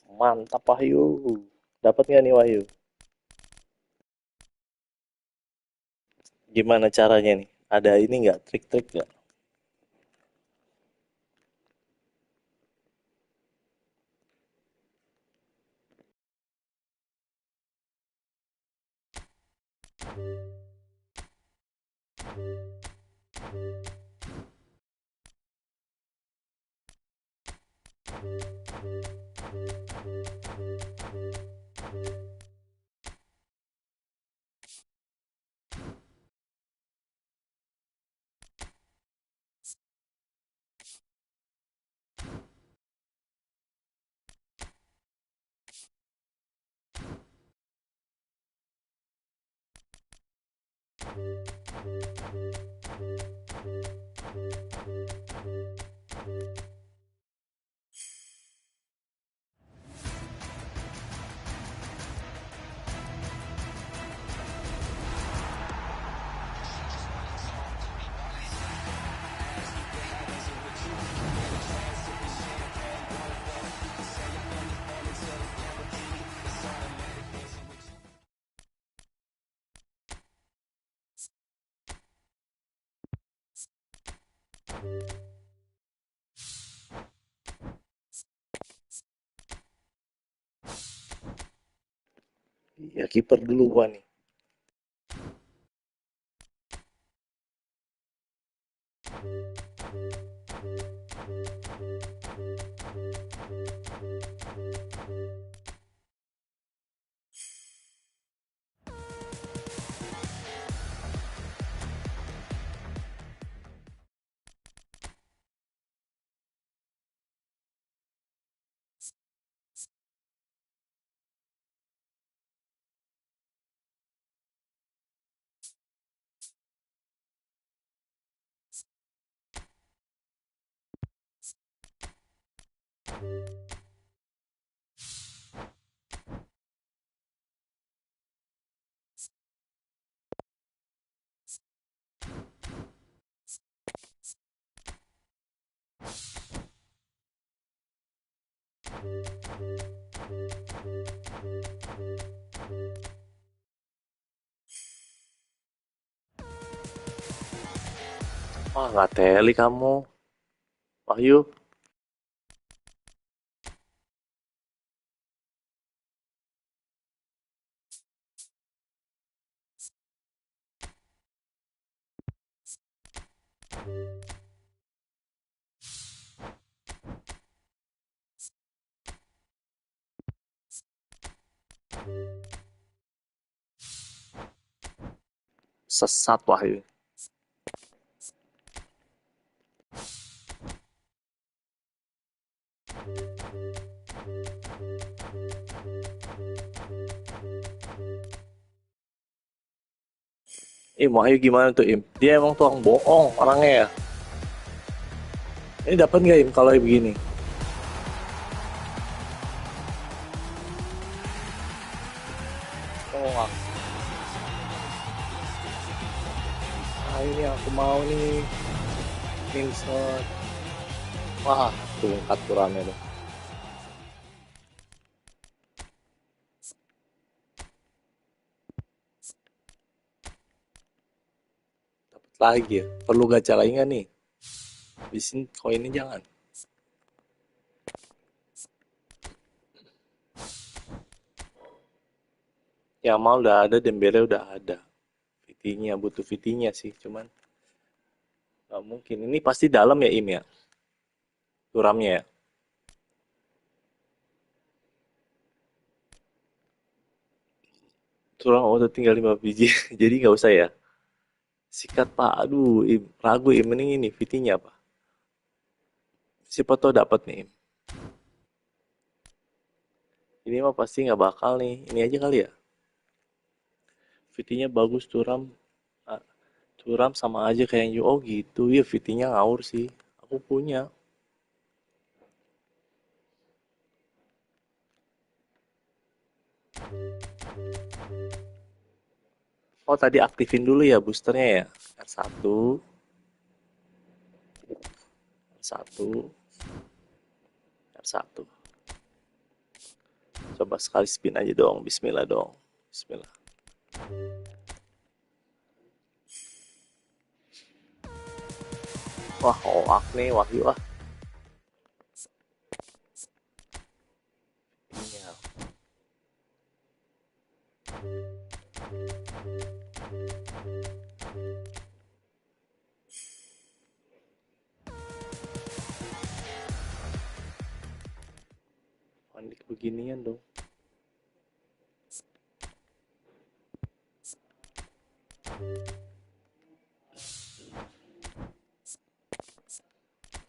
Mantap Wahyu. Dapat nggak nih Wahyu? Gimana caranya nih? Ada ini nggak trik-trik nggak? Ya kiper dulu gua nih. Wah nggak teli kamu, Wahyu. Sesat Wahyu. Wahyu gimana tuh Im? Dia emang tuang bohong orangnya ya. Ini dapat nggak Im kalau begini? Oh, ini aku mau nih. Vincent. Wah, tuh angkat kurangnya tuh. Dapat lagi ya. Perlu gacha lagi nggak nih? Habisin koinnya jangan. Yamal udah ada, Dembele udah ada. VT-nya butuh VT-nya sih, cuman nggak mungkin. Ini pasti dalam ya Im ya, turamnya ya. Turam udah tinggal 5 biji, jadi nggak usah ya. Sikat Pak, aduh Im, ragu Im, mending ini VT-nya apa? Siapa tau dapat nih Im. Ini mah pasti nggak bakal nih, ini aja kali ya. VT-nya bagus Turam, ah, Turam sama aja kayak yang oh gitu ya, VT-nya ngawur sih. Aku punya. Oh tadi aktifin dulu ya boosternya ya. R1, R1, R1. Coba sekali spin aja dong. Bismillah dong. Bismillah. Wah, hoak nih Wahyu ah. Iya. Panik beginian dong.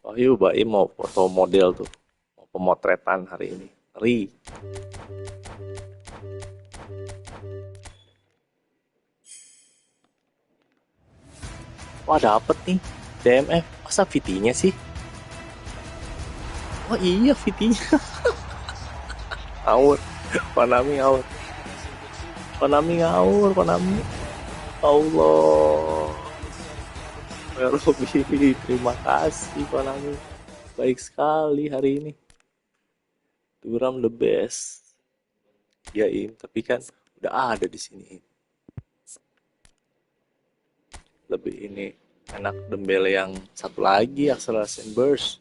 Wahyu Baim mau foto model tuh. Mau pemotretan hari ini. Ri. Wah dapet nih. DMF. Masa VT-nya sih? Oh iya VT-nya. Ngawur. Konami ngawur. Konami ngawur. Konami. Allah. Ya Robi, terima kasih Konami. Baik sekali hari ini. Duram the best. Ya Im, tapi kan udah ada di sini. Lebih ini enak dembele yang satu lagi, Acceleration Burst.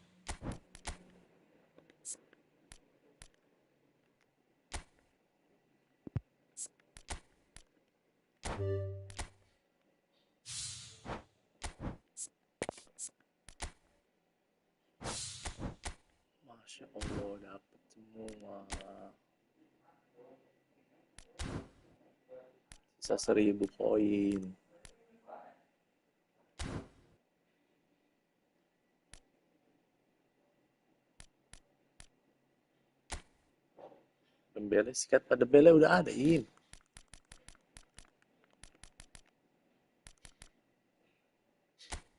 Masya Allah, dapet semua. Sisa 1000 koin. Dembele sikat pada dembele udah ada, Im.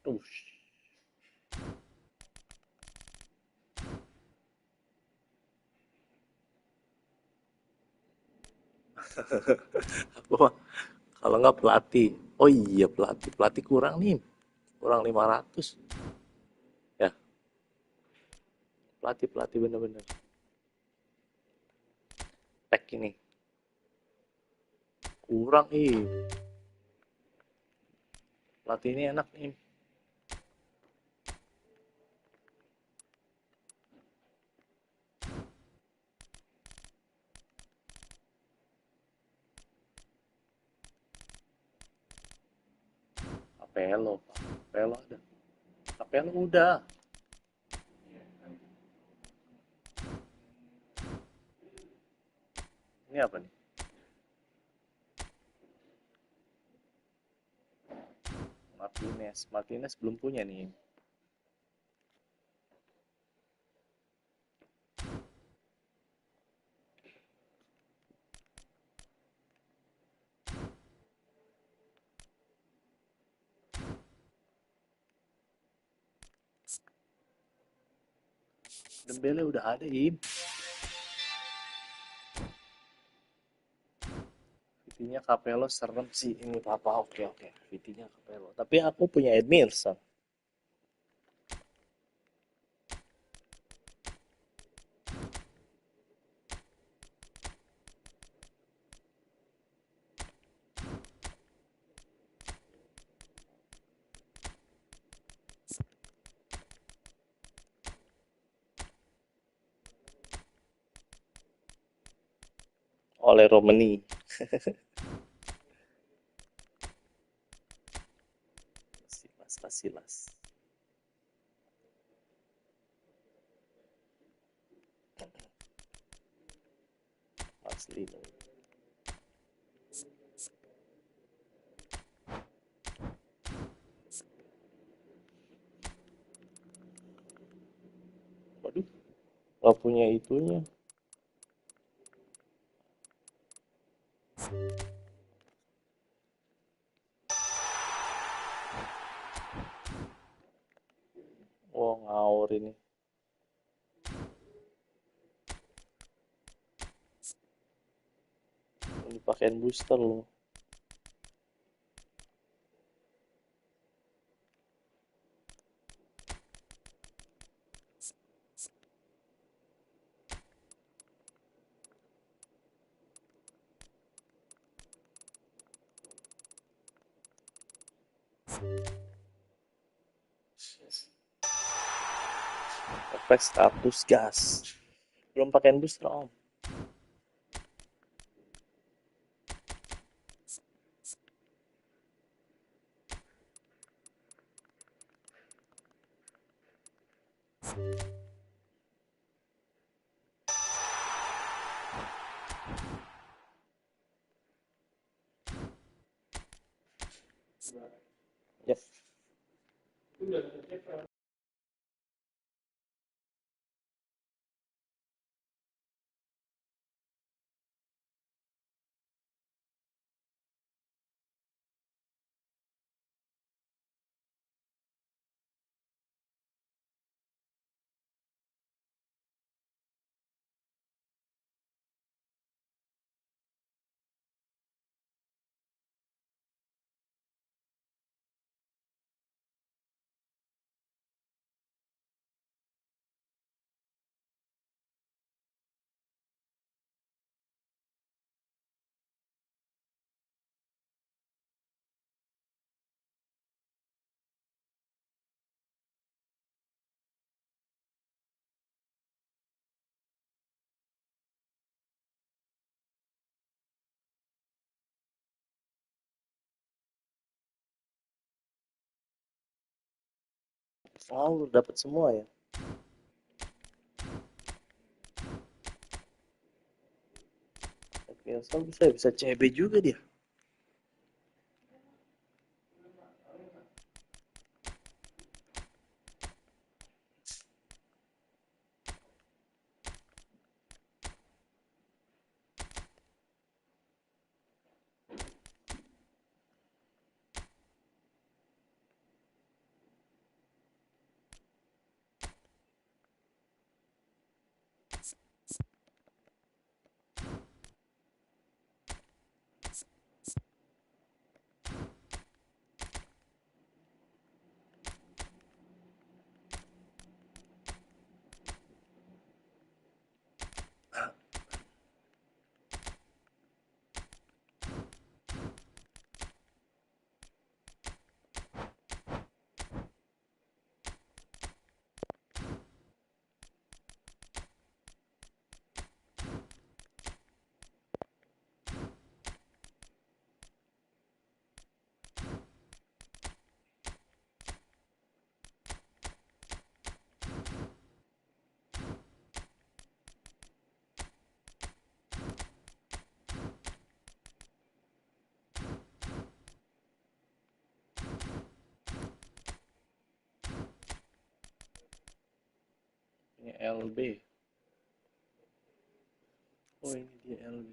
Ush. Aku mah kalau nggak pelatih. Oh iya pelatih, pelatih kurang nih. Kurang 500. Ya, pelatih bener-bener. Pack ini kurang ih. Pelatih ini enak nih. Capello, Capello ada. Capello udah. Ini apa nih? Martinez. Martinez belum punya nih. Dembele udah ada, Im. VT-nya Capello serem sih ini apa? Oke, oke. VT-nya Capello. Tapi aku punya Edmilson. Oleh Romani. Kasilas, kasilas. Asli. Waduh, nggak punya itunya. Oh, ngawur ini. Ini pakaian booster loh. Efek status gas. Belum pakai booster om. Yep. Oh, dapat semua ya. Oke, so bisa CB juga dia. Ini LB. Oh, ini dia LB.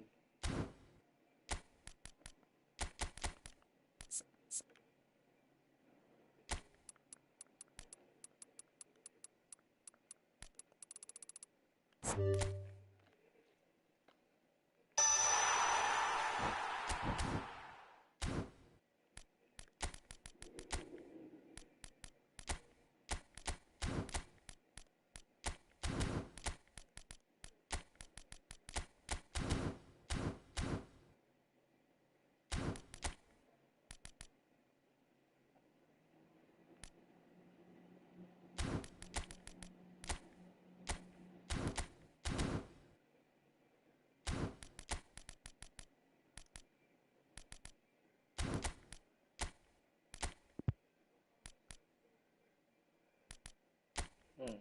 Hmm.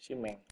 Simeng.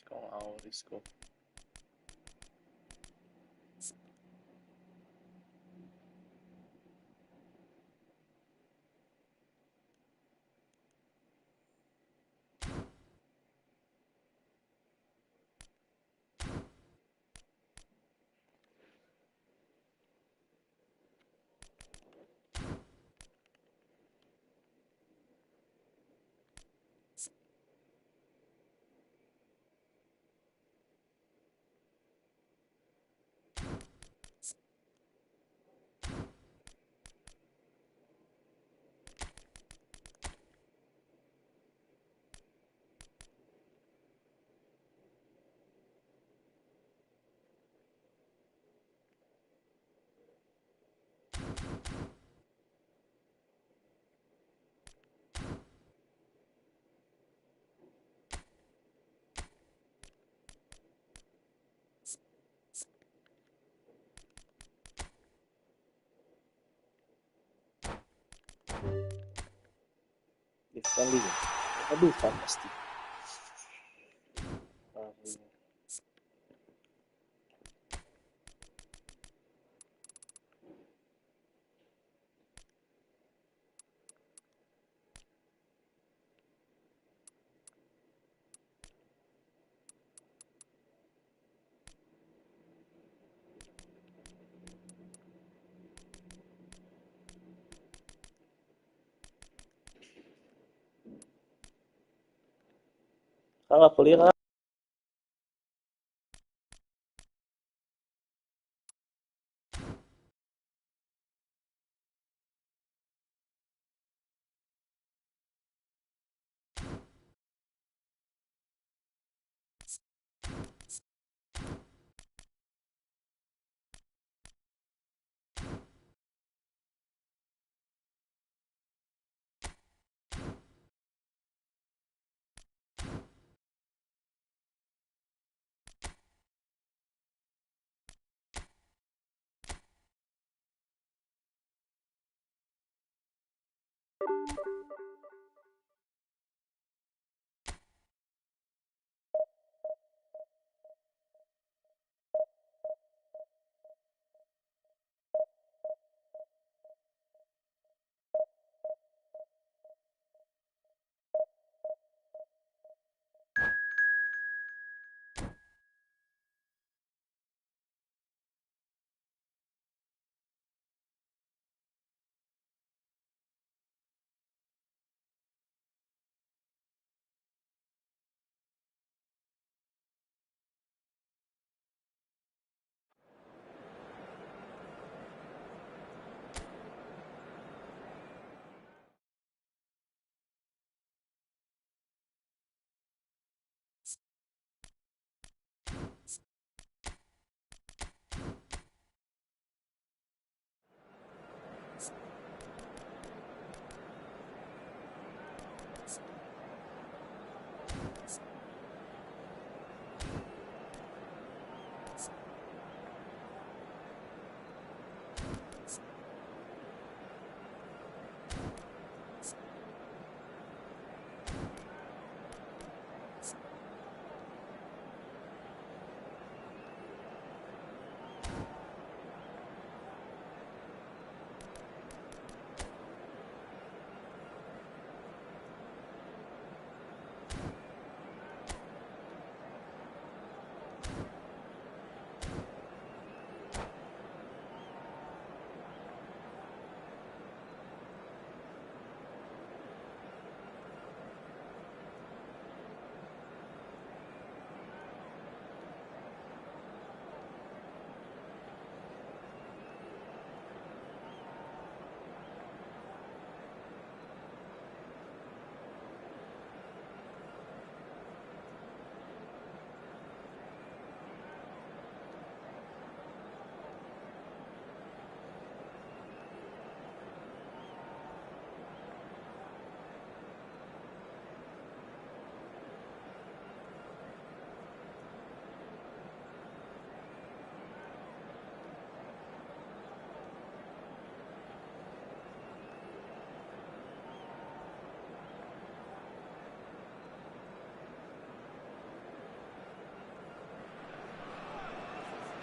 Kau mau Rizko. Dia sekali ya. Aduh, fantastik. Kalau kuliah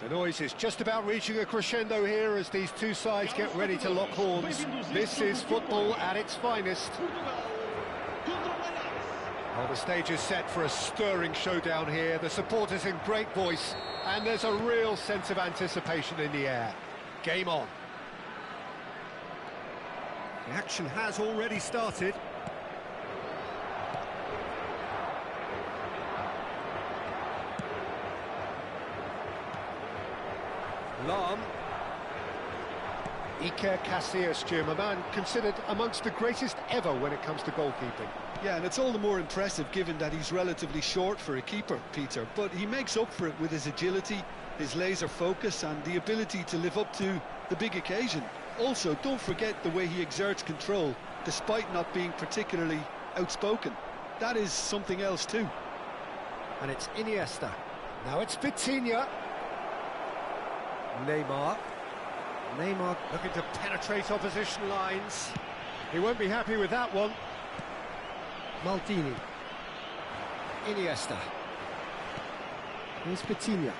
The noise is just about reaching a crescendo here as these two sides get ready to lock horns. This is football at its finest. Well, the stage is set for a stirring showdown here. The supporters in great voice, and there's a real sense of anticipation in the air. Game on. The action has already started. Lam. Iker Casillas, Jim, a man considered amongst the greatest ever when it comes to goalkeeping. Yeah, and it's all the more impressive given that he's relatively short for a keeper, Peter. But he makes up for it with his agility, his laser focus and the ability to live up to the big occasion. Also, don't forget the way he exerts control, despite not being particularly outspoken. That is something else too. And it's Iniesta. Now it's Vitinha. Neymar looking to penetrate opposition lines. He won't be happy with that one. Maldini. Iniesta. Here's Vitinha.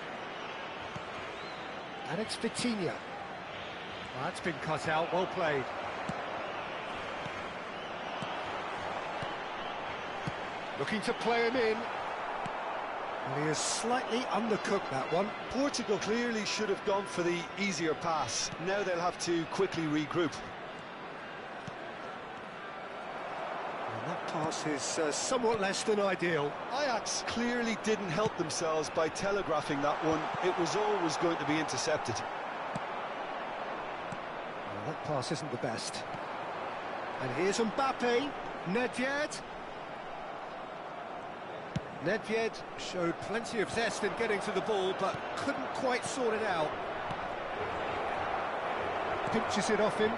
And it's Vitinha. Well, that's been cut out, well played. Looking to play him in. And he is slightly undercooked, that one. Portugal clearly should have gone for the easier pass. Now they'll have to quickly regroup. And that pass is somewhat less than ideal. Ajax clearly didn't help themselves by telegraphing that one. It was always going to be intercepted. Well, that pass isn't the best. And here's Mbappe. Nedved. Nedved showed plenty of zest in getting to the ball, but couldn't quite sort it out. Pinches it off him.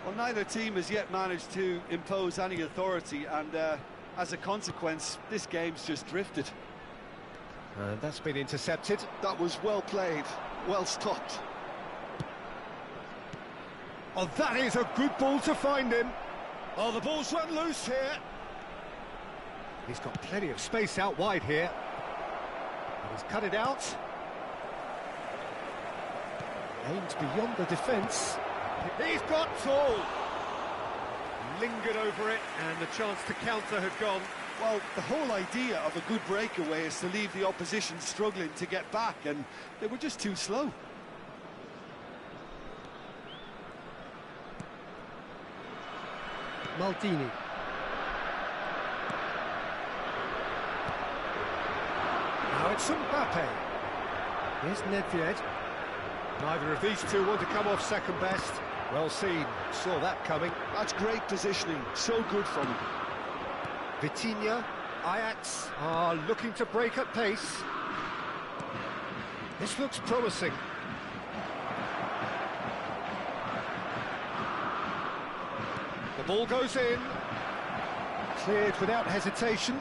Well, neither team has yet managed to impose any authority, and as a consequence, this game's just drifted. And that's been intercepted. That was well played, well stopped. Oh, that is a good ball to find him. Oh, the ball's run loose here. He's got plenty of space out wide here. And he's cut it out. Aims beyond the defence. He's got tall. Lingered over it, and the chance to counter had gone. Well, the whole idea of a good breakaway is to leave the opposition struggling to get back, and they were just too slow. Maldini. Now it's Mbappe. Here's Nedved. Neither of these two want to come off second best. Well seen, saw that coming. That's great positioning, so good from him. Vitinha, Ajax are looking to break at pace. This looks promising. The ball goes in. Cleared without hesitation.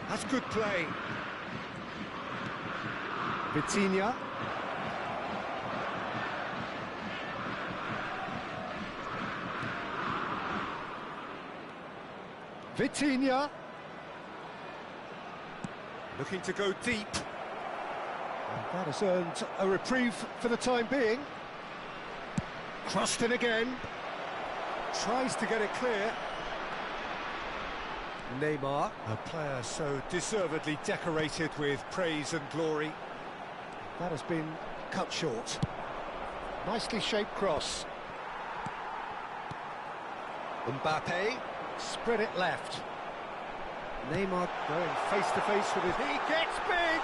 That's good play. Vitinha. Vitinha. Looking to go deep. And that has earned a reprieve for the time being. Crossed in again. Tries to get it clear. Neymar, a player so deservedly decorated with praise and glory. That has been cut short. Nicely shaped cross. Mbappe, spread it left. Neymar going face to face with his... He gets big!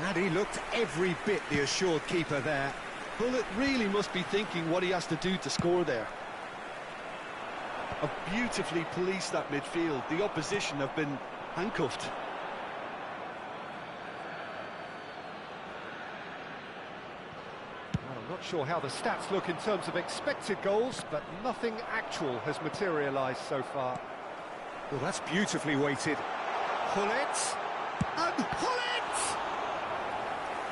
And he looked every bit the assured keeper there. Well, it really must be thinking what he has to do to score there. Have beautifully policed that midfield. The opposition have been handcuffed. Well, I'm not sure how the stats look in terms of expected goals, but nothing actual has materialised so far. Well, that's beautifully weighted. Hullet! And Hullet!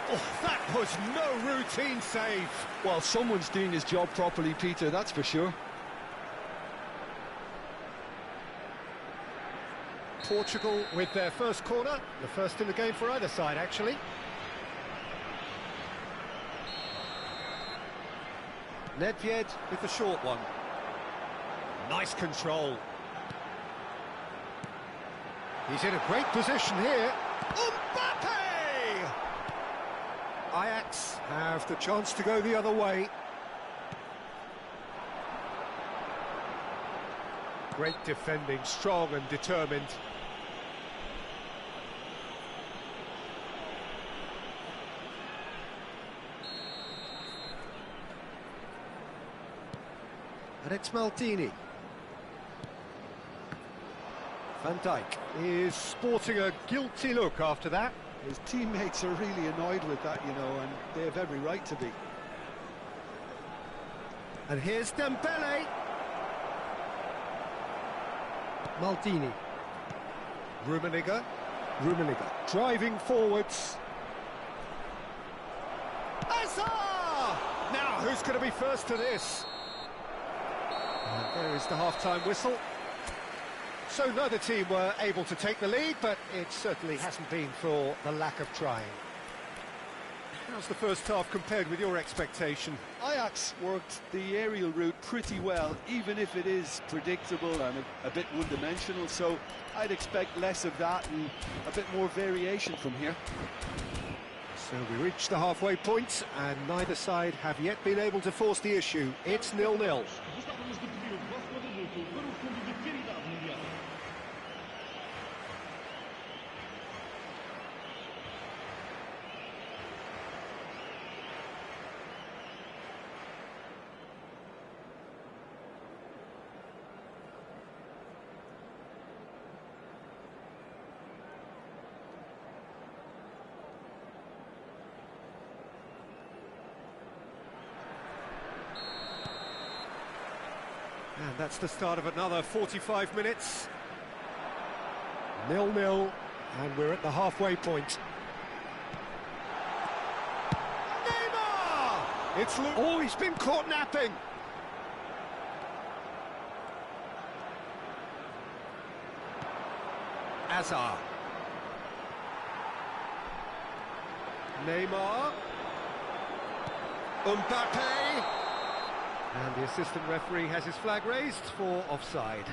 Oh, that was no routine save. Well, someone's doing his job properly, Peter, that's for sure. Portugal with their first corner, the first in the game for either side, actually. Nedved with the short one. Nice control. He's in a great position here. Mbappe! Ajax have the chance to go the other way. Great defending, strong and determined. And it's Maldini. Van Dijk is sporting a guilty look after that. His teammates are really annoyed with that, you know, and they have every right to be. And here's Dembele. Maldini. Rummenigge. Driving forwards. Hazard! Now, who's going to be first to this? And there is the half-time whistle. So neither team were able to take the lead, but it certainly hasn't been for the lack of trying. How's the first half compared with your expectation? Ajax worked the aerial route pretty well, even if it is predictable and a bit one-dimensional, so I'd expect less of that and a bit more variation from here. So we reach the halfway point, and neither side have yet been able to force the issue. It's 0-0. And that's the start of another 45 minutes. 0-0, and we're at the halfway point. Neymar! It's oh, he's been caught napping. Hazard. Neymar. Mbappe. And the assistant referee has his flag raised for offside.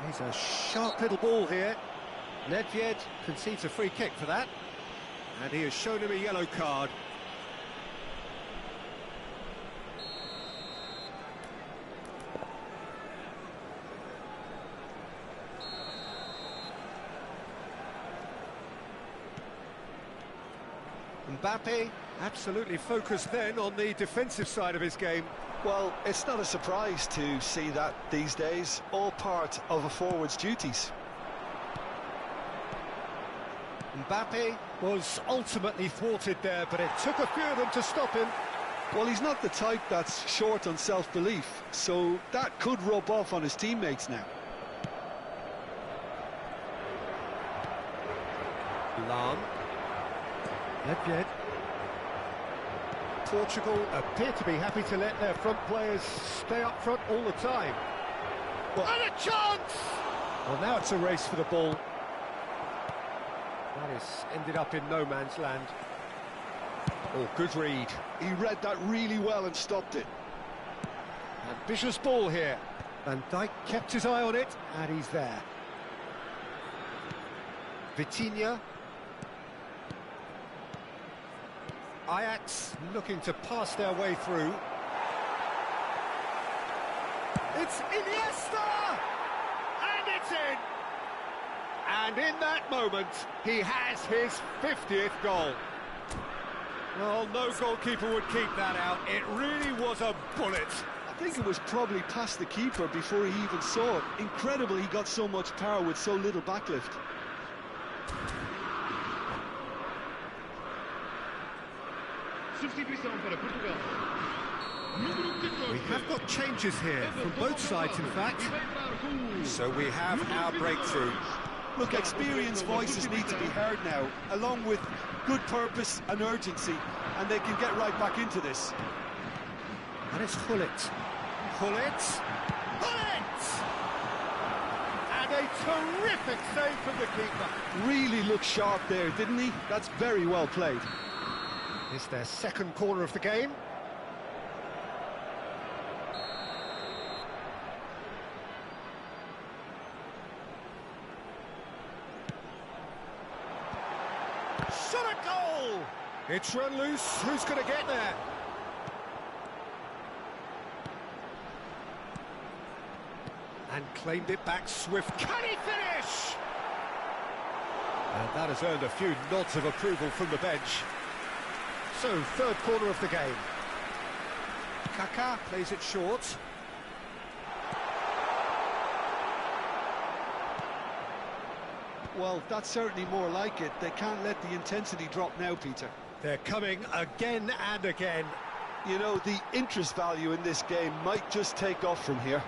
He's a sharp little ball here. Nedved concedes a free kick for that. And he has shown him a yellow card. Mbappe absolutely focused then on the defensive side of his game. Well, it's not a surprise to see that these days, all part of a forward's duties. Mbappe was ultimately thwarted there, but it took a few of them to stop him. Well, he's not the type that's short on self-belief, so that could rub off on his teammates now. Lan. Nedved. Portugal appear to be happy to let their front players stay up front all the time. Well, and a chance! Well, now it's a race for the ball. That has ended up in no man's land. Oh, good read. He read that really well and stopped it. Ambitious ball here. Van Dijk kept his eye on it, and he's there. Vitinha. Ajax looking to pass their way through. It's Iniesta! And it's in! And in that moment, he has his 50th goal. Well, no goalkeeper would keep that out. It really was a bullet. I think it was probably past the keeper before he even saw it. Incredible he got so much power with so little backlift. Substituição para Portugal. We have got changes here, from both sides in fact. So we have our breakthrough. Look, experienced voices need to be heard now, along with good purpose and urgency, and they can get right back into this. And it's Hullet. Hullet! Hullet! And a terrific save from the keeper. Really looked sharp there, didn't he? That's very well played. It's their second corner of the game. Shot a goal! It's run loose. Who's going to get there? And claimed it back swift. Can he finish? And that has earned a few nods of approval from the bench. So, third corner of the game. Kaká plays it short. Well, that's certainly more like it. They can't let the intensity drop now, Peter. They're coming again and again. You know, the interest value in this game might just take off from here.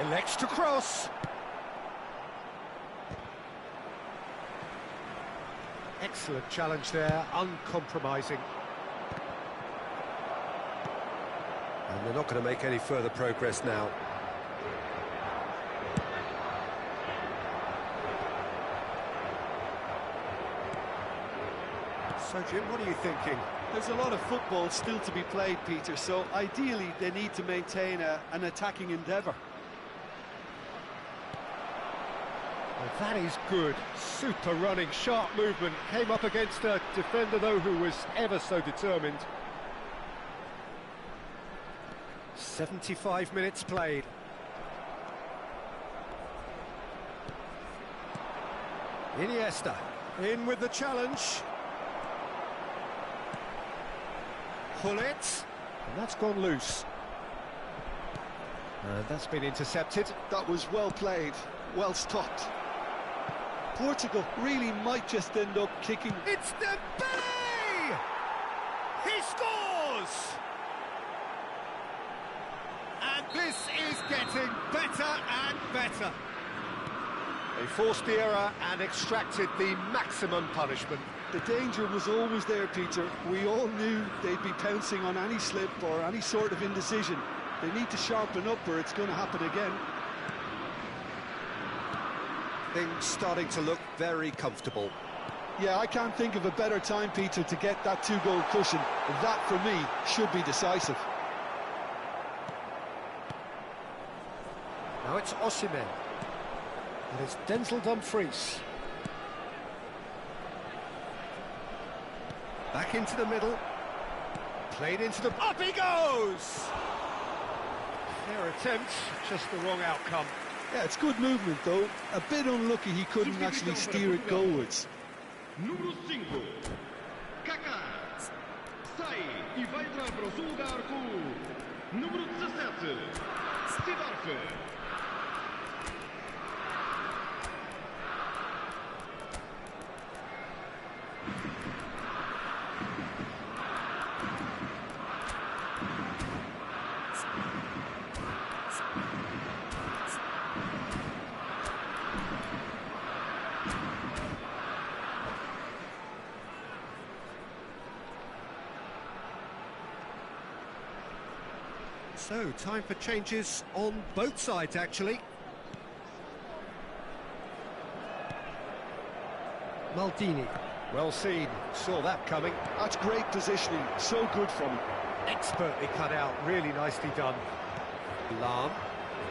Elects to cross. Excellent challenge there, uncompromising. And they're not going to make any further progress now. So, Jim, what are you thinking? There's a lot of football still to be played, Peter, so ideally they need to maintain an attacking endeavour. Well, that is good. Super running, sharp movement. Came up against a defender, though, who was ever so determined. 75 minutes played. Iniesta in with the challenge. Hullet, and that's gone loose. That's been intercepted. That was well played, well stopped. Portugal really might just end up kicking. It's Dembele! He scores! And this is getting better and better. They forced the error and extracted the maximum punishment. The danger was always there, Peter. We all knew they'd be pouncing on any slip or any sort of indecision. They need to sharpen up or it's going to happen again. Things starting to look very comfortable. Yeah, I can't think of a better time, Peter, to get that two-goal cushion. That, for me, should be decisive. Now it's Osimhen. And it's Denzel Dumfries. Back into the middle. Played into the... Up he goes! Fair attempt, just the wrong outcome. Yeah, it's good movement, though. A bit unlucky he couldn't actually steer it goalwards. Número 5, Kaká. Sai e vai entrar para o seu lugar com o número 17, Sidorf. So, time for changes on both sides, actually. Maldini. Well seen. Saw that coming. That's great positioning. So good from him. Expertly cut out. Really nicely done. Lahm.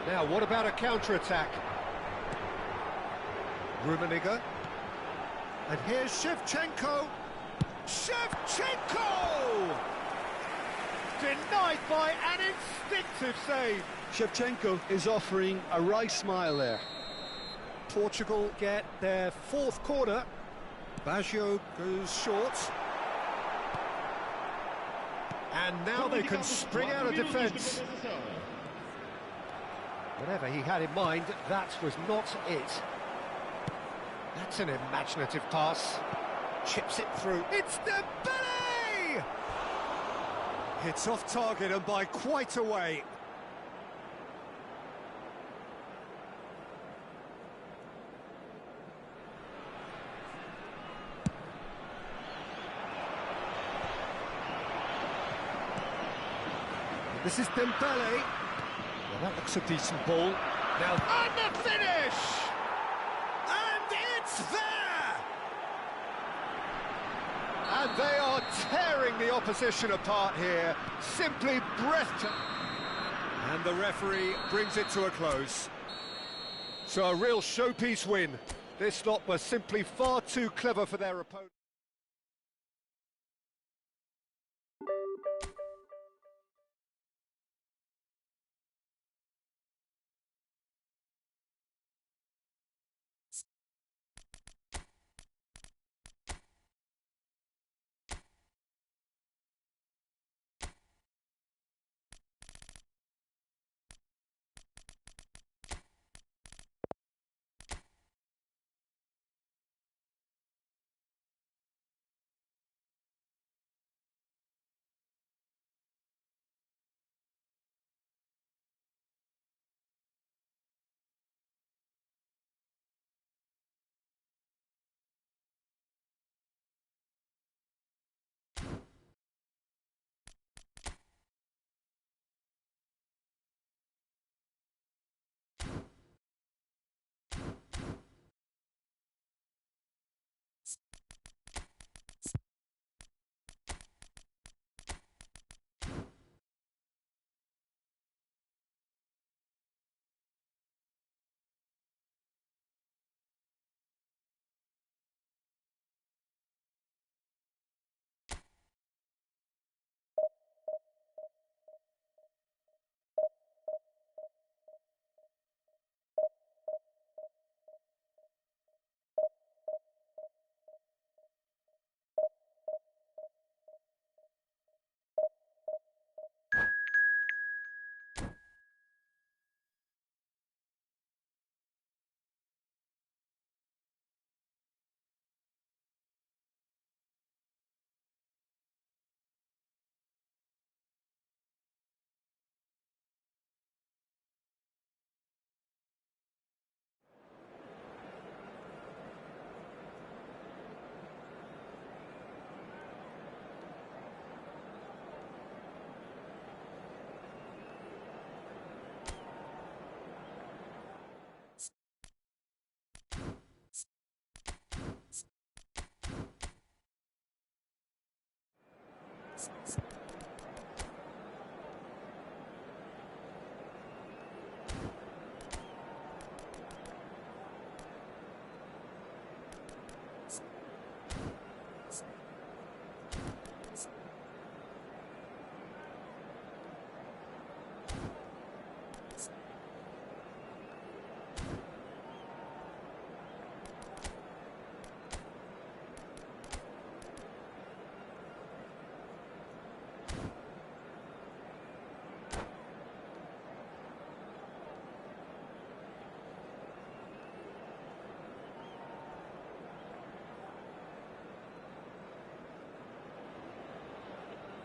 Now, what about a counter-attack? Rummenigge. And here's Shevchenko. Shevchenko! Denied by an instinctive save. Shevchenko is offering a wry smile there. Portugal get their fourth corner. Baggio goes short. And now they can spring out of defence. Whatever he had in mind, that was not it. That's an imaginative pass. Chips it through. It's Dembele! It's off target and by quite a way. This is Dembele. Well, that looks a decent ball. Now, and the finish! And it's there! And they are tearing the opposition apart here. Simply breathtaking. And the referee brings it to a close. So a real showpiece win. This lot were simply far too clever for their opponent.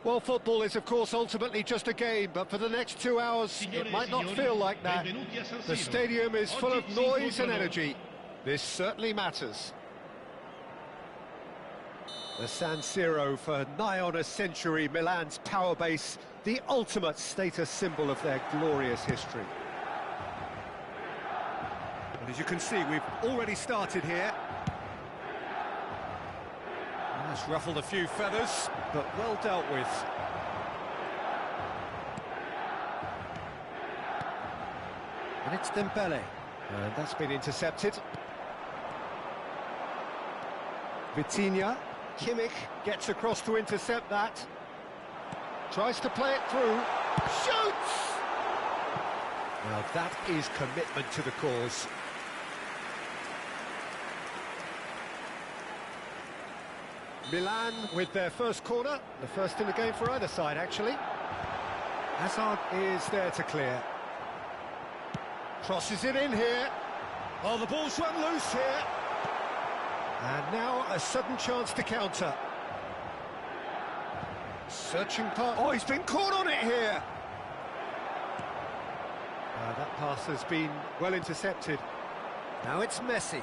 Well, football is, of course, ultimately just a game, but for the next 2 hours, it might not feel like that. The stadium is full of noise and energy. This certainly matters. The San Siro, for nigh on a century, Milan's power base, the ultimate status symbol of their glorious history. And as you can see, we've already started here. That's ruffled a few feathers, but well dealt with. And it's Dembele. And that's been intercepted. Vitinha. Kimmich gets across to intercept that. Tries to play it through. Shoots! Now that is commitment to the cause. Milan with their first corner, the first in the game for either side, actually. Hazard is there to clear. Crosses it in here. Oh, the ball's run loose here. And now a sudden chance to counter. Searching pass. Oh, he's been caught on it here. That pass has been well intercepted. Now it's Messi.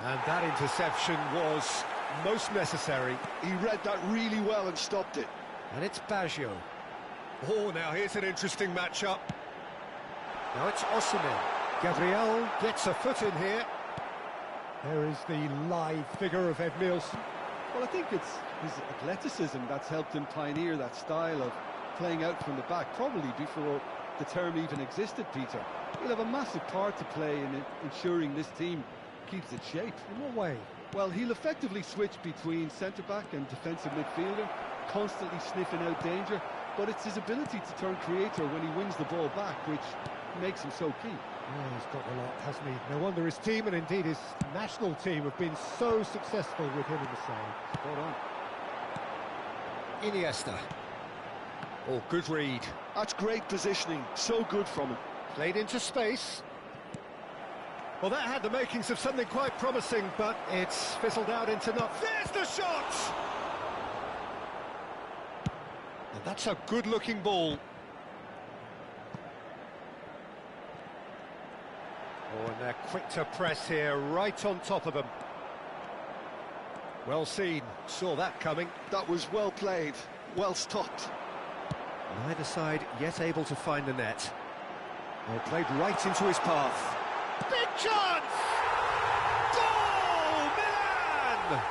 And that interception was most necessary. He read that really well and stopped it. And it's Baggio. Oh, now here's an interesting matchup. Now it's Osimhen. Gabriel gets a foot in here. There is the live figure of Ed Nielsen. Well, I think it's his athleticism that's helped him pioneer that style of playing out from the back, probably before the term even existed, Peter. He'll have a massive part to play in ensuring this team keeps its shape. In what way? Well, he'll effectively switch between centre-back and defensive midfielder, constantly sniffing out danger, but it's his ability to turn creator when he wins the ball back, which makes him so key. Yeah, he's got the lot, hasn't he? No wonder his team, and indeed his national team, have been so successful with him in the side. Spot on. Iniesta. Oh, good read. That's great positioning, so good from him. Played into space. Well, that had the makings of something quite promising, but it's fizzled out into not. There's the shot! And that's a good-looking ball. Oh, and they're quick to press here, right on top of them. Well seen, saw that coming. That was well played, well stopped. Neither side yet able to find the net. Well, played right into his path. Big chance! Goal! Milan!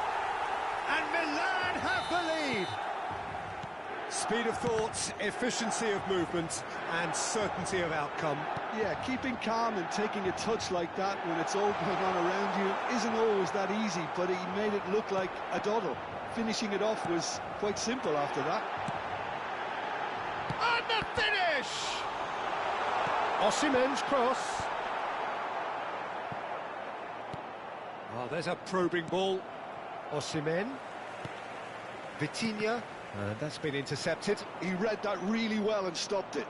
And Milan have the lead! Speed of thought, efficiency of movement, and certainty of outcome. Yeah, keeping calm and taking a touch like that when it's all going on around you isn't always that easy, but he made it look like a doddle. Finishing it off was quite simple after that. And the finish! Osimhen's cross. Oh, there's a probing ball. Osimhen. Vitinha. And that's been intercepted. He read that really well and stopped it.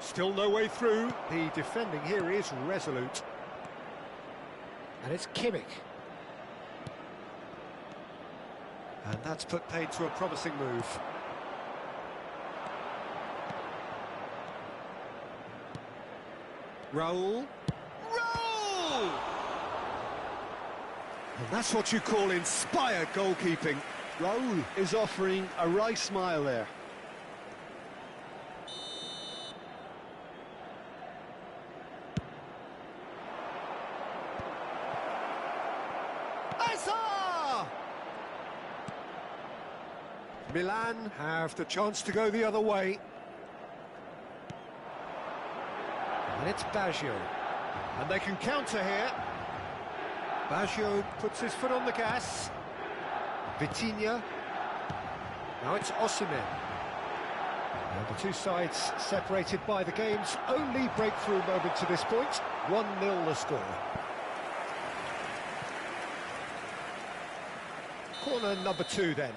Still no way through. The defending here is resolute. And it's Kimmich. And that's put paid to a promising move. Raul. Raul! And that's what you call inspired goalkeeping. Raul is offering a wry smile there. Milan have the chance to go the other way. And it's Baggio. And they can counter here. Baggio puts his foot on the gas. Vitinha. Now it's Osimhen. And the two sides separated by the game's only breakthrough moment to this point. 1-0 the score. Corner number 2 then.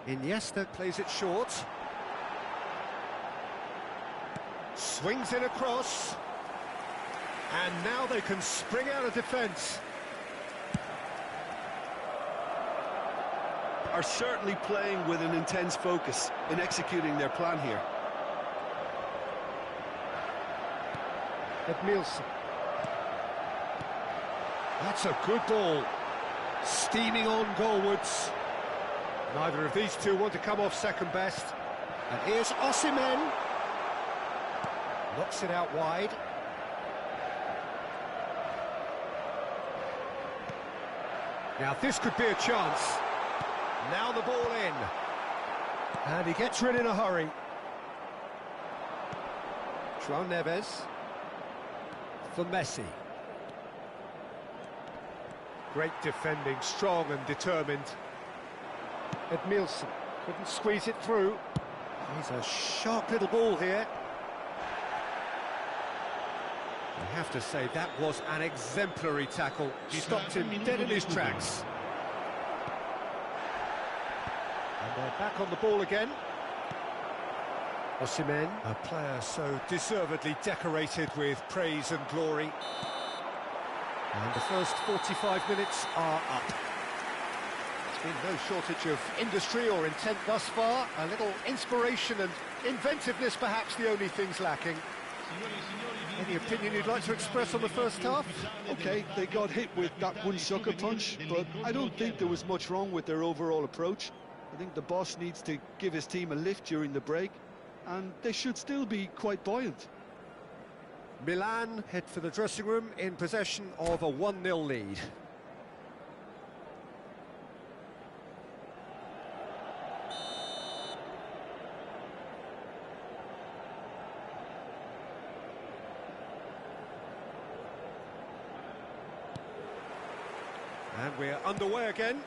Iniesta plays it short. Swings in across. And now they can spring out of defence. Are certainly playing with an intense focus in executing their plan here. Ed Nielsen. That's a good ball. Steaming on goalwards. Neither of these two want to come off second best. And here's Osimhen. Knocks it out wide. Now this could be a chance. Now the ball in. And he gets rid in a hurry. João Neves. For Messi. Great defending, strong and determined. Ed Nielsen couldn't squeeze it through. He's a sharp little ball here. I have to say that was an exemplary tackle. He stopped him dead in his tracks. And they're back on the ball again. Osimhen, a player so deservedly decorated with praise and glory. And the first 45 minutes are up. Been no shortage of industry or intent thus far. A little inspiration and inventiveness, perhaps the only things lacking. Any opinion you'd like to express on the first half? Okay, they got hit with that one sucker punch, but I don't think there was much wrong with their overall approach. I think the boss needs to give his team a lift during the break, and they should still be quite buoyant. Milan head for the dressing room in possession of a 1-0 lead. And we're underway again.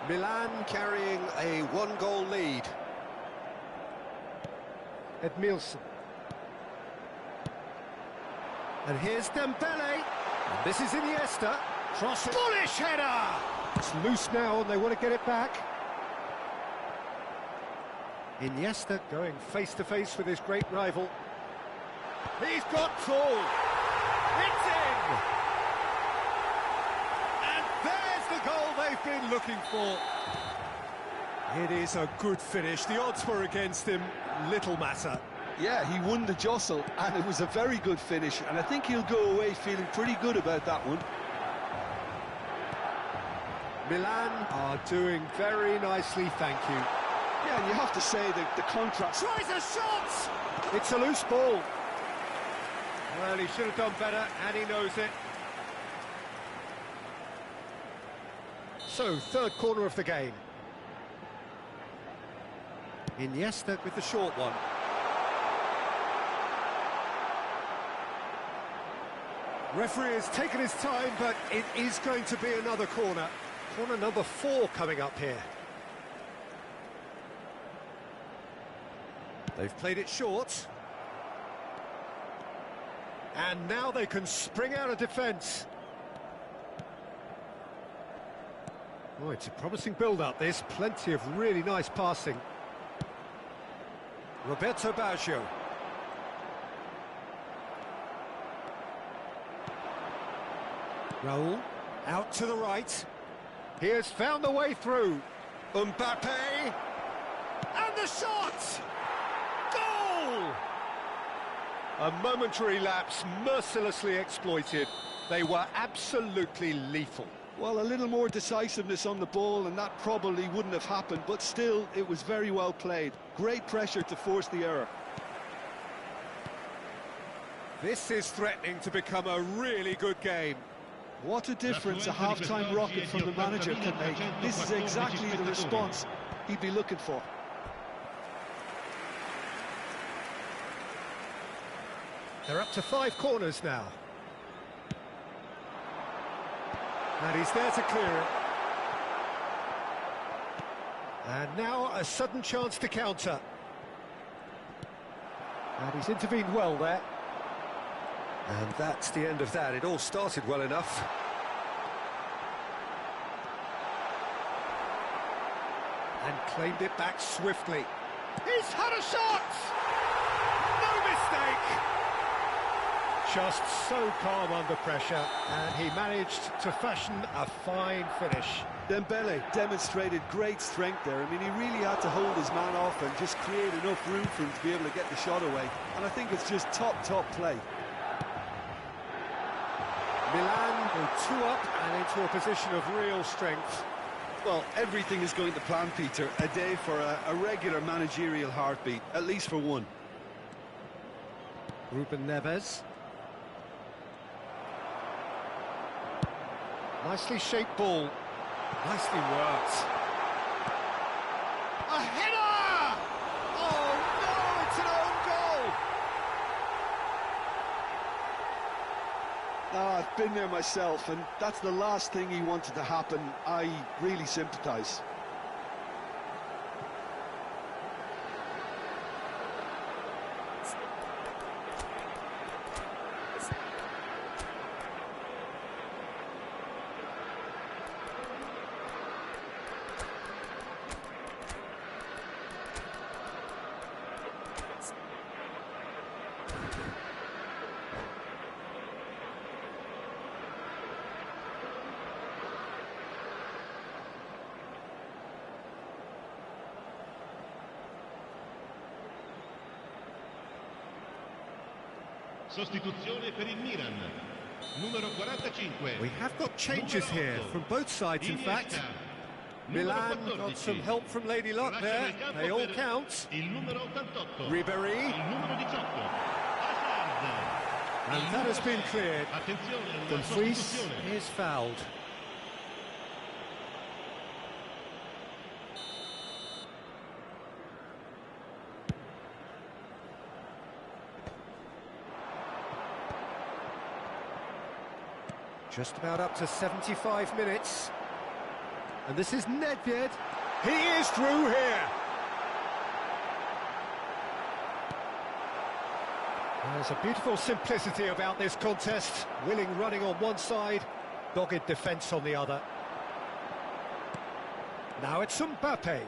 Milan carrying a 1-goal lead. Edmilson. And here's Dembele. And this is Iniesta. Cross. Bullish header! It's loose now and they want to get it back. Iniesta going face-to-face with his great rival. He's got full. It's in! There's the goal they've been looking for. It is a good finish. The odds were against him. Little matter. Yeah, he won the jostle, and it was a very good finish, and I think he'll go away feeling pretty good about that one. Milan are doing very nicely, thank you. Yeah, and you have to say that the contrast... Tries a shot! It's a loose ball. Well, he should have done better, and he knows it. So, third corner of the game. Iniesta with the short one. Referee has taken his time, but it is going to be another corner. Corner number 4 coming up here. They've played it short. And now they can spring out of defence. Oh, it's a promising build-up, this. Plenty of really nice passing. Roberto Baggio. Raul, out to the right. He has found the way through. Mbappe. And the shot! Goal! A momentary lapse, mercilessly exploited. They were absolutely lethal. Well, a little more decisiveness on the ball, and that probably wouldn't have happened, but still, it was very well played. Great pressure to force the error. This is threatening to become a really good game. What a difference a half-time rocket from the manager can make. This is exactly the response he'd be looking for. They're up to 5 corners now. And he's there to clear it. And now a sudden chance to counter. And he's intervened well there. And that's the end of that. It all started well enough. And claimed it back swiftly. He's had a shot! No mistake! Just so calm under pressure, and he managed to fashion a fine finish. Dembele demonstrated great strength there. I mean, he really had to hold his man off and just create enough room for him to be able to get the shot away. And I think it's just top play. Milan go 2 up and into a position of real strength. Well, everything is going to plan, Peter. A day for a regular managerial heartbeat, at least for one. Ruben Neves. Nicely shaped ball. Nicely worked. A header! Oh no, it's an own goal! I've been there myself, and that's the last thing he wanted to happen. I really sympathise. Sostituzione per il Milan. Numero 45. We have got changes Numero here 8. from both sides, in fact. Iniesta. Milan Numero got some 14. help from Lady Luck Lascia there. nel campo They all per count. Il numero 88. Ribery. Il numero 18. Hazard. And Il that has numero been 6. cleared. Attenzione, una Dumfries sostituzione. is fouled. Just about up to 75 minutes. And this is Nedved. He is through here. There's a beautiful simplicity about this contest. Willing running on one side, dogged defence on the other. Now it's Mbappe.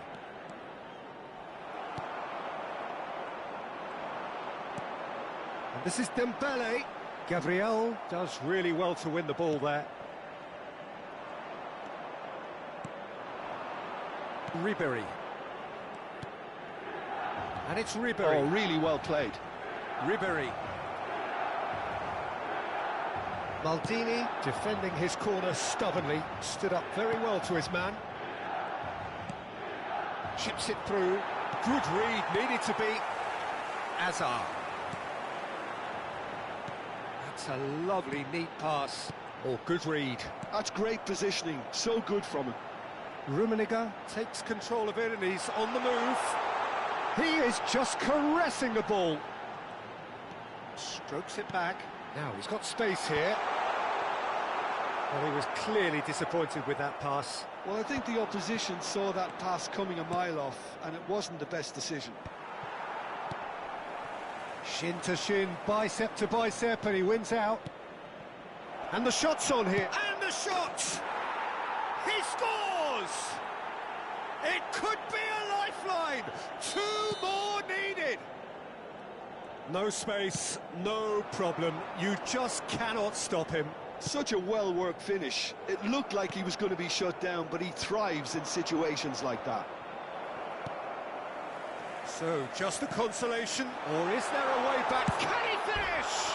And this is Dembele. Gabriel does really well to win the ball there. Ribery. And it's Ribery. Oh, really well played. Ribery. Maldini defending his corner stubbornly, stood up very well to his man. Chips it through. Good read, needed to be. Hazard. That's a lovely, neat pass. Oh, good read. That's great positioning. So good from him. Rummenigge takes control of it and he's on the move. He is just caressing the ball. Strokes it back. Now he's got space here. Well, he was clearly disappointed with that pass. Well, I think the opposition saw that pass coming a mile off, and it wasn't the best decision. Shin to shin, bicep to bicep, and he wins out. And the shot's on here. And the shot! He scores! It could be a lifeline! 2 more needed! No space, no problem. You just cannot stop him. Such a well-worked finish. It looked like he was going to be shut down, but he thrives in situations like that. So, just a consolation, or is there a way back? Can he finish?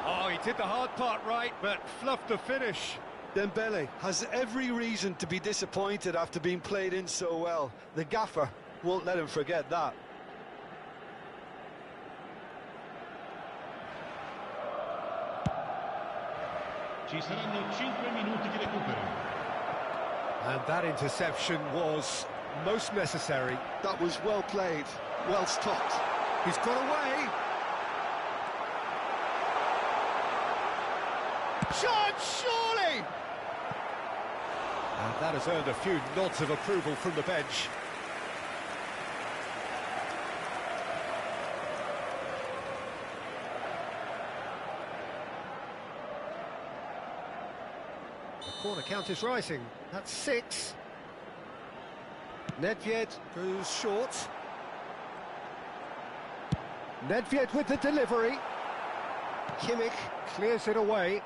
Oh, he did the hard part right, but fluffed the finish. Dembele has every reason to be disappointed after being played in so well. The gaffer won't let him forget that. Ci saranno 5 minuti di recupero. And that interception was most necessary. That was well played, well stopped. He's got away. Shot, surely! And that has earned a few nods of approval from the bench. The corner count is rising. That's 6. Nedved goes short. Nedved with the delivery. Kimmich clears it away.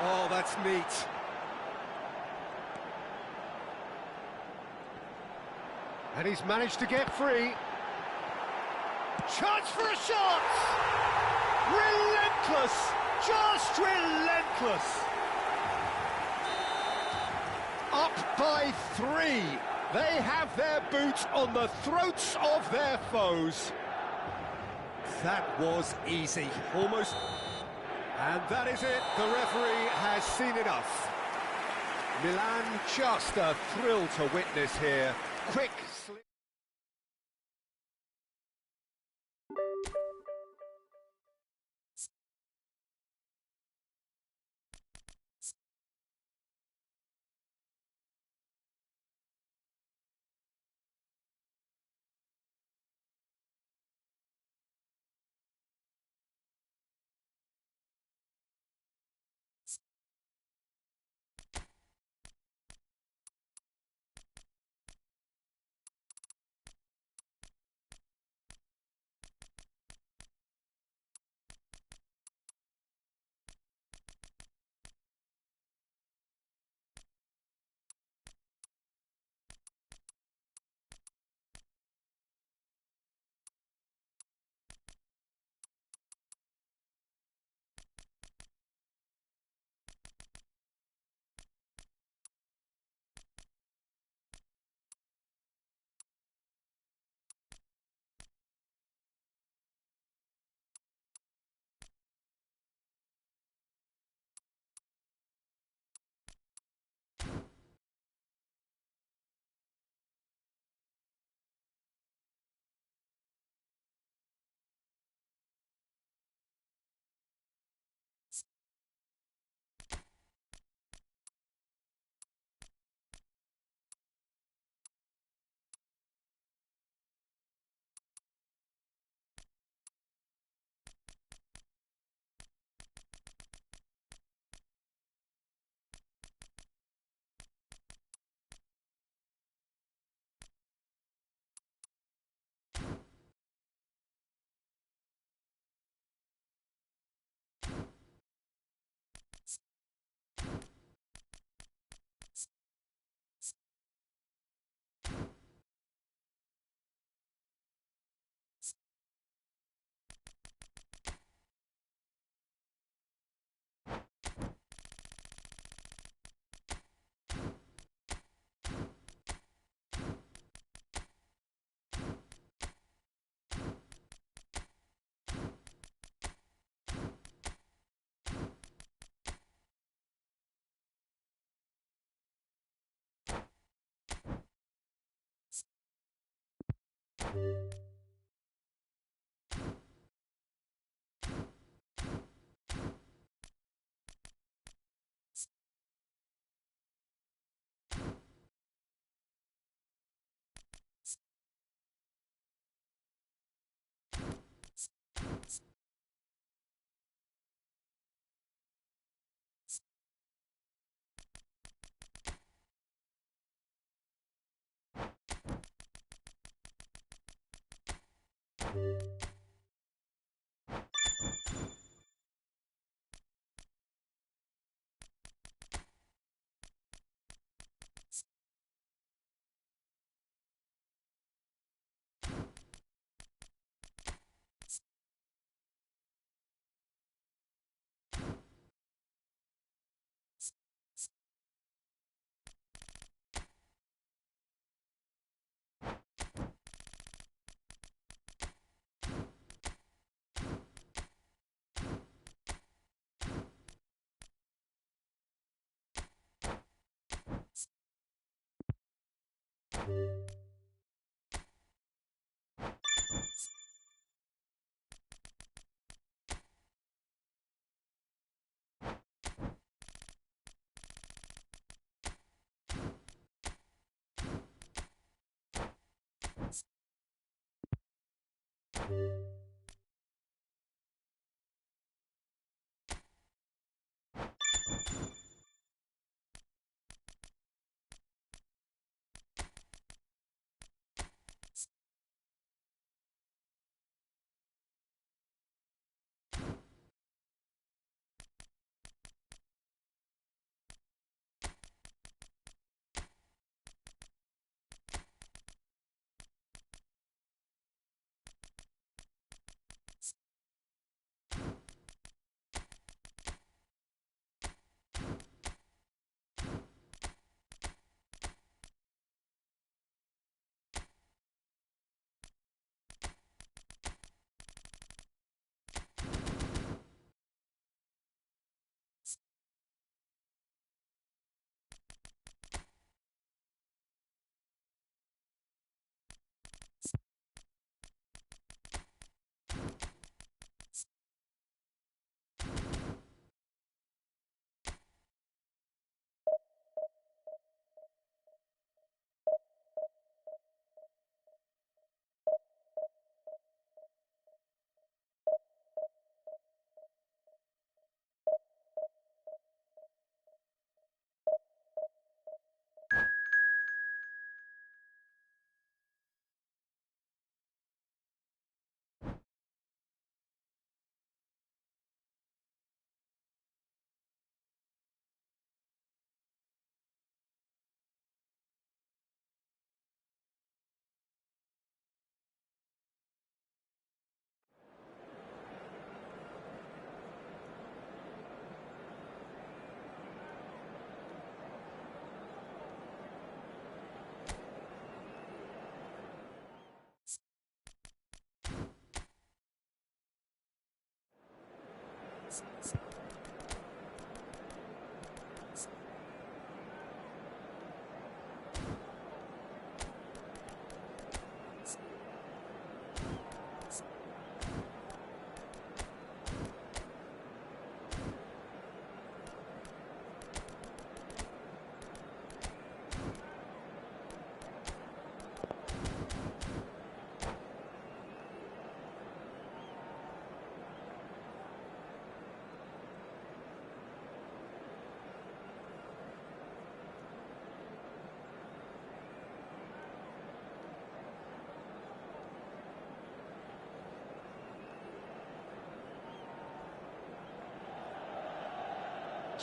Oh, that's neat. And he's managed to get free. Chance for a shot! Relentless! Just relentless! Up by 3. They have their boot on the throats of their foes. That was easy, almost. And that is it. The referee has seen enough. Milan, just a thrill to witness here. Quick slip.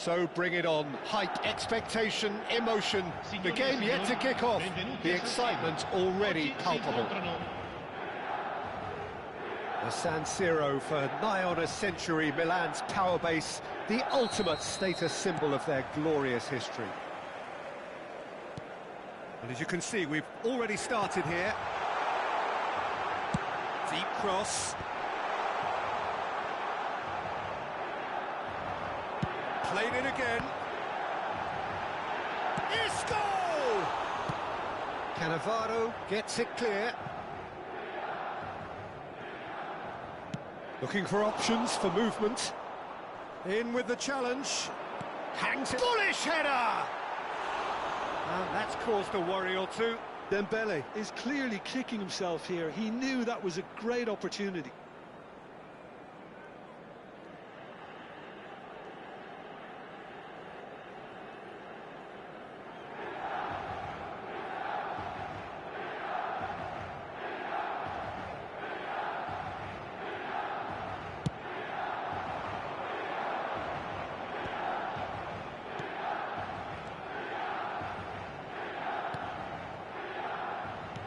So bring it on. Hype, expectation, emotion. The game yet to kick off. The excitement already palpable. The San Siro for nigh on a century, Milan's power base, the ultimate status symbol of their glorious history. And as you can see, we've already started here. Deep cross. Played it again. Isco! Cannavaro gets it clear. Looking for options for movement. In with the challenge. Hangs it. Bullish header! And that's caused a worry or two. Dembele is clearly kicking himself here. He knew that was a great opportunity.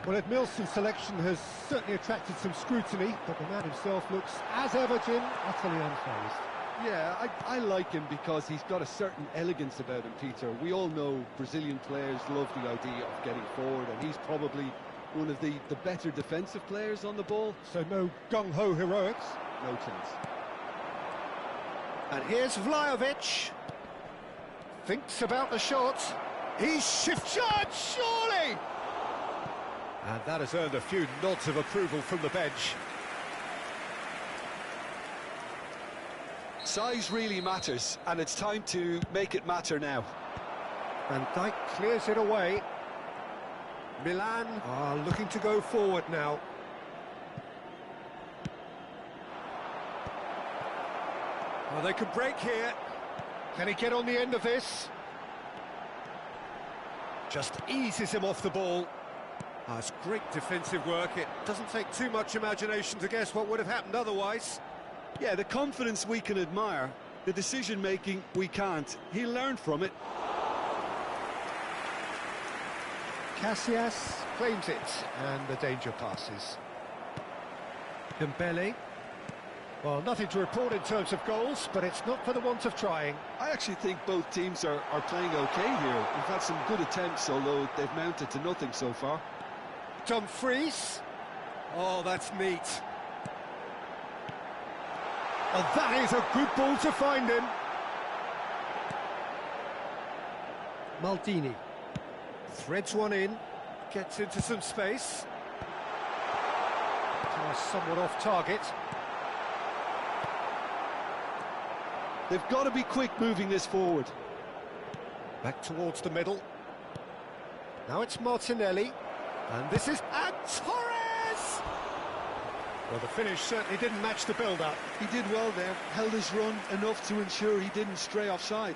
Well, Ed Milson's selection has certainly attracted some scrutiny, but the man himself looks, as ever, Jim, utterly unfazed. Yeah, I like him because he's got a certain elegance about him, Peter. We all know Brazilian players love the idea of getting forward, and he's probably one of the better defensive players on the ball. So no gung-ho heroics. No chance. And here's Vlahovic. Thinks about the shot. He's shot, surely! And that has earned a few nods of approval from the bench. Size really matters, and it's time to make it matter now. Van Dijk clears it away. Milan are looking to go forward now. Well, they could break here. Can he get on the end of this? Just eases him off the ball. It's great defensive work. It doesn't take too much imagination to guess what would have happened otherwise. Yeah, the confidence we can admire, the decision-making we can't. He learned from it. Casillas claims it, and the danger passes. Dembele. Well, nothing to report in terms of goals, but it's not for the want of trying. I actually think both teams are playing okay here. We've had some good attempts, although they've mounted to nothing so far. Dumfries. Oh, that's neat. Oh, that is a good ball to find him. Maldini. Threads one in. Gets into some space. Somewhat off target. They've got to be quick moving this forward. Back towards the middle. Now it's Martinelli. And this is... And Torres! Well, the finish certainly didn't match the build-up. He did well there, held his run enough to ensure he didn't stray offside.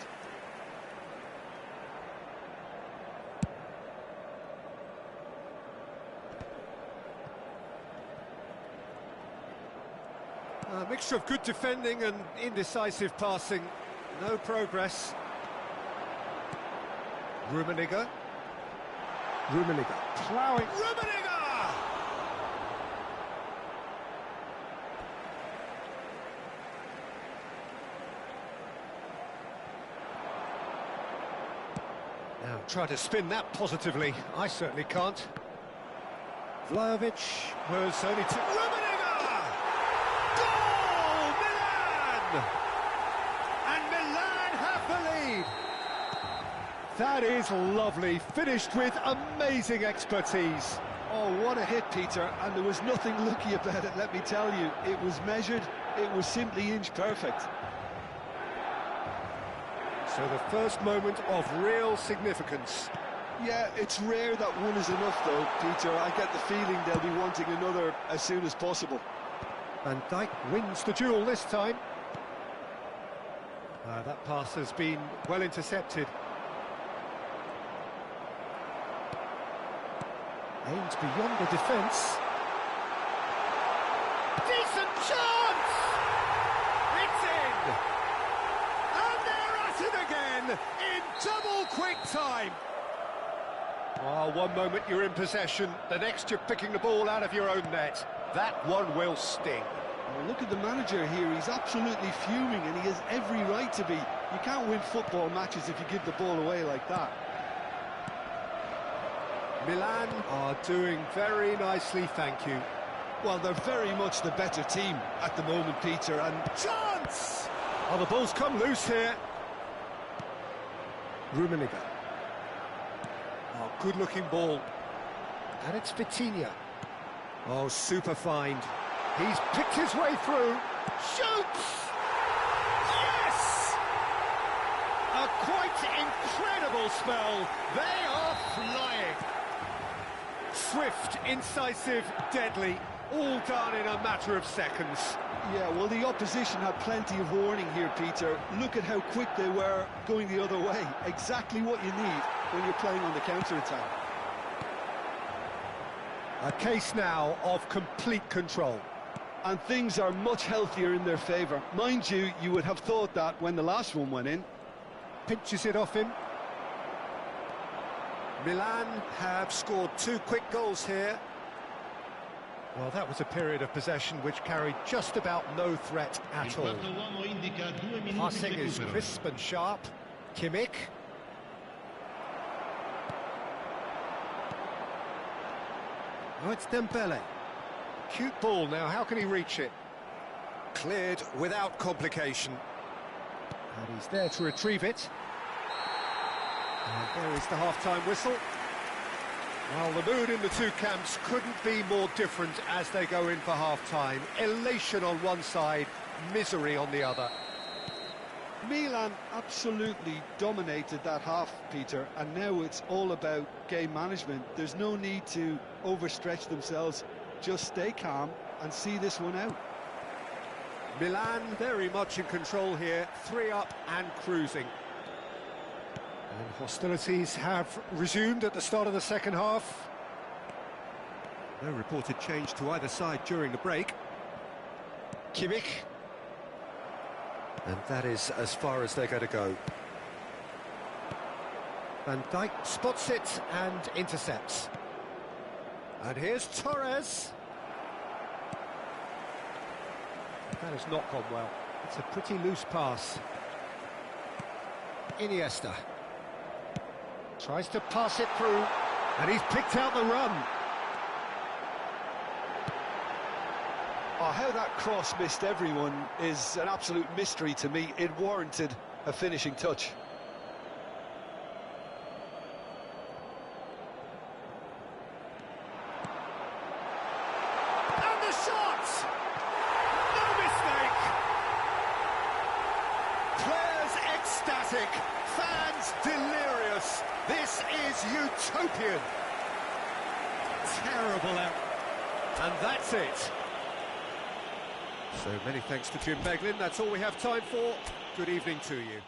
A mixture of good defending and indecisive passing. No progress. Rummenigge. Ploughing. Rummenigge! Now try to spin that positively. I certainly can't. Vlahovic was only to... Rummenigge! Goal! Milan! And Milan have the lead. That is lovely, finished with amazing expertise. Oh, what a hit, Peter, and there was nothing lucky about it, let me tell you. It was measured, it was simply inch perfect. So the first moment of real significance. Yeah, it's rare that one is enough, though, Peter. I get the feeling they'll be wanting another as soon as possible. Van Dijk wins the duel this time. That pass has been well intercepted. Aims beyond the defence. Decent chance! It's in! And they're at it again, in double quick time. Oh, one moment you're in possession, the next you're picking the ball out of your own net. That one will sting. Well, look at the manager here, he's absolutely fuming and he has every right to be. You can't win football matches if you give the ball away like that. Milan are doing very nicely, thank you. Well, they're very much the better team at the moment, Peter, and... Chance! Oh, the ball's come loose here. Rummenigge. Oh, good-looking ball. And it's Vitinha. Oh, super find. He's picked his way through. Shoots! Yes! A quite incredible spell. They are flying. Swift, incisive, deadly, all done in a matter of seconds. Yeah, well, the opposition had plenty of warning here, Peter. Look at how quick they were going the other way. Exactly what you need when you're playing on the counter-attack. A case now of complete control. And things are much healthier in their favour. Mind you, you would have thought that when the last one went in. Pinches it off him. Milan have scored 2 quick goals here. Well, that was a period of possession which carried just about no threat at all. Passing is crisp and sharp. Kimmich. Oh, it's Dembele. Cute ball now, how can he reach it? Cleared without complication. And he's there to retrieve it. And there is the half-time whistle. Well, the mood in the two camps couldn't be more different as they go in for half-time. Elation on one side, misery on the other. Milan absolutely dominated that half, Peter, and now it's all about game management. There's no need to overstretch themselves. Just stay calm and see this one out. Milan very much in control here, 3 up and cruising. And hostilities have resumed at the start of the second half. No reported change to either side during the break. Kimmich. And that is as far as they're going to go. Van Dijk spots it and intercepts. And here's Torres. That has not gone well. It's a pretty loose pass. Iniesta. Tries to pass it through, and he's picked out the run. Oh, how that cross missed everyone is an absolute mystery to me. It warranted a finishing touch. And the shot! No mistake! Players ecstatic, fans delirious. This is utopian. Terrible out. And that's it. So many thanks to Jim Beglin. That's all we have time for. Good evening to you.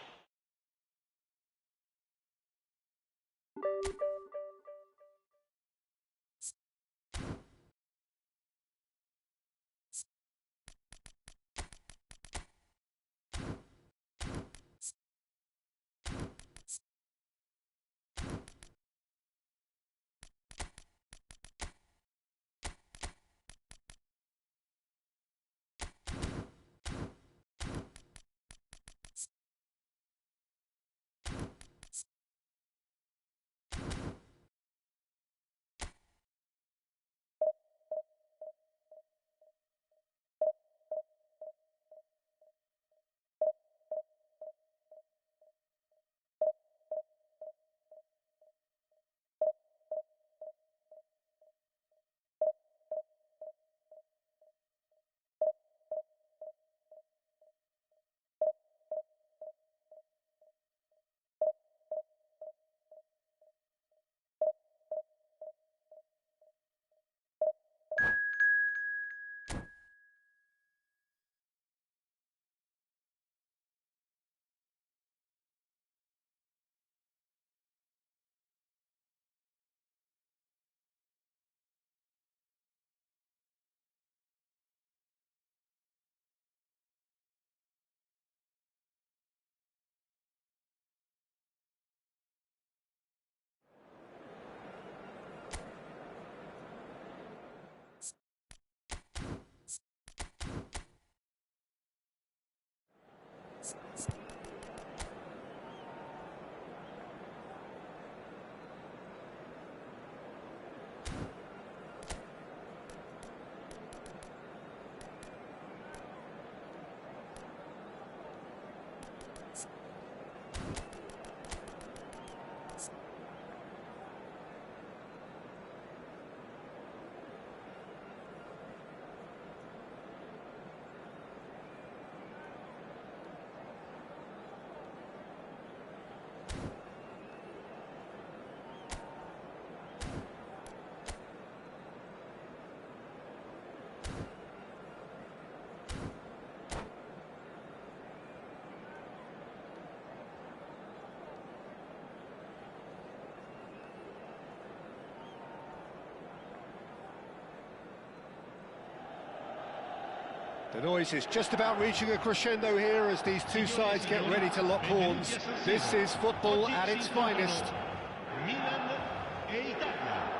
The noise is just about reaching a crescendo here as these two sides get ready to lock horns. This is football at its finest.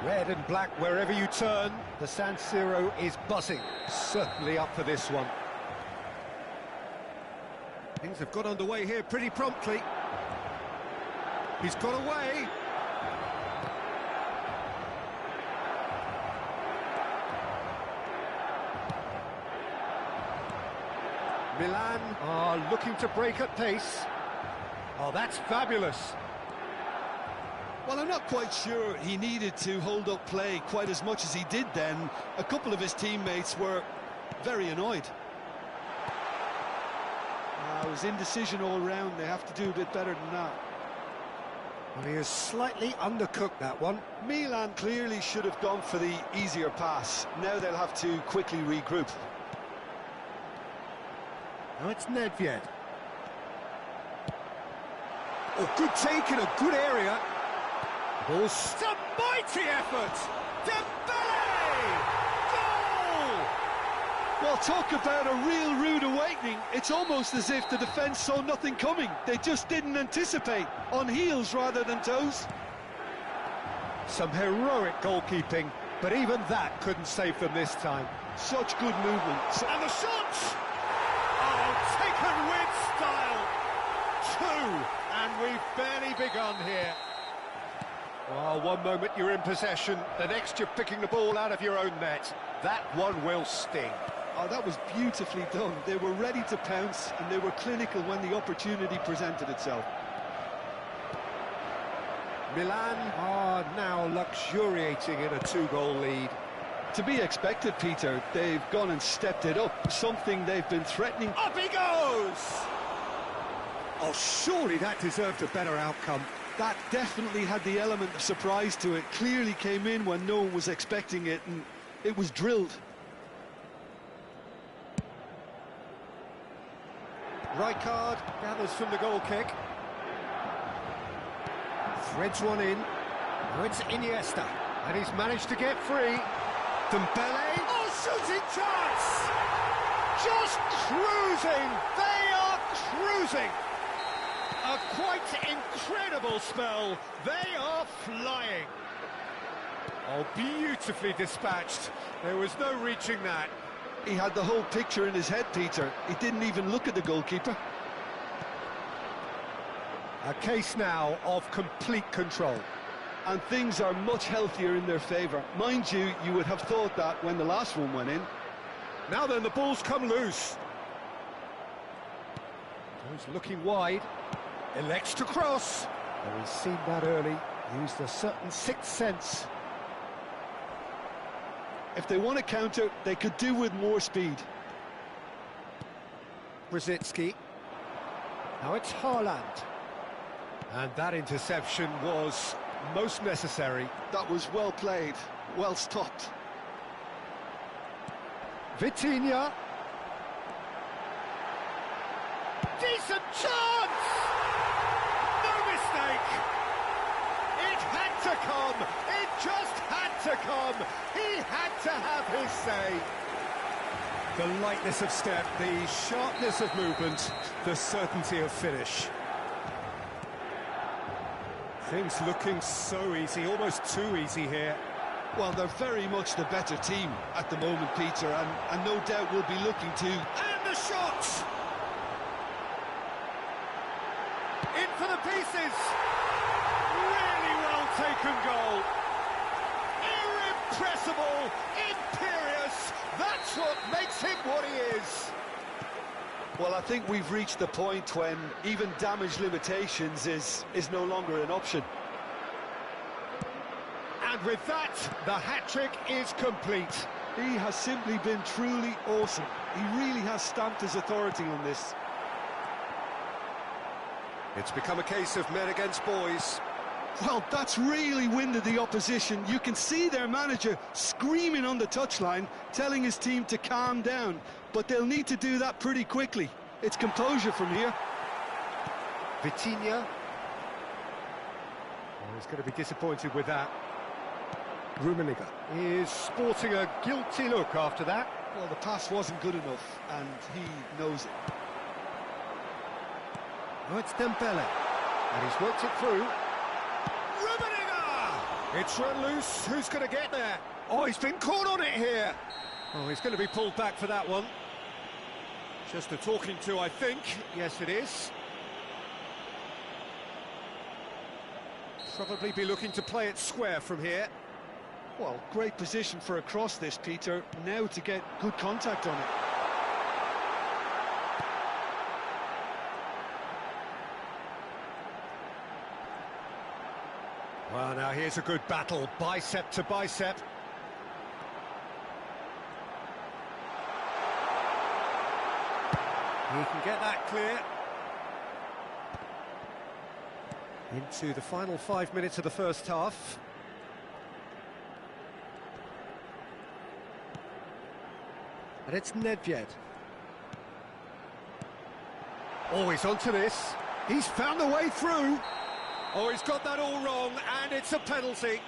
Red and black wherever you turn. The San Siro is buzzing. Certainly up for this one. Things have got underway here pretty promptly. He's got away. Milan are looking to break at pace. Oh, that's fabulous. Well, I'm not quite sure he needed to hold up play quite as much as he did then. A couple of his teammates were very annoyed. It was indecision all round. They have to do a bit better than that. Well, he has slightly undercooked that one. Milan clearly should have gone for the easier pass. Now they'll have to quickly regroup. Now it's Nedved. Oh, good take in a good area. Ball's a mighty effort. Dembele! Goal! Well, talk about a real rude awakening. It's almost as if the defence saw nothing coming. They just didn't anticipate, on heels rather than toes. Some heroic goalkeeping, but even that couldn't save them this time. Such good movement. And the shot! Oh, taken with style. Two, and we've barely begun here. Well, one moment you're in possession, the next you're picking the ball out of your own net. That one will sting. Oh, that was beautifully done. They were ready to pounce, and they were clinical when the opportunity presented itself. Milan are now luxuriating in a two-goal lead. To be expected, Peter. They've gone and stepped it up, something they've been threatening. Up he goes! Oh, surely that deserved a better outcome. That definitely had the element of surprise to it. Clearly came in when no one was expecting it, and it was drilled. Rijkaard gathers from the goal kick. Threads one in. Now it's Iniesta. And he's managed to get free. Dembele. Oh, shooting chance! Just cruising. They are cruising. A quite incredible spell. They are flying. Oh, beautifully dispatched. There was no reaching that. He had the whole picture in his head, Peter. He didn't even look at the goalkeeper. A case now of complete control. And things are much healthier in their favour. Mind you, you would have thought that when the last one went in. Now then, the ball's come loose. He's looking wide. Elects to cross. And he's seen that early. Used a certain sixth sense. If they want to counter, they could do with more speed. Brzezinski. Now it's Haaland. And that interception was most necessary. That was well played, well stopped. Vitinha. Decent chance! No mistake! It had to come! It just had to come! He had to have his say! The lightness of step, the sharpness of movement, the certainty of finish. Things looking so easy, almost too easy here. Well, they're very much the better team at the moment, Peter, and no doubt will be looking to... And the shot! In for the pieces! Really well taken goal. Irrepressible, imperious, that's what makes him what he is. Well, I think we've reached the point when even damage limitations is no longer an option. And with that, the hat-trick is complete. He has simply been truly awesome. He really has stamped his authority on this. It's become a case of men against boys. Well, that's really winded the opposition. You can see their manager screaming on the touchline, telling his team to calm down. But they'll need to do that pretty quickly. It's composure from here. Vitinha. Oh, he's going to be disappointed with that. Rummenigge is sporting a guilty look after that. Well, the pass wasn't good enough, and he knows it. Oh, it's Dembele, and he's worked it through. Rummenigge! It's run loose, who's going to get there? Oh, he's been caught on it here! Oh, he's going to be pulled back for that one. Just a talking to, I think. Yes, it is. Probably be looking to play it square from here. Well, great position for a cross this, Peter. Now to get good contact on it. Well, now here's a good battle, bicep to bicep. He can get that clear. Into the final 5 minutes of the first half. And it's Nedved. Oh, he's onto this. He's found the way through. Oh, he's got that all wrong, and it's a penalty.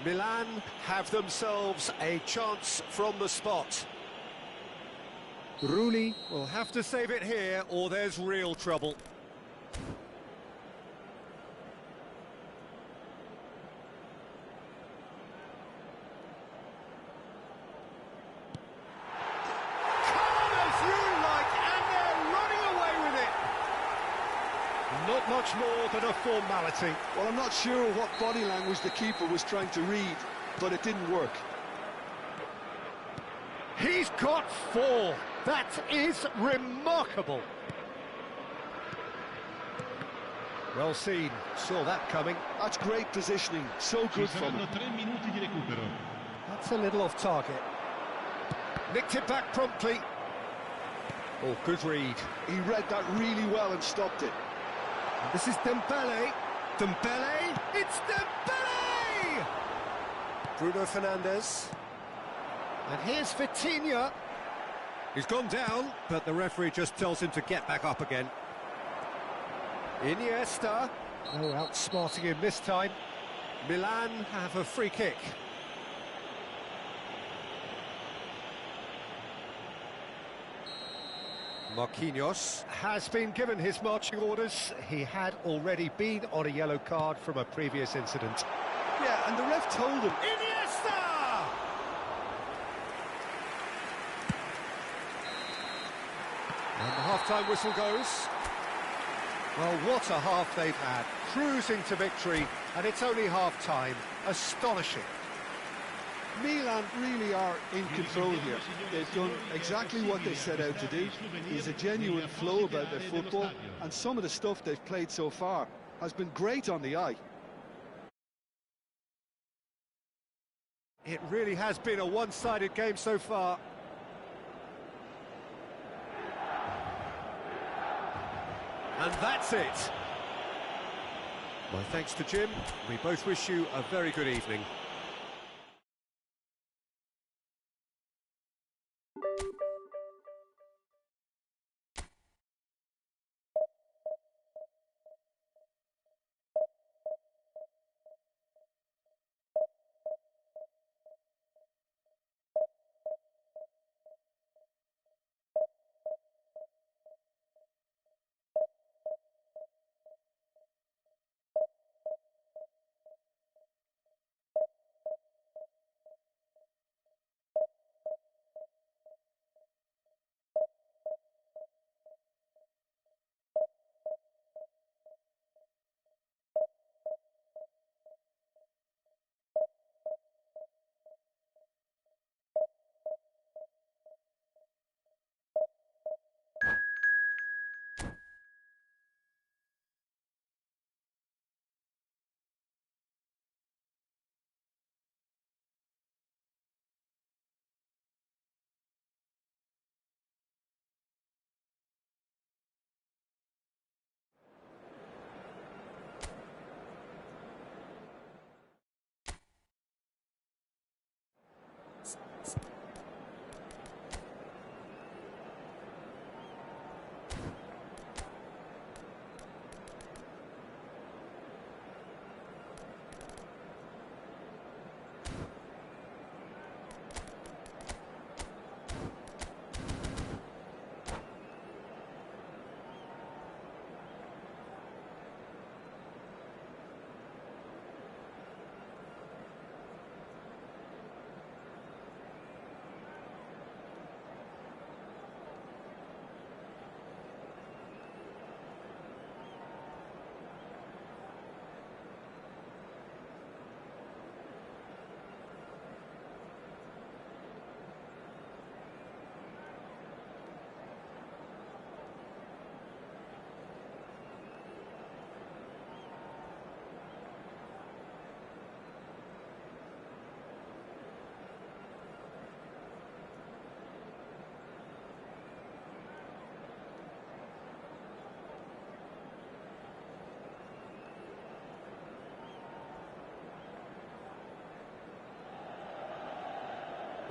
Milan have themselves a chance from the spot. Rulli will have to save it here, or there's real trouble. Not much more than a formality. Well, I'm not sure what body language the keeper was trying to read, but it didn't work. He's got 4. That is remarkable. Well seen. Saw that coming. That's great positioning. So good from him. 3 minuti di recupero. That's a little off target. Nicked it back promptly. Oh, good read. He read that really well and stopped it. This is Dembele. Dembele! It's Dembele! Bruno Fernandes. And here's Vitinha. He's gone down, but the referee just tells him to get back up again. Iniesta. No outsmarting him this time. Milan have a free kick. Marquinhos has been given his marching orders. He had already been on a yellow card from a previous incident. Yeah, and the ref told him. Iniesta! And the half-time whistle goes. Well, what a half they've had. Cruising to victory, and it's only half-time. Astonishing. Milan really are in control here. They've done exactly what they set out to do. There's a genuine flow about their football, and some of the stuff they've played so far has been great on the eye. It really has been a one-sided game so far. And that's it. My thanks to Jim. We both wish you a very good evening.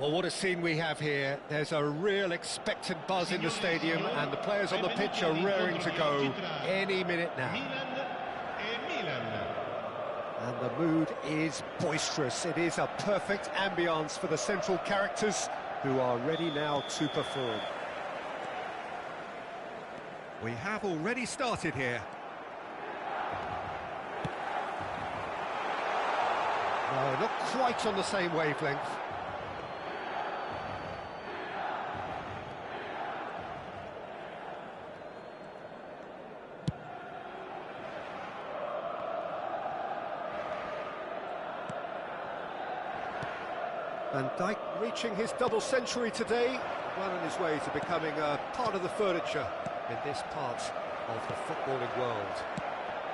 Well, what a scene we have here. There's a real expectant buzz in the stadium, and the players on the pitch are raring to go any minute now. And the mood is boisterous. It is a perfect ambience for the central characters who are ready now to perform. We have already started here. No, not quite on the same wavelength. Van Dijk reaching his double century today, well on his way to becoming a part of the furniture in this part of the footballing world.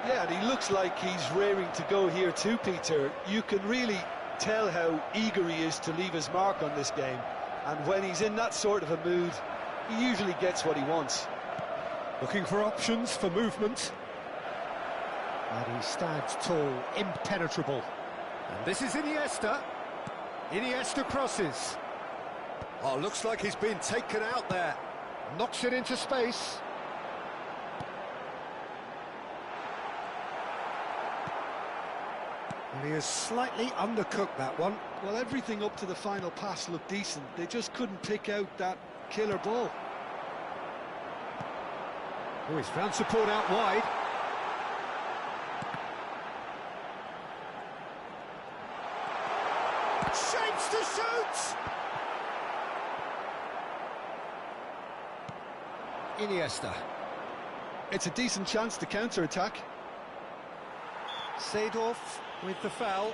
Yeah, and he looks like he's raring to go here too, Peter. You can really tell how eager he is to leave his mark on this game. And when he's in that sort of a mood, he usually gets what he wants. Looking for options for movement. And he stands tall, impenetrable. And this is Iniesta. Iniesta crosses. Oh, looks like he's been taken out there. Knocks it into space. And he has slightly undercooked that one. Well, everything up to the final pass looked decent. They just couldn't pick out that killer ball. Oh, he's found support out wide. Shapes to shoot! Iniesta. It's a decent chance to counter-attack. Seedorf with the foul.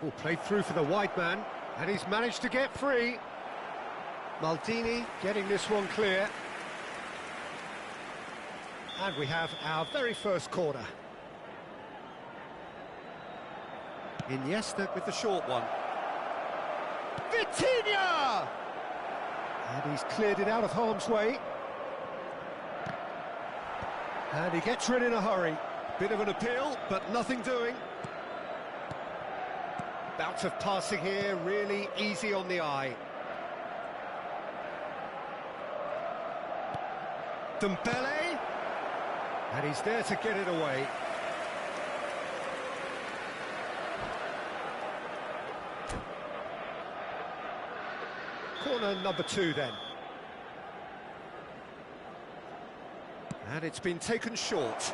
Oh, played through for the wide man, and he's managed to get free. Maldini getting this one clear. And we have our very first corner. Iniesta with the short one. Vitinha! And he's cleared it out of harm's way. And he gets rid in a hurry. Bit of an appeal, but nothing doing. Bout of passing here, really easy on the eye. Dembele, and he's there to get it away. Corner number 2 then. And it's been taken short.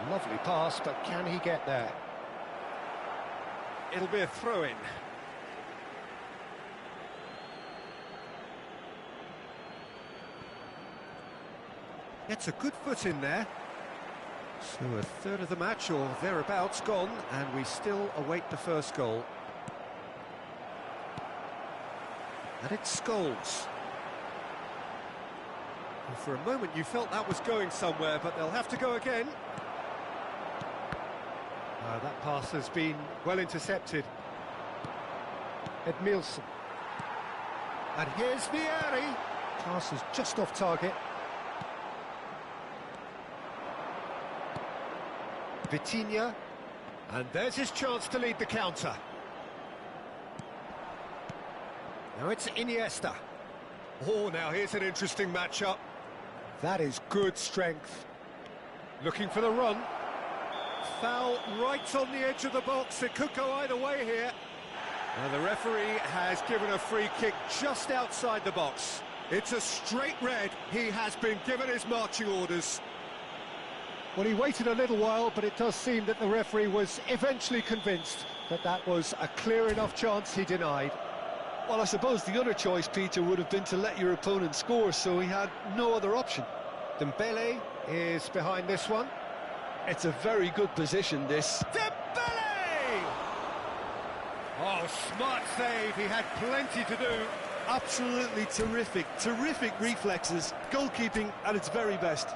Lovely pass, but can he get there? It'll be a throw-in. Gets a good foot in there. So a third of the match, or thereabouts, gone, and we still await the first goal. And it's Scholes. Well, for a moment you felt that was going somewhere, but they'll have to go again. That pass has been well intercepted. Edmilson. And here's Vieri. Pass is just off target. Vitinha. And there's his chance to lead the counter. Now it's Iniesta. Oh, now here's an interesting matchup. That is good strength. Looking for the run. Foul right on the edge of the box. It could go either way here. And the referee has given a free kick just outside the box. It's a straight red. He has been given his marching orders. Well, he waited a little while, but it does seem that the referee was eventually convinced that that was a clear enough chance he denied. Well, I suppose the other choice, Peter, would have been to let your opponent score, so he had no other option. Dembele is behind this one. It's a very good position, this. Dembele! Oh, smart save. He had plenty to do. Absolutely terrific. Terrific reflexes. Goalkeeping at its very best.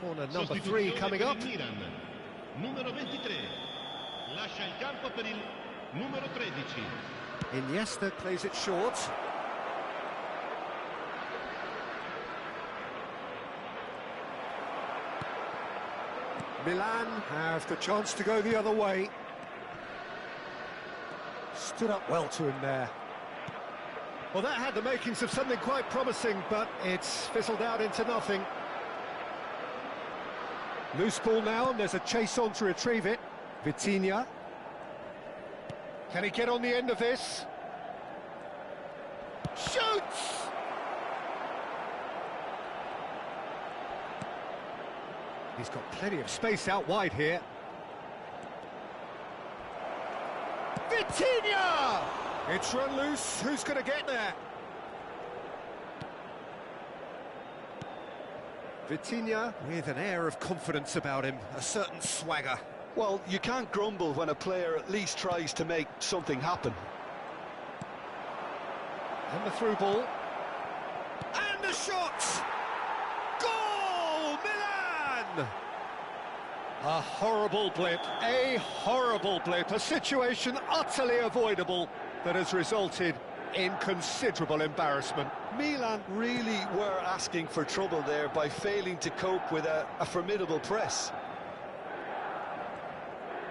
Corner number 3 coming up. Milan. Numero 23. Lascia il campo per il numero 13. Iniesta plays it short. Milan have the chance to go the other way. Stood up well to him there. Well, that had the makings of something quite promising, but it's fizzled out into nothing. Loose ball now, and there's a chase on to retrieve it. Vitinha. Can he get on the end of this? Shoots! He's got plenty of space out wide here. Vitinha! It's run loose. Who's going to get there? Vitinha with an air of confidence about him, a certain swagger. Well, you can't grumble when a player at least tries to make something happen. And the through ball. And the shot! Goal! Milan! A horrible blip, a situation utterly avoidable that has resulted in considerable embarrassment. Milan really were asking for trouble there by failing to cope with a formidable press.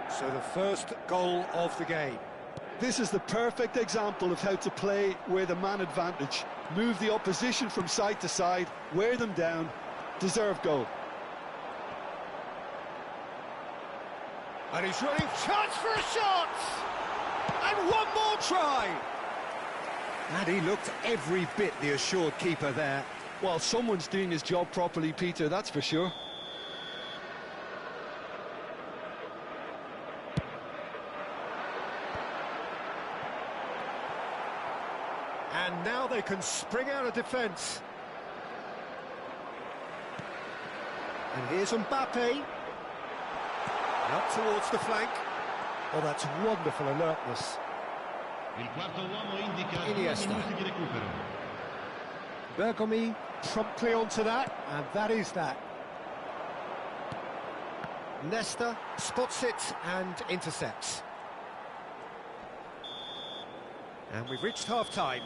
So the first goal of the game. This is the perfect example of how to play with a man advantage. Move the opposition from side to side, wear them down, deserve goal. And he's running, chance for a shot! And one more try! And he looked every bit the assured keeper there. Well, someone's doing his job properly, Peter, that's for sure. And now they can spring out of defence. And here's Mbappe. Up towards the flank. Oh, that's wonderful alertness. Il quarto uomo indica 2 Iniesta. minuti di recupero. Bergomi promptly onto that, and that is that. Nesta spots it and intercepts. And we've reached half-time.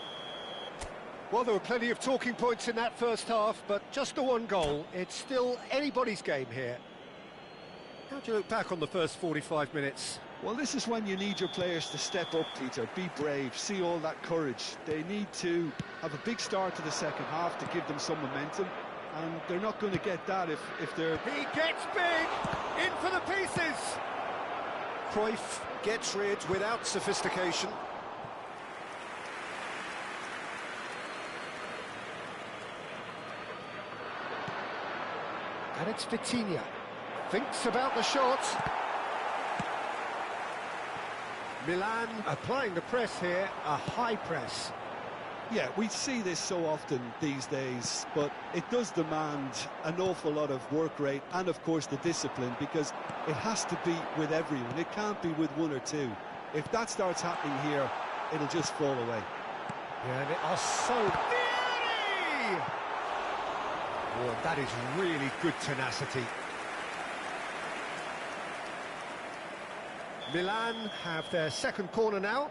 Well, there were plenty of talking points in that first half, but just the one goal. It's still anybody's game here. How do you look back on the first 45 minutes? Well, this is when you need your players to step up, Peter. Be brave, see all that courage. They need to have a big start to the second half to give them some momentum, and they're not going to get that if they're... He gets big! In for the pieces! Cruyff gets rid without sophistication. And it's Vitinha. Thinks about the shot. Milan applying the press here, a high press. Yeah, we see this so often these days, but it does demand an awful lot of work rate and, of course, the discipline, because it has to be with everyone. It can't be with one or two. If that starts happening here, it'll just fall away. Yeah, and it are so... Vieri! Oh, that is really good tenacity. Milan have their second corner now.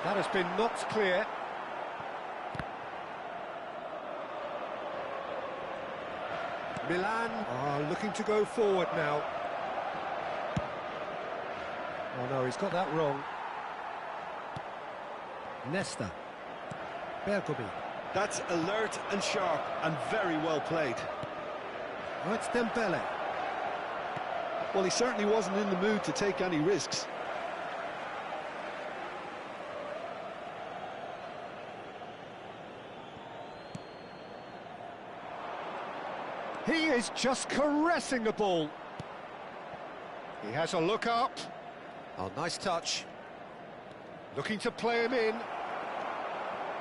That has been knocked clear. Milan are looking to go forward now. Oh no, he's got that wrong. Nesta. Bergomi. That's alert and sharp and very well played. Oh, it's Dembele. Well, he certainly wasn't in the mood to take any risks. He is just caressing the ball. He has a look up. Oh, nice touch. Looking to play him in.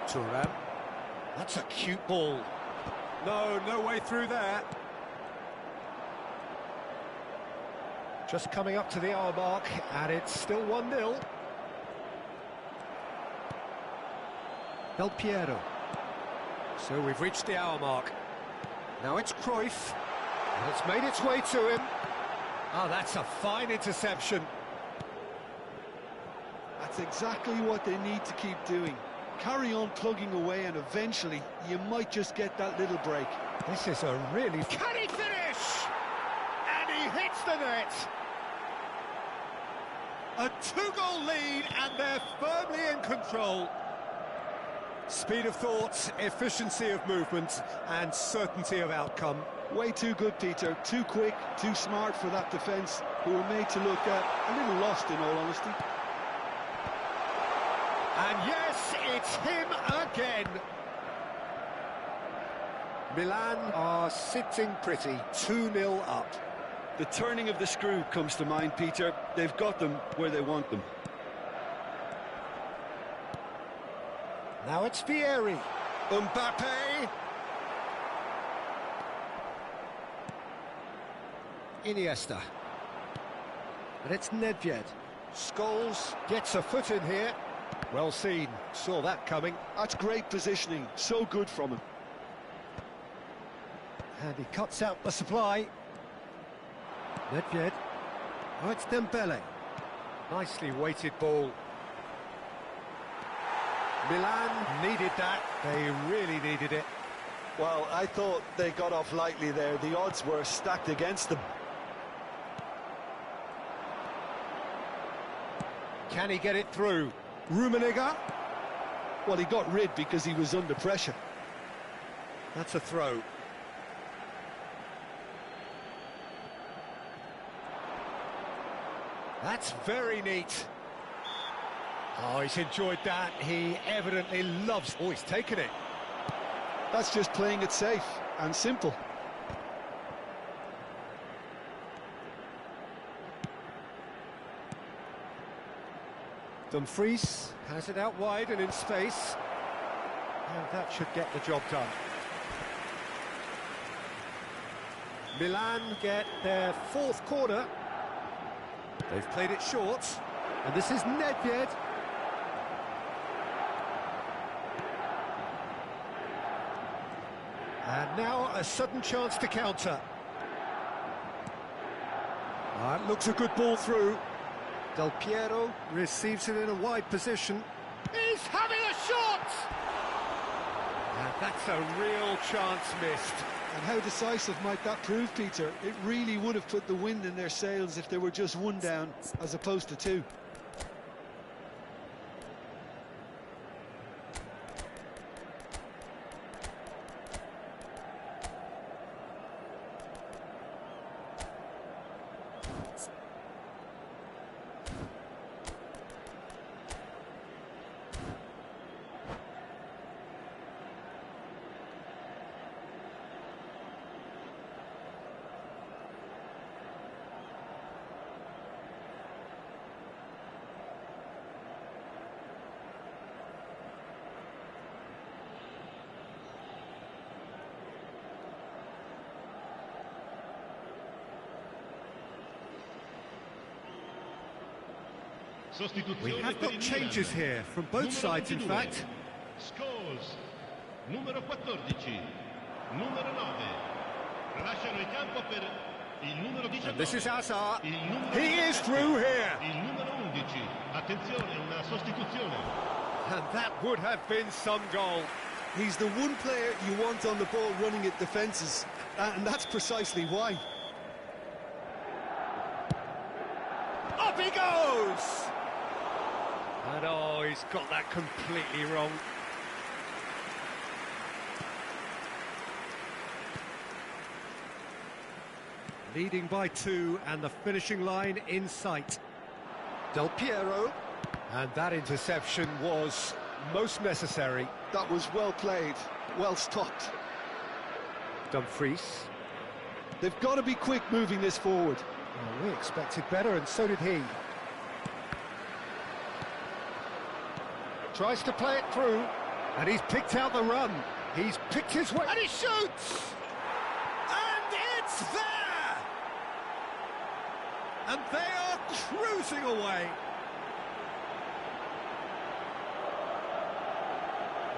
Thuram. That's a cute ball. No way through there. Just coming up to the hour mark, and it's still 1-0. Del Piero. So we've reached the hour mark. Now it's Cruyff, and it's made its way to him. Oh, that's a fine interception. That's exactly what they need to keep doing. Carry on plugging away and eventually you might just get that little break. This is a really... Can he finish? And he hits the net! A 2-goal lead and they're firmly in control. Speed of thought, efficiency of movement and certainty of outcome. Way too good, Peter. Too quick, too smart for that defence, who were made to look a little lost in all honesty. And yes, it's him again. Milan are sitting pretty, 2-0 up. The turning of the screw comes to mind, Peter. They've got them where they want them. Now it's Vieri. Mbappe. Iniesta. And it's Nedved. Scholes gets a foot in here. Well seen, saw that coming. That's great positioning, so good from him. And he cuts out the supply. Nedved. Oh, it's Dembele. Nicely weighted ball. Milan needed that, they really needed it. Well, I thought they got off lightly there. The odds were stacked against them. Can he get it through? Rummenigge. Well, he got rid because he was under pressure. That's a throw. That's very neat. Oh, he's enjoyed that. He evidently loves... Oh, he's taken it. That's just playing it safe and simple. Dumfries has it out wide and in space. And that should get the job done. Milan get their fourth corner. They've played it short. And this is Nedved. And now a sudden chance to counter. That looks a good ball through. Del Piero receives it in a wide position. He's having a shot! And that's a real chance missed. And how decisive might that prove, Peter? It really would have put the wind in their sails if there were just one down, as opposed to two. We have got changes here from both sides, in fact. Scholes, numero 14, numero 9. Lasciano il campo per il numero 19. And this is Hazard. Il numero He is 17, through here. Il numero 11. Attenzione, una sostituzione. And that would have been some goal. He's the one player you want on the ball running at defences, and that's precisely why. Up he goes! And oh, he's got that completely wrong. Leading by 2 and the finishing line in sight. Del Piero. And that interception was most necessary. That was well played, well stopped. Dumfries. They've got to be quick moving this forward. Well, we expected better, and so did he. Tries to play it through, and he's picked out the run. He's picked his way, and he shoots! And it's there! And they are cruising away.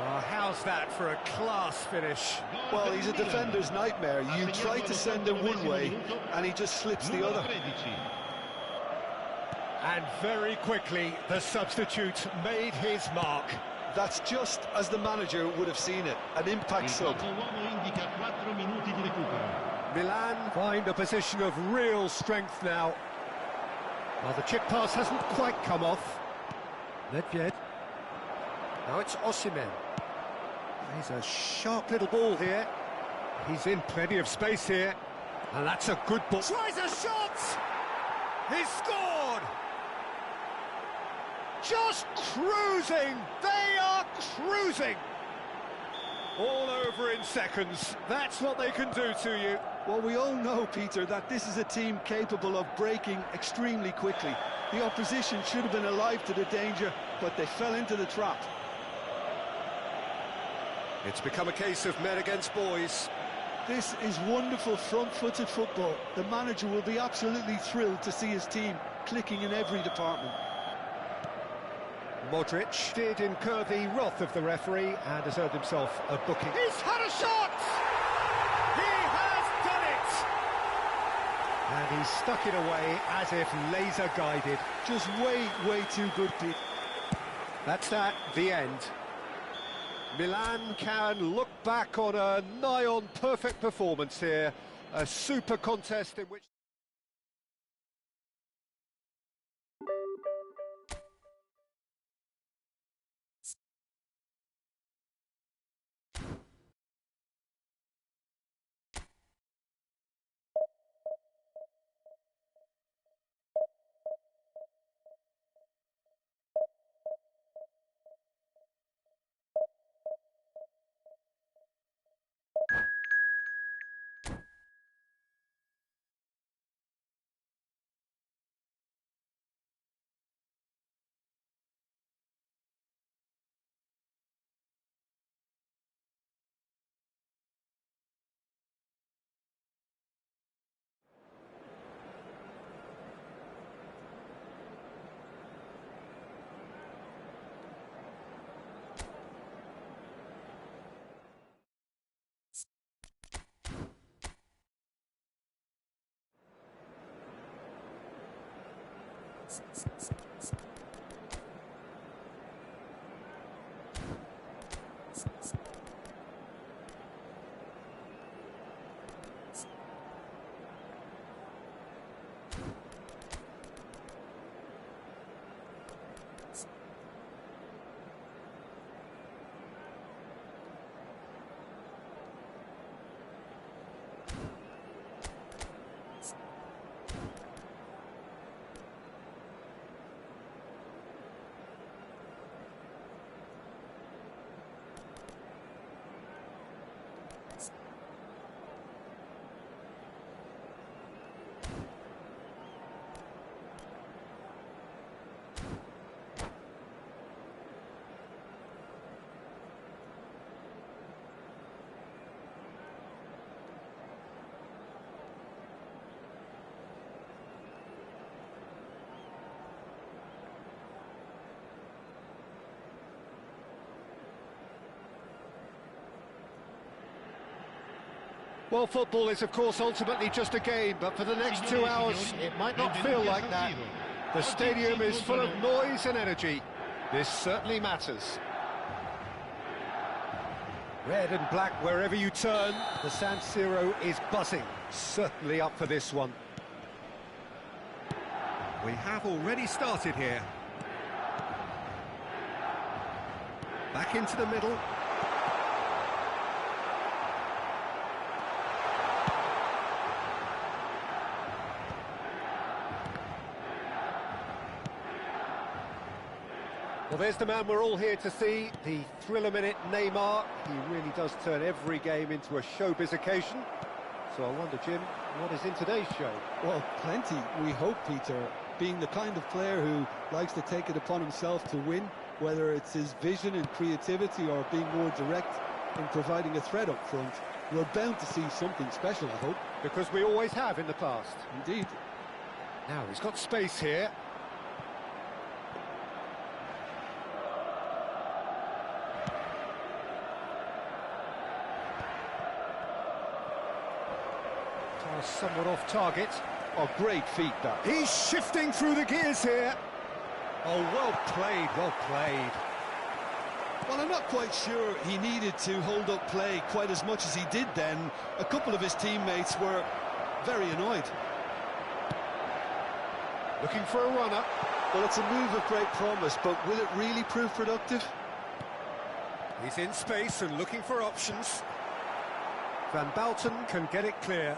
Well, how's that for a class finish? Well, he's a defender's nightmare. You try to send him one way, and he just slips the other. And very quickly, the substitute made his mark. That's just as the manager would have seen it, an impact sub. Milan find a position of real strength now. Well, the chip pass hasn't quite come off. Nedved. Now it's Osimhen. He's a sharp little ball here. He's in plenty of space here. And that's a good ball. Tries a shot! He's scored! Just cruising! They are cruising! All over in seconds. That's what they can do to you. Well, we all know, Peter, that this is a team capable of breaking extremely quickly. The opposition should have been alive to the danger, but they fell into the trap. It's become a case of men against boys. This is wonderful front-footed football. The manager will be absolutely thrilled to see his team clicking in every department. Modric did incur the wrath of the referee and has earned himself a booking. He's had a shot! He has done it! And he's stuck it away as if laser-guided. Just way too good, Pete. That's that, the end. Milan can look back on a nigh-on perfect performance here. A super contest in which... Well, football is, of course, ultimately just a game, but for the next 2 hours, it might not feel like that. The stadium is full of noise and energy. This certainly matters. Red and black wherever you turn, the San Siro is buzzing. Certainly up for this one. We have already started here. Back into the middle. Well, there's the man we're all here to see, the thriller-minute Neymar. He really does turn every game into a showbiz occasion. So I wonder, Jim, what is in today's show? Well, plenty, we hope, Peter. Being the kind of player who likes to take it upon himself to win, whether it's his vision and creativity or being more direct in providing a threat up front, we're bound to see something special, I hope. Because we always have in the past. Indeed. Now, he's got space here. was somewhat off target. Oh, great feat, that. He's shifting through the gears here. Oh, well played, well played. Well, I'm not quite sure he needed to hold up play quite as much as he did then. A couple of his teammates were very annoyed. Looking for a runner. Well, it's a move of great promise, but will it really prove productive? He's in space and looking for options. Van Balten can get it clear.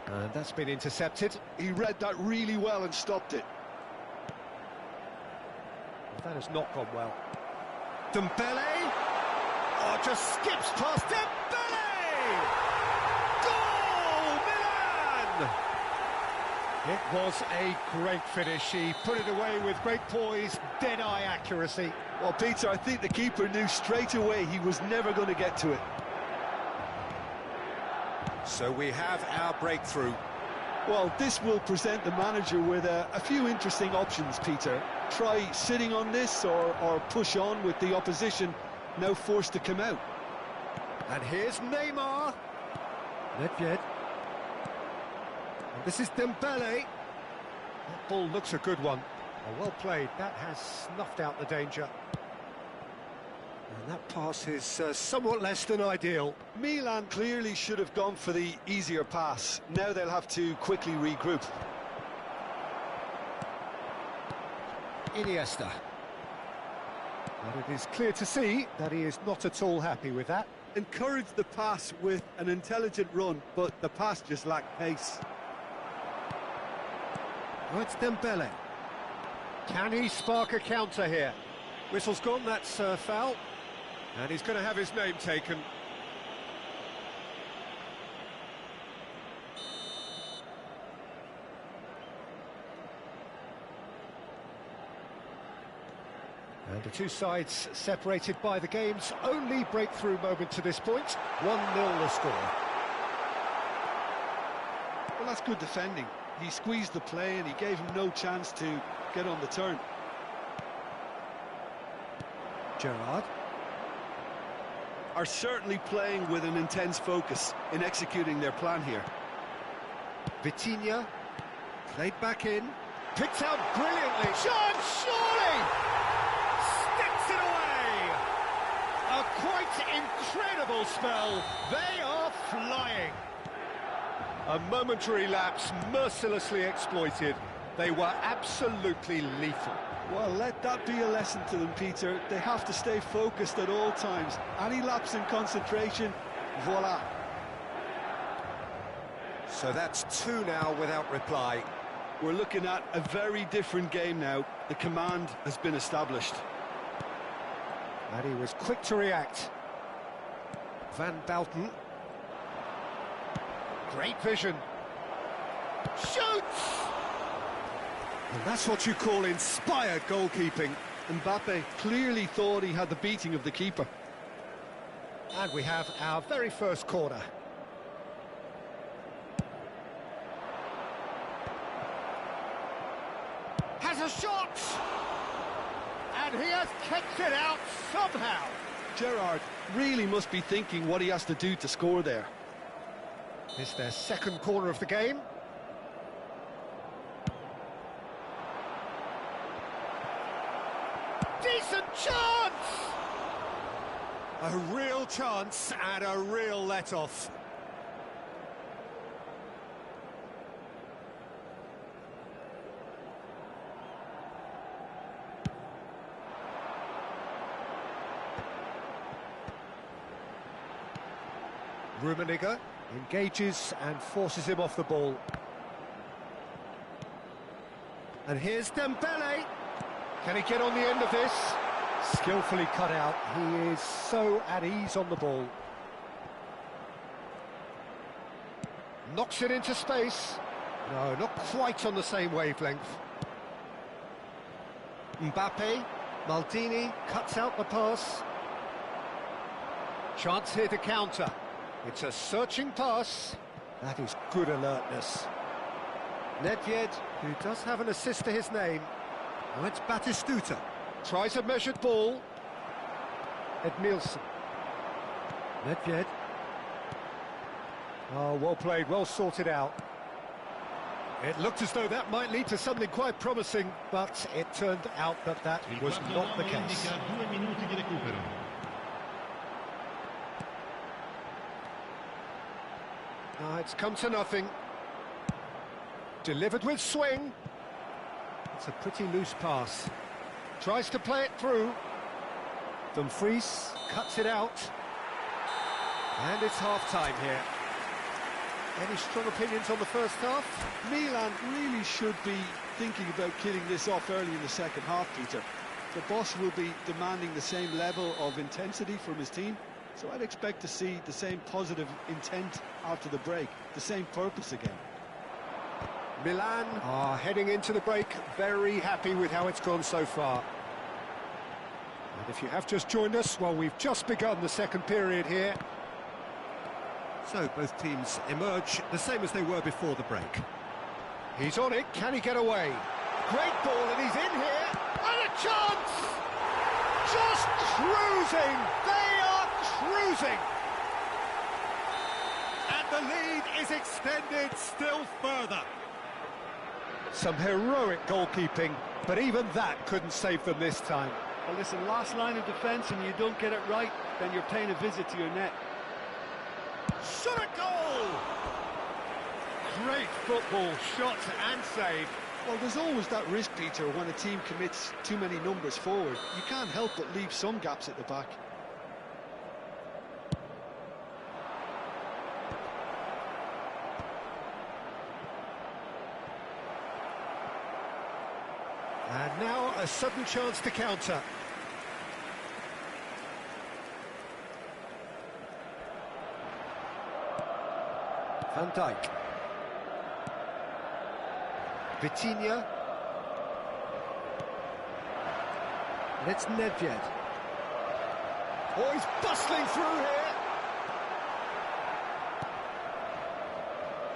And that's been intercepted. He read that really well and stopped it. That has not gone well. Dembele! Oh, just skips past Dembele! Goal, Milan! It was a great finish. He put it away with great poise, dead-eye accuracy. Well, Peter, I think the keeper knew straight away he was never going to get to it. So we have our breakthrough. Well, this will present the manager with a few interesting options, Peter. Try sitting on this or push on with the opposition, now forced to come out. And here's Neymar. Nedved. And this is Dembele. That ball looks a good one. Oh, well played. That has snuffed out the danger. And that pass is somewhat less than ideal. Milan clearly should have gone for the easier pass. Now they'll have to quickly regroup. Iniesta. But it is clear to see that he is not at all happy with that. Encourage the pass with an intelligent run, but the pass just lacked pace. Oh, it's Dembele. Can he spark a counter here? Whistle's gone, that's foul. And he's going to have his name taken. And the two sides separated by the game's only breakthrough moment to this point. 1-0 the score. Well, that's good defending. He squeezed the play and he gave him no chance to get on the turn. Gerrard. Are certainly playing with an intense focus in executing their plan here. Vitinha. Played back in. Picked out brilliantly. Shot, surely! Sticks it away! A quite incredible spell. They are flying. A momentary lapse mercilessly exploited. They were absolutely lethal. Well, let that be a lesson to them, Peter. They have to stay focused at all times. Any lapse in concentration, voila. So that's 2 now without reply. We're looking at a very different game now. The command has been established. And he was quick to react. Van Balten. Great vision. Shoots! And that's what you call inspired goalkeeping. Mbappe clearly thought he had the beating of the keeper. And we have our very first corner. Has a shot! And he has kicked it out somehow. Gerrard really must be thinking what he has to do to score there. It's their second corner of the game. Decent chance! A real chance and a real let-off. Rummenigge engages and forces him off the ball. And here's Dembele. Can he get on the end of this? Skillfully cut out. He is so at ease on the ball. Knocks it into space. No, not quite on the same wavelength. Mbappe. Maldini cuts out the pass. Chance here to counter. It's a searching pass. That is good alertness. Nedved, who does have an assist to his name. Now it's Batistuta. Tries a measured ball. Edmilson. Nedved. Oh, well played, well sorted out. It looked as though that might lead to something quite promising, but it turned out that that was not the case. It's come to nothing. Delivered with swing. It's a pretty loose pass. Tries to play it through. Dumfries cuts it out. And it's half-time here. Any strong opinions on the first half? Milan really should be thinking about killing this off early in the second half, Peter. The boss will be demanding the same level of intensity from his team, so I'd expect to see the same positive intent after the break, the same purpose again. Milan are heading into the break, very happy with how it's gone so far. And if you have just joined us, well, we've just begun the second period here. So both teams emerge the same as they were before the break. He's on it, can he get away? Great ball, and he's in here, and a chance! Just cruising! They are cruising! And the lead is extended still further. Some heroic goalkeeping, but even that couldn't save them this time. Well, listen, last line of defence and you don't get it right, then you're paying a visit to your net. Shot a goal! Great football, shot and save. Well, there's always that risk, Peter, when a team commits too many numbers forward. You can't help but leave some gaps at the back. And now a sudden chance to counter. Van Dijk. Vitinha. And it's Nedved. Oh, he's bustling through here.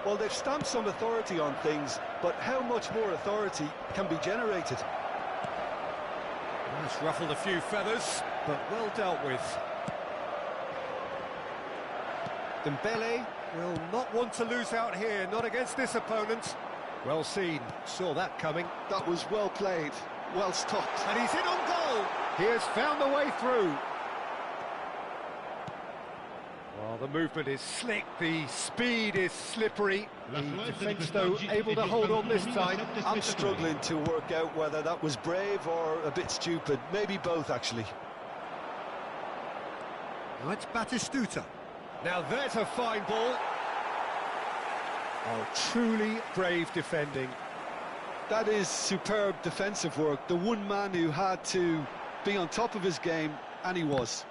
Well, they've stamped some authority on things, but how much more authority can be generated? Well, it's ruffled a few feathers, but well dealt with. Dembele will not want to lose out here, not against this opponent. Well seen, saw that coming. That was well played, well stopped. And he's in on goal. He has found the way through. Well, the movement is slick, the speed is slippery. The defence, though, able to hold on this time. I'm struggling to work out whether that was brave or a bit stupid. Maybe both, actually. Now it's Batistuta. Now there's a fine ball. Oh, truly brave defending. That is superb defensive work. The one man who had to be on top of his game, and he was.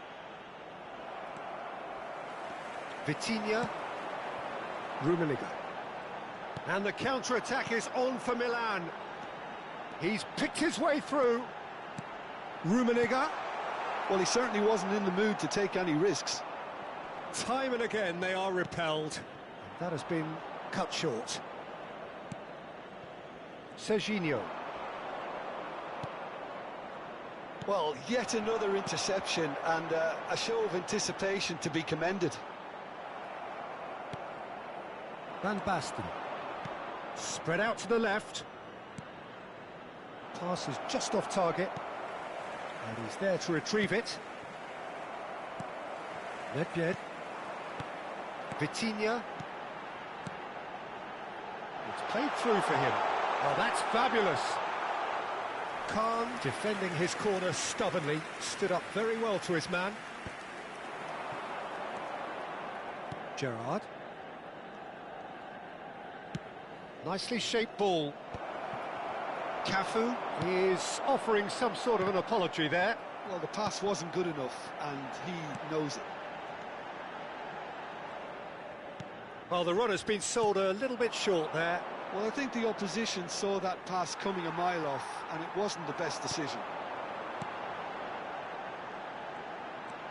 Vitinha. Rummenigge. And the counter-attack is on for Milan. He's picked his way through. Rummenigge. Well, he certainly wasn't in the mood to take any risks. Time and again they are repelled. That has been cut short. Serginho. Well, yet another interception and a show of anticipation to be commended. Van Basten. Spread out to the left. Pass is just off target. And he's there to retrieve it. Nedved. Vitinha. It's played through for him. Oh, that's fabulous. Khan, defending his corner stubbornly, stood up very well to his man. Gerrard. Nicely shaped ball. Cafu is offering some sort of an apology there. Well, the pass wasn't good enough, and he knows it. Well, the run has been sold a little bit short there. Well, I think the opposition saw that pass coming a mile off, and it wasn't the best decision.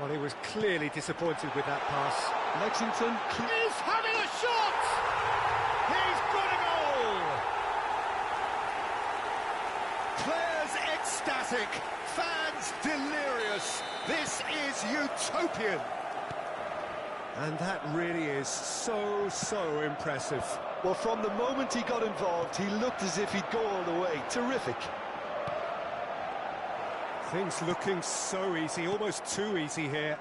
Well, he was clearly disappointed with that pass. Lexington He's having a shot! He's got a goal! Players ecstatic, fans delirious. This is utopian. And that really is so impressive. Well, from the moment he got involved, he looked as if he'd go all the way. Terrific. Things looking so easy, almost too easy here.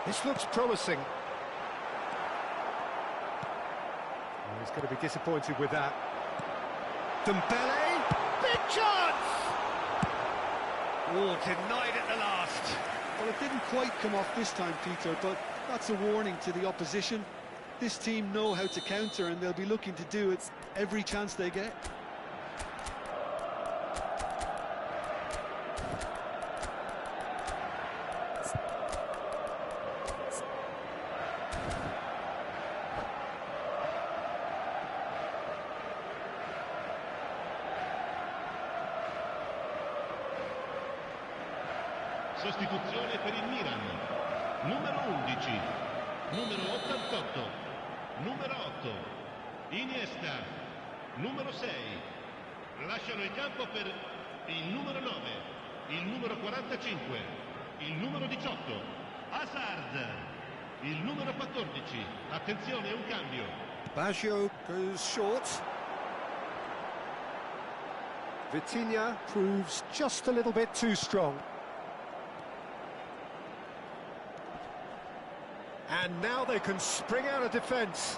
This looks promising. Oh, he's going to be disappointed with that. Dembele, big chance! Oh, denied at the last. Well, it didn't quite come off this time, Peter, but that's a warning to the opposition. This team know how to counter, and they'll be looking to do it every chance they get. Sostituzione per il Milan. Numero 11, numero 88, numero 8, Iniesta, numero 6. Lasciano il campo per il numero 9, il numero 45, il numero 18, Hazard, il numero 14. Attenzione, un cambio. Baggio goes short. Vitinha proves just a little bit too strong. And now they can spring out of defence.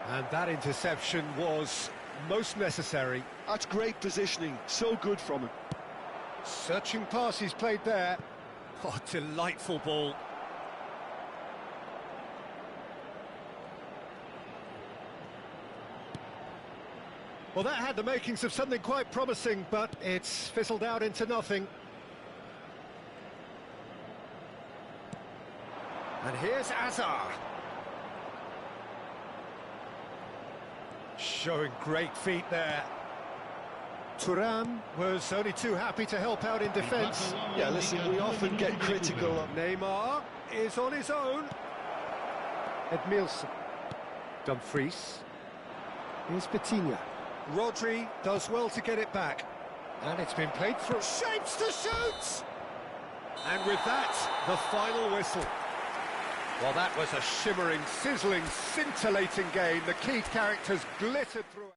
And that interception was most necessary. That's great positioning, so good from him. Searching pass he's played there. Oh, delightful ball. Well, that had the makings of something quite promising, but it's fizzled out into nothing. And here's Hazard. Showing great feet there. Thuram was only too happy to help out in defence. Yeah, listen, we often get critical of... Neymar is on his own. Edmilson. Dumfries. Here's Vitinha. Rodri does well to get it back. And it's been played through. Shapes to shoot! And with that, the final whistle. Well, that was a shimmering, sizzling, scintillating game. The key characters glittered through.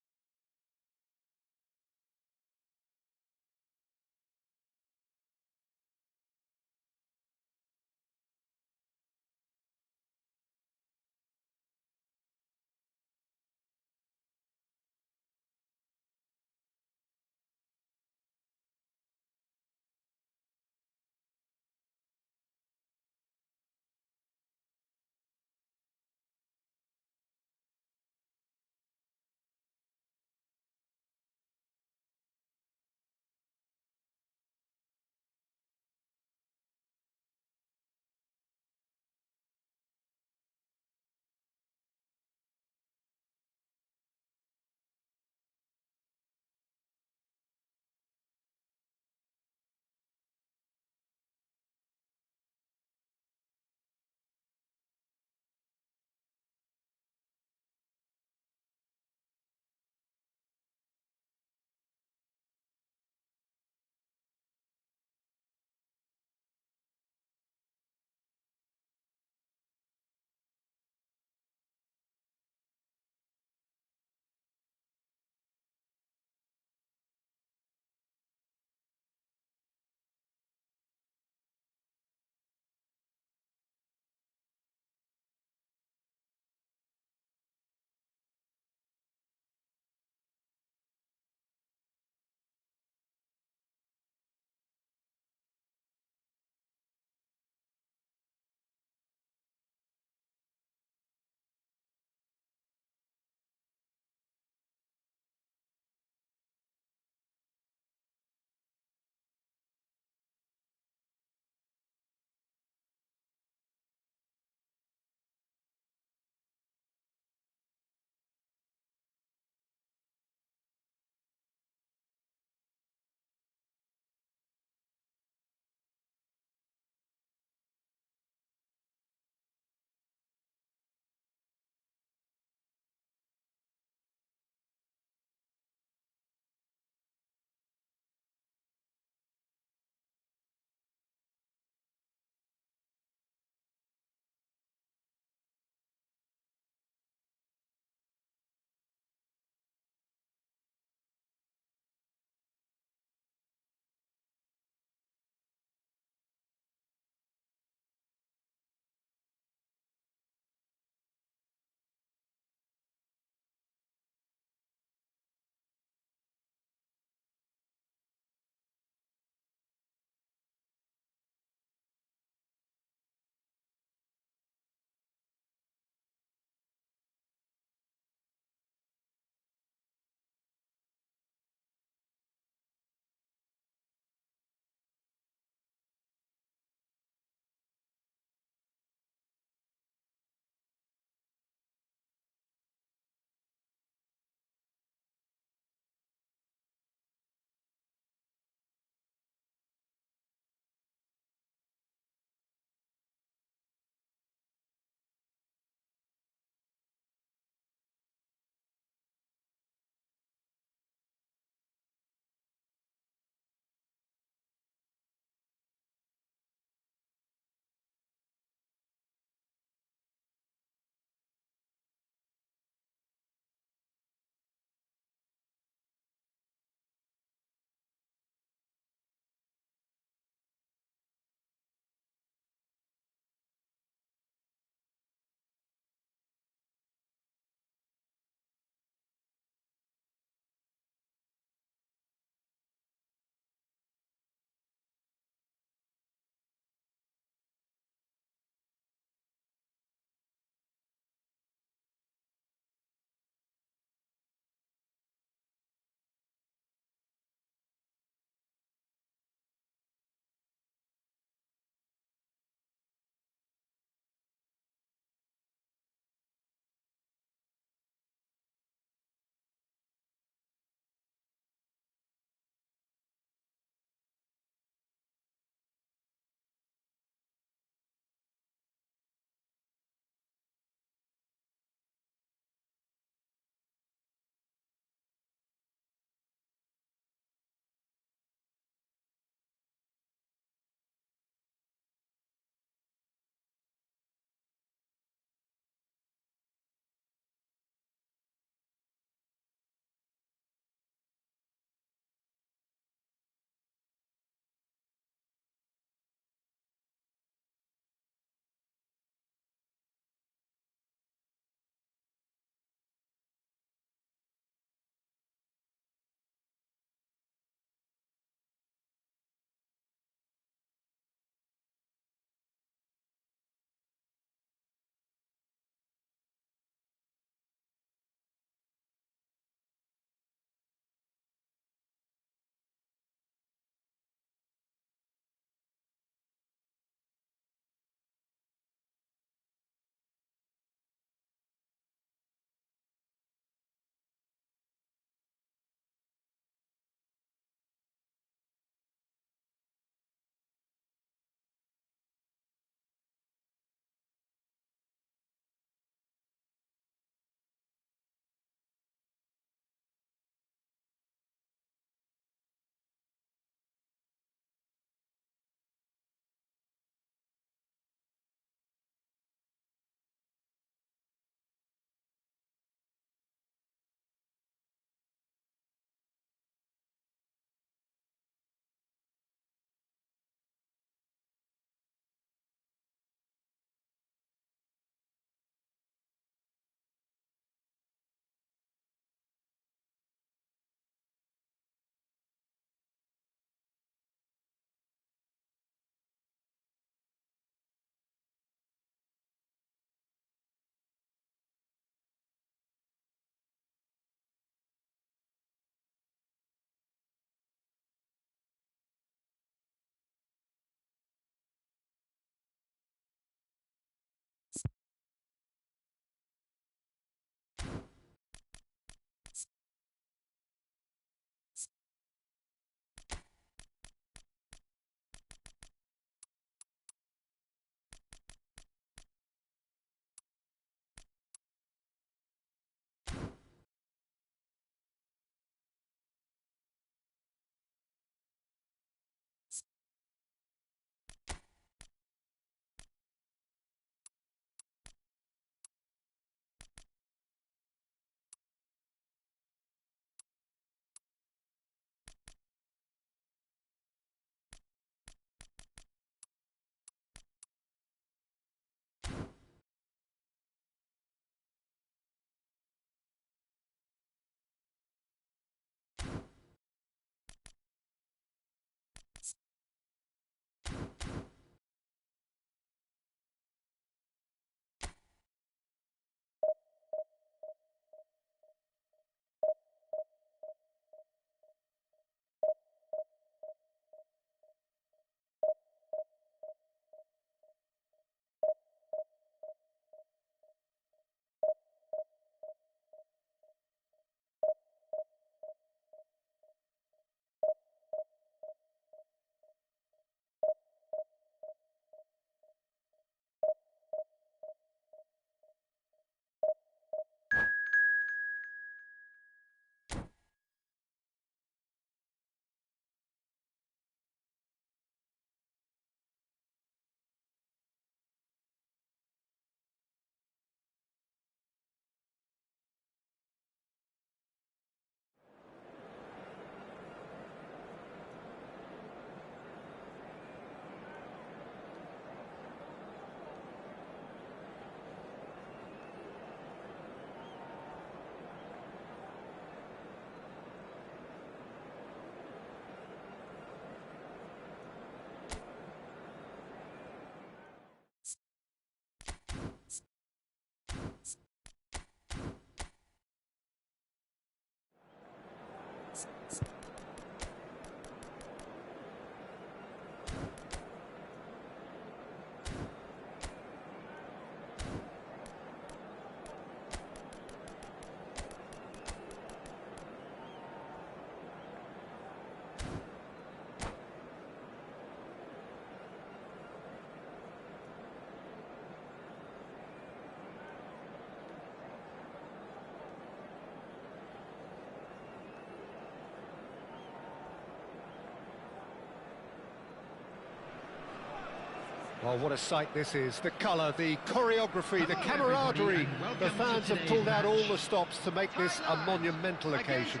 Oh, what a sight this is. The colour, the choreography, the camaraderie. The fans have pulled out all the stops to make this a monumental occasion.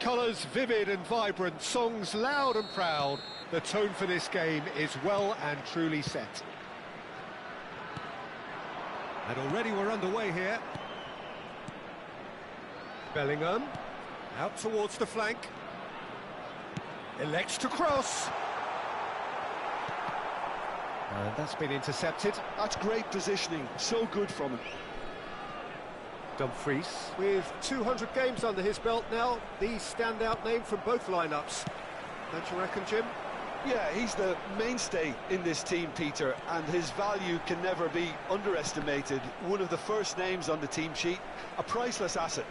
Colours vivid and vibrant, songs loud and proud. The tone for this game is well and truly set. And already we're underway here. Bellingham, out towards the flank. Elects to cross. And that's been intercepted. That's great positioning, so good from him. Dumfries, with 200 games under his belt now, the standout name from both lineups. Don't you reckon, Jim? Yeah, he's the mainstay in this team, Peter, and his value can never be underestimated. One of the first names on the team sheet, a priceless asset.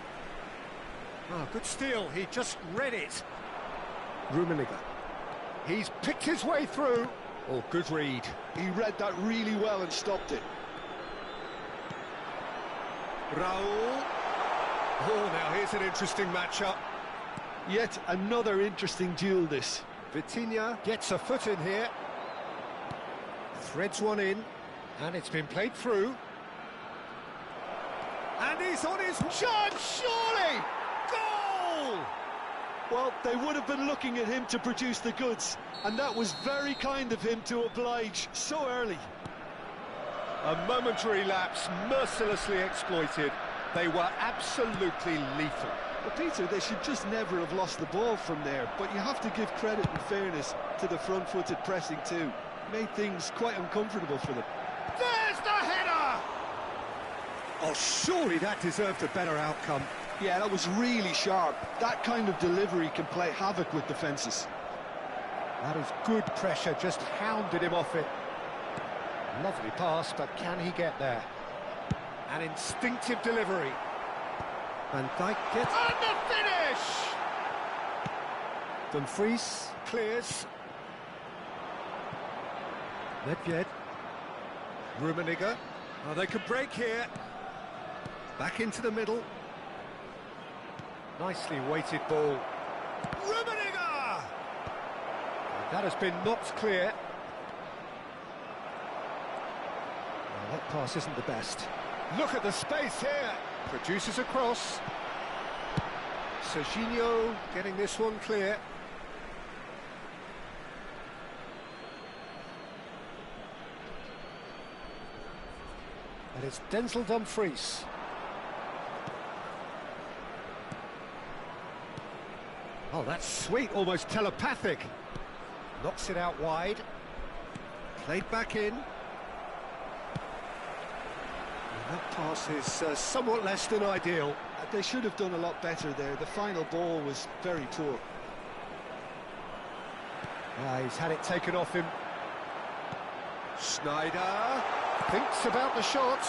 Oh, good steal, he just read it. Rummenigge. He's picked his way through. Oh, good read. He read that really well and stopped it. Raul. Oh, now here's an interesting matchup. Yet another interesting duel, this. Vitinha gets a foot in here. Threads one in. And it's been played through. And he's on his shot, surely! Goal! Well, they would have been looking at him to produce the goods, and that was very kind of him to oblige so early. A momentary lapse, mercilessly exploited. They were absolutely lethal. But Peter, they should just never have lost the ball from there, but you have to give credit and fairness to the front-footed pressing too. Made things quite uncomfortable for them. There's the header! Oh, surely that deserved a better outcome. Yeah, that was really sharp. That kind of delivery can play havoc with defences. That is good pressure, just hounded him off it. Lovely pass, but can he get there? An instinctive delivery. Van Dijk gets... And the finish! Dumfries clears. Nedved. Rummenigge. Oh, they could break here. Back into the middle. Nicely weighted ball. Rummenigge! And that has been knocked clear. Well, that pass isn't the best. Look at the space here. Produces a cross. Serginho getting this one clear. And it's Denzel Dumfries. Oh, that's sweet, almost telepathic. Knocks it out wide. Played back in. And that pass is somewhat less than ideal. They should have done a lot better there. The final ball was very poor. He's had it taken off him. Schneider thinks about the shot.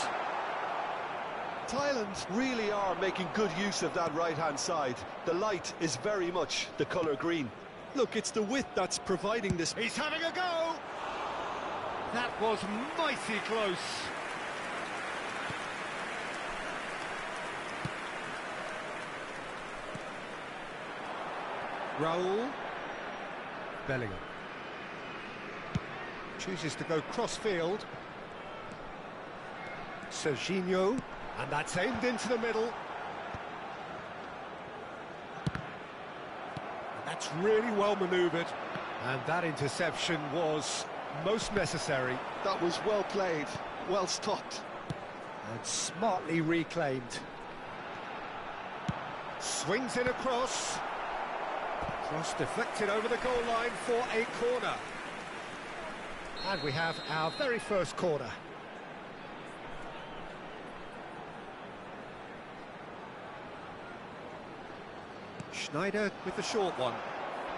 Thailand really are making good use of that right-hand side. The light is very much the colour green. Look, it's the width that's providing this. He's having a go! That was mighty close. Raul. Bellingham. Chooses to go cross-field. Serginho. And that's aimed into the middle. And that's really well manoeuvred. And that interception was most necessary. That was well played, well stopped. And smartly reclaimed. Swings in across. Cross deflected over the goal line for a corner. And we have our very first corner. Schneider with the short one.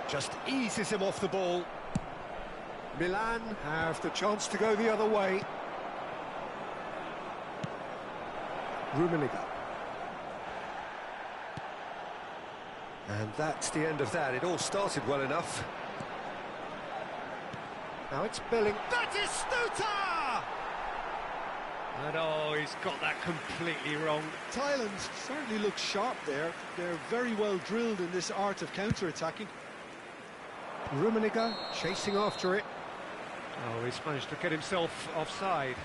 Just eases him off the ball. Milan have the chance to go the other way. Rummenigge. And that's the end of that. It all started well enough. Now it's Bellingham. That is Stuta! And oh, he's got that completely wrong. Thailand certainly looks sharp there. They're very well drilled in this art of counter-attacking. Rummenigge chasing after it. Oh, he's managed to get himself offside.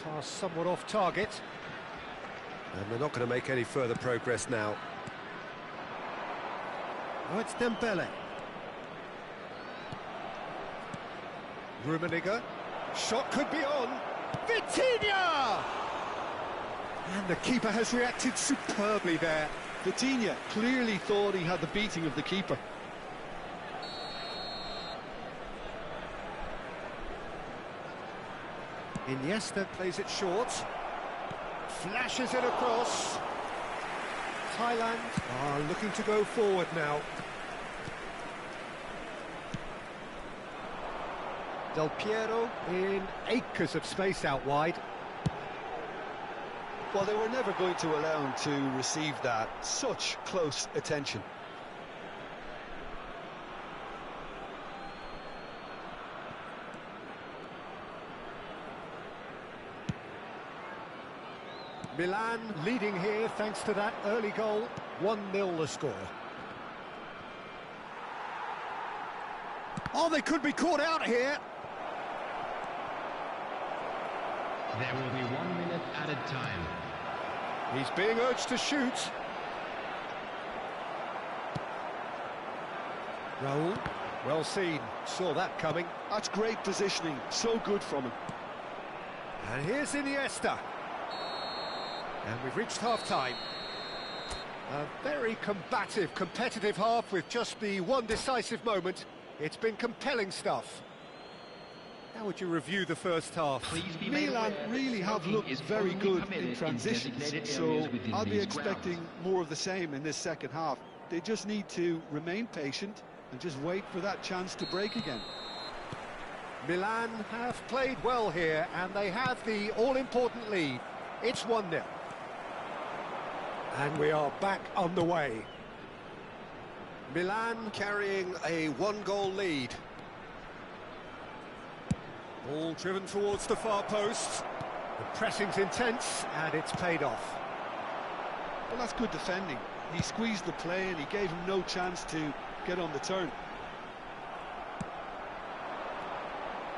Pass somewhat off target. And they're not going to make any further progress now. Oh, it's Dembele. Rummenigge. Shot could be on. Vitinha! And the keeper has reacted superbly there. Vitinha clearly thought he had the beating of the keeper. Iniesta plays it short. Flashes it across. Thailand are looking to go forward now. Del Piero in acres of space out wide. Well, they were never going to allow him to receive that. Such close attention. Milan leading here thanks to that early goal. 1-0 the score. Oh, they could be caught out here. There will be 1 minute added time. He's being urged to shoot. Raul, well seen, saw that coming. That's great positioning, so good from him. And here's Iniesta. And we've reached half-time. A very combative, competitive half with just the one decisive moment. It's been compelling stuff. How would you review the first half? Milan really have looked very good in transitions, so I'll be expecting more of the same in this second half. They just need to remain patient and just wait for that chance to break again. Milan have played well here, and they have the all-important lead. It's 1-0. And we are back on the way. Milan carrying a one-goal lead. Ball driven towards the far post. The pressing's intense, and it's paid off. Well, that's good defending. He squeezed the play and he gave him no chance to get on the turn.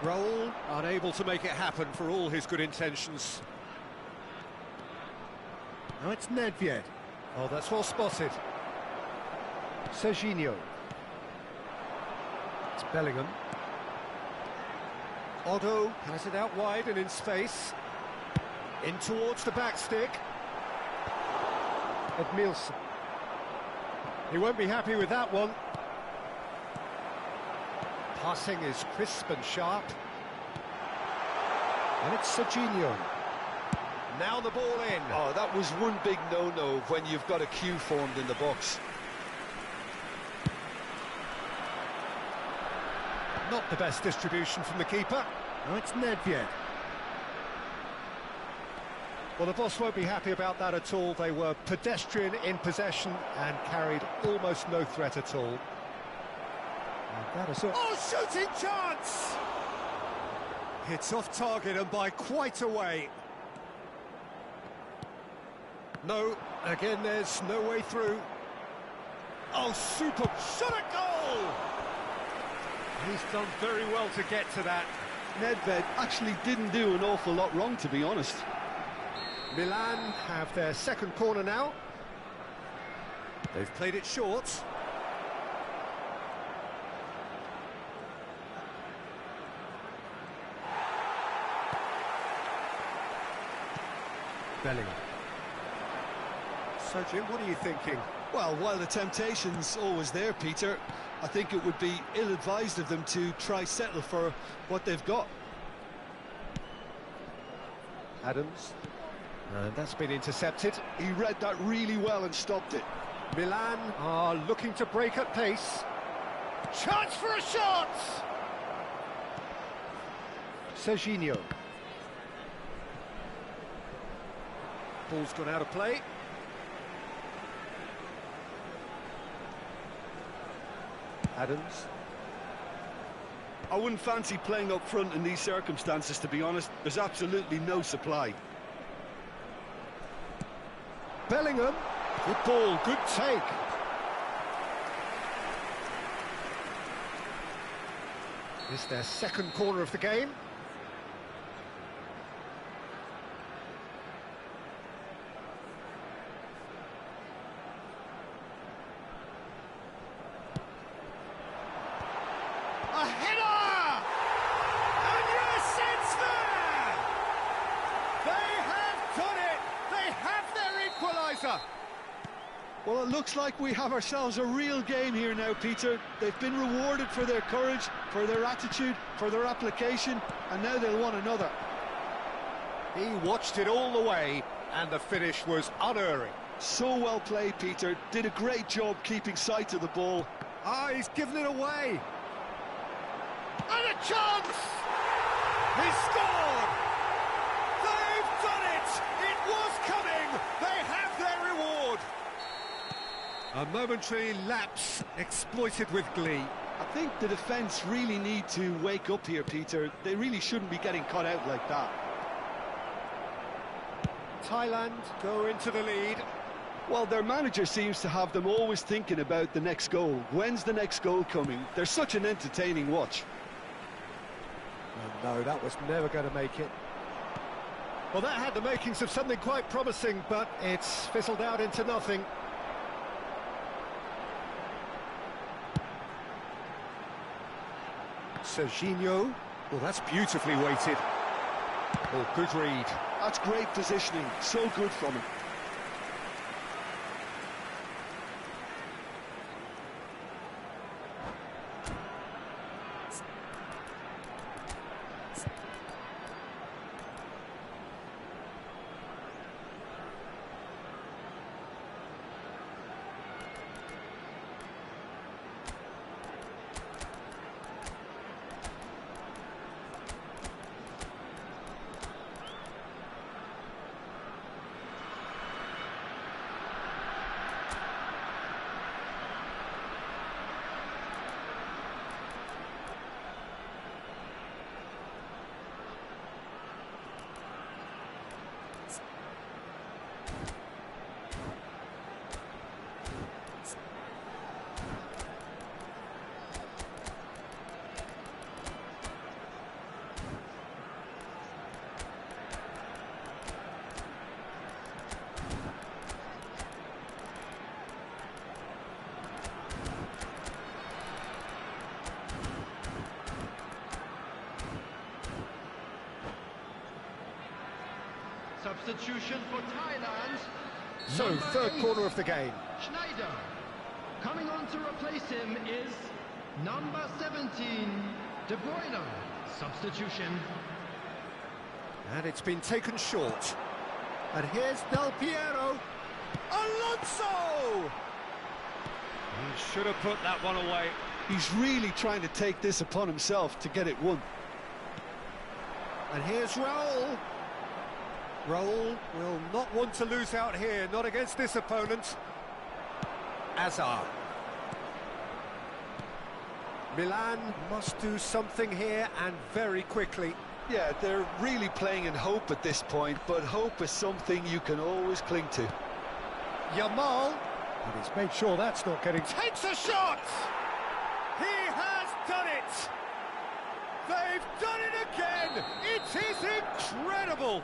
Raul unable to make it happen for all his good intentions. Now it's Nedved. Oh, that's well spotted. Serginho. It's Bellingham. Otto has it out wide and in space. In towards the back stick. Edmilson. He won't be happy with that one. Passing is crisp and sharp. And it's Serginho. Now the ball in. Oh, that was one big no-no when you've got a queue formed in the box. Not the best distribution from the keeper. No, it's Nedved. Well, the boss won't be happy about that at all. They were pedestrian in possession and carried almost no threat at all. And that is oh, shooting chance! It's off target and by quite a way. No, again, there's no way through. Oh, super shot at goal! He's done very well to get to that. Nedved actually didn't do an awful lot wrong, to be honest. Milan have their second corner now. They've played it short. Bellingham. Sergio, what are you thinking? Well, while the temptation's always there, Peter, I think it would be ill-advised of them to try settle for what they've got. Adams. And that's been intercepted. He read that really well and stopped it. Milan are looking to break at pace. Chance for a shot! Serginho. Ball's gone out of play. Adams. I wouldn't fancy playing up front in these circumstances, to be honest. There's absolutely no supply. Bellingham. Good ball, good take. It's their second corner of the game. A header! And yes, it's there! They have done it! They have their equaliser! Well, it looks like we have ourselves a real game here now, Peter. They've been rewarded for their courage, for their attitude, for their application, and now they'll want another. He watched it all the way, and the finish was unerring. So well played, Peter. Did a great job keeping sight of the ball. Ah, he's given it away. And a chance! He scored! They've done it! It was coming! They have their reward! A momentary lapse exploited with glee. I think the defence really need to wake up here, Peter. They really shouldn't be getting caught out like that. Thailand go into the lead. Well, their manager seems to have them always thinking about the next goal. When's the next goal coming? They're such an entertaining watch. Oh, no, that was never going to make it. Well, that had the makings of something quite promising, but it's fizzled out into nothing. Serginho. Well, that's beautifully weighted. Oh, good read. That's great positioning. So good from him. Substitution for Thailand. So, Number third 8, quarter of the game. Schneider. Coming on to replace him is number 17, De Bruyne. Substitution. And it's been taken short. And here's Del Piero. Alonso! He should have put that one away. He's really trying to take this upon himself to get it won. And here's Raul. Raul will not want to lose out here, not against this opponent. Hazard. Milan must do something here, and very quickly. Yeah, they're really playing in hope at this point, but hope is something you can always cling to. Yamal, and he's made sure that's not getting... Takes a shot! He has done it! They've done it again! It is incredible!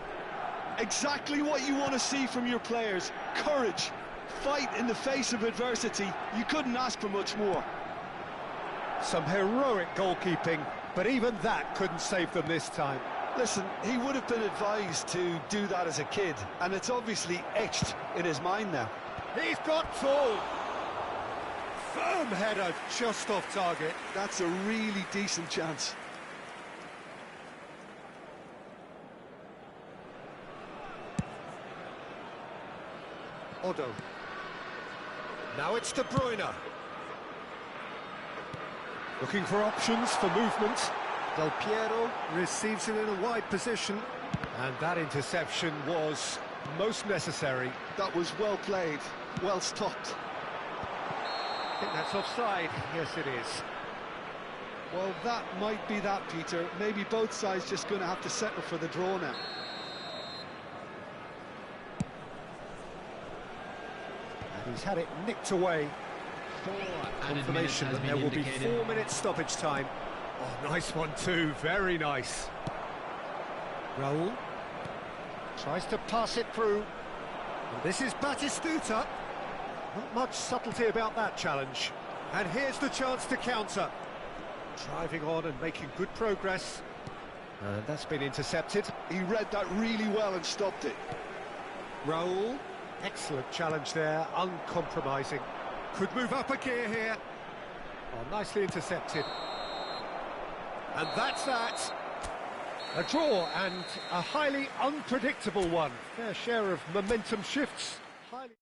Exactly what you want to see from your players. Courage, fight in the face of adversity. You couldn't ask for much more. Some heroic goalkeeping, but even that couldn't save them this time. Listen, he would have been advised to do that as a kid, and it's obviously etched in his mind now. He's got tall. Firm header, just off target. That's a really decent chance. Odo. Now it's De Bruyne. Looking for options for movement. Del Piero receives it in a wide position. And that interception was most necessary. That was well played, well stopped. I think that's offside. Yes, it is. Well, that might be that, Peter. Maybe both sides just going to have to settle for the draw now. And he's had it nicked away. Confirmation that there will be 4 minutes stoppage time. Oh, nice one too, very nice. Raul tries to pass it through. And this is Batistuta. Not much subtlety about that challenge. And here's the chance to counter. Driving on and making good progress. And that's been intercepted. He read that really well and stopped it. Raul, excellent challenge there, uncompromising. Could move up a gear here. Oh, nicely intercepted. And that's that. A draw and a highly unpredictable one. Fair share of momentum shifts. Highly...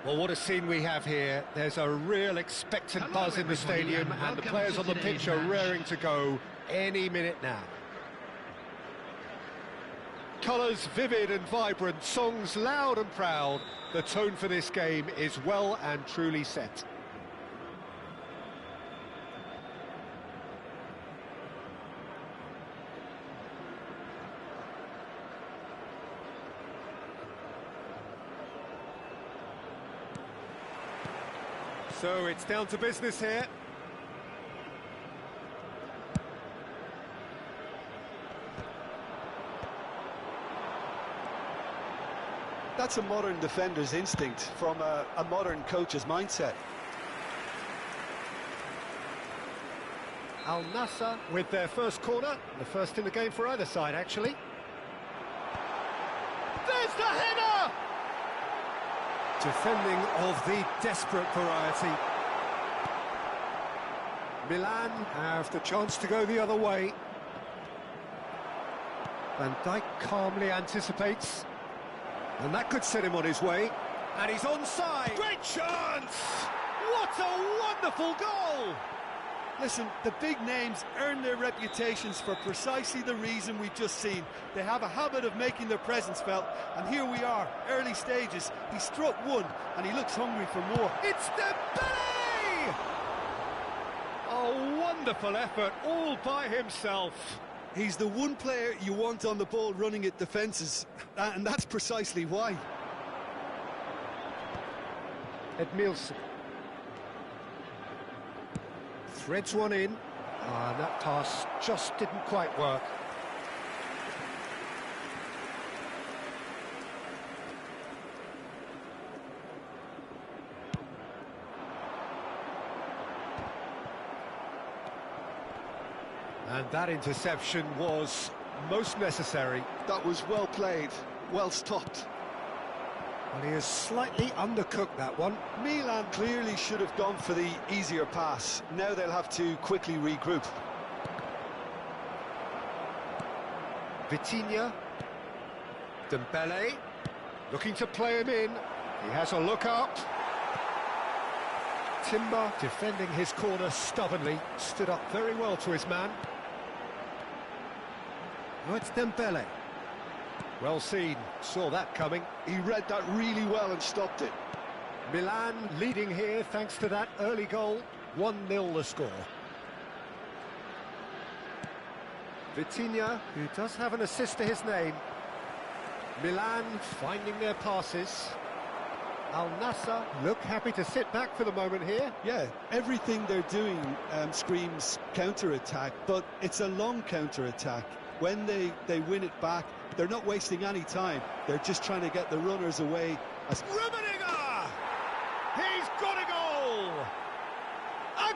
Well, what a scene we have here. There's a real expectant buzz in the stadium, and the players on the pitch are raring to go any minute now. Colours vivid and vibrant, songs loud and proud. The tone for this game is well and truly set. So it's down to business here. That's a modern defender's instinct from a modern coach's mindset. Al Nassr with their first corner, the first in the game for either side, actually. There's the header! Defending of the desperate variety. Milan have the chance to go the other way. Van Dijk calmly anticipates. And that could set him on his way. And he's onside. Great chance! What a wonderful goal! Listen, the big names earn their reputations for precisely the reason we've just seen. They have a habit of making their presence felt, and here we are, early stages. He struck one, and he looks hungry for more. It's Dembele! A wonderful effort, all by himself. He's the one player you want on the ball running at defences, and that's precisely why. Edmilson. Threads one in. And that pass just didn't quite work. And that interception was most necessary. That was well played, well stopped. And he has slightly undercooked that one. Milan clearly should have gone for the easier pass. Now they'll have to quickly regroup. Vitinha. Dembele. Looking to play him in. He has a look up. Timber defending his corner stubbornly. Stood up very well to his man. Oh, it's Dembele. Well seen, saw that coming. He read that really well and stopped it. Milan leading here thanks to that early goal. 1-0 the score. Vitinha, who does have an assist to his name. Milan finding their passes. Al Nassr look happy to sit back for the moment here. Yeah, everything they're doing screams counter-attack, but it's a long counter-attack. When they win it back, they're not wasting any time. They're just trying to get the runners away. Rummenigge! He's got a goal!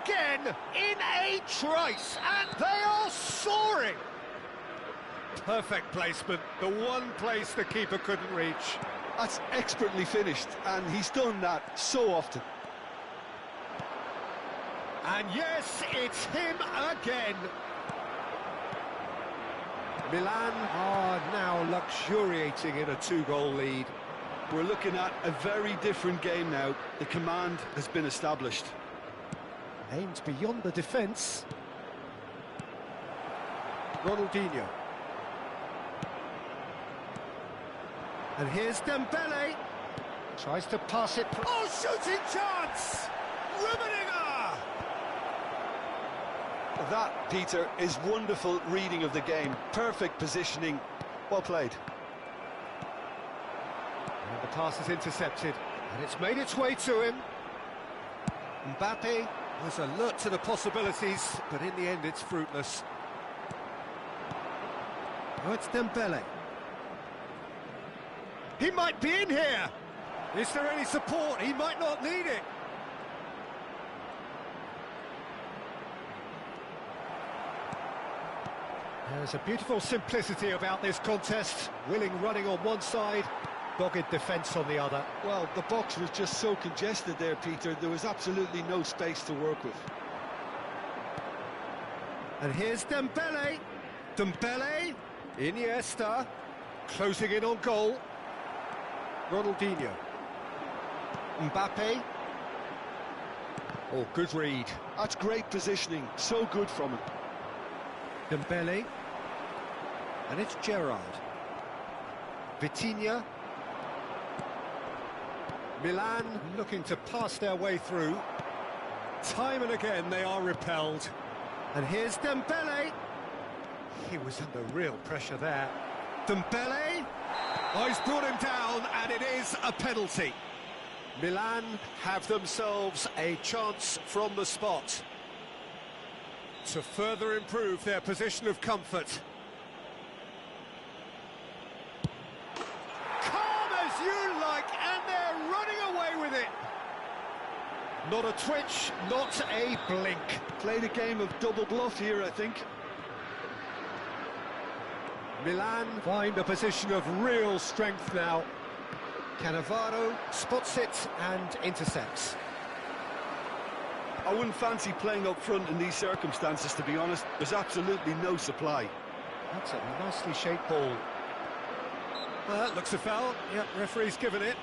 Again, in a trice, and they are soaring! Perfect placement, the one place the keeper couldn't reach. That's expertly finished, and he's done that so often. And yes, it's him again. Milan are now luxuriating in a 2-goal lead. We're looking at a very different game now. The command has been established. Aims beyond the defence. Ronaldinho. And here's Dembele. Tries to pass it. Oh, shooting chance! Rummenigge! That, Peter, is wonderful reading of the game. Perfect positioning. Well played. And the pass is intercepted. And it's made its way to him. Mbappe was alert to the possibilities, but in the end it's fruitless. Oh, it's Dembele. He might be in here! Is there any support? He might not need it. There's a beautiful simplicity about this contest. Willing running on one side, dogged defence on the other. Well, the box was just so congested there, Peter. There was absolutely no space to work with. And here's Dembele. Dembele. Iniesta. Closing in on goal. Ronaldinho. Mbappe. Oh, good read. That's great positioning. So good from him. Dembele. And it's Gerrard. Vitinha. Milan looking to pass their way through. Time and again they are repelled. And here's Dembele. He was under real pressure there. Dembele. Oh, he's brought him down, and it is a penalty. Milan have themselves a chance from the spot to further improve their position of comfort. Calm as you like, and they're running away with it. Not a twitch, not a blink. Played a game of double bluff here, I think. Milan find a position of real strength now. Cannavaro spots it and intercepts. I wouldn't fancy playing up front in these circumstances, to be honest. There's absolutely no supply. That's a nicely shaped ball. Well, that looks a foul. Yep, referee's given it.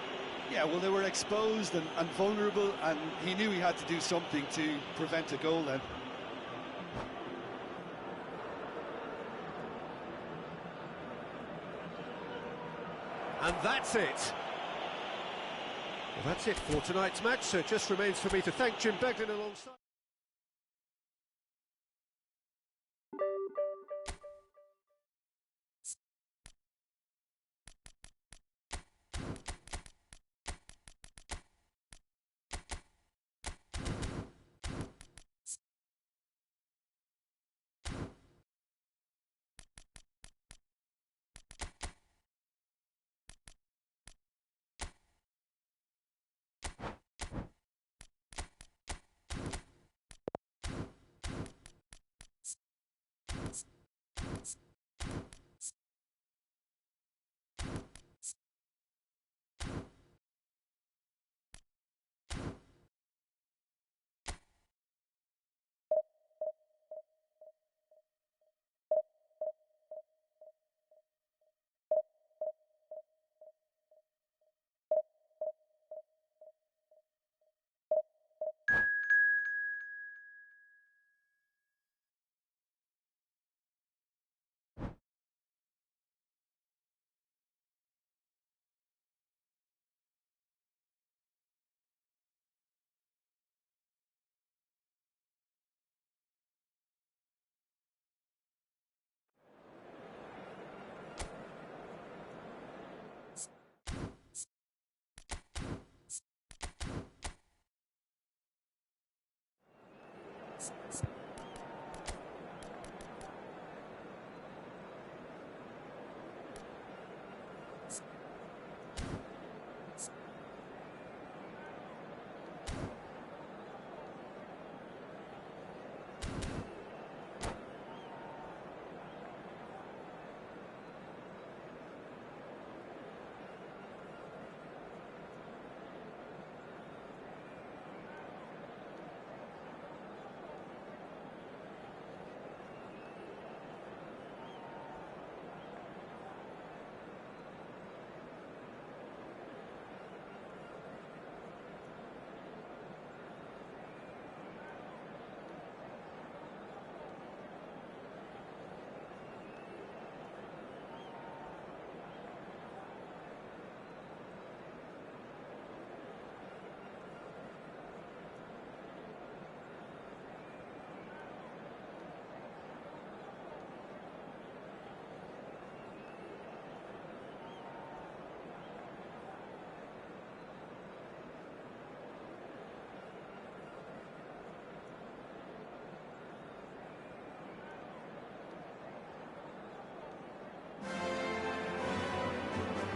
Yeah, well, they were exposed and vulnerable, and he knew he had to do something to prevent a goal then. And that's it. Well, that's it for tonight's match, so it just remains for me to thank Jim Beglin alongside.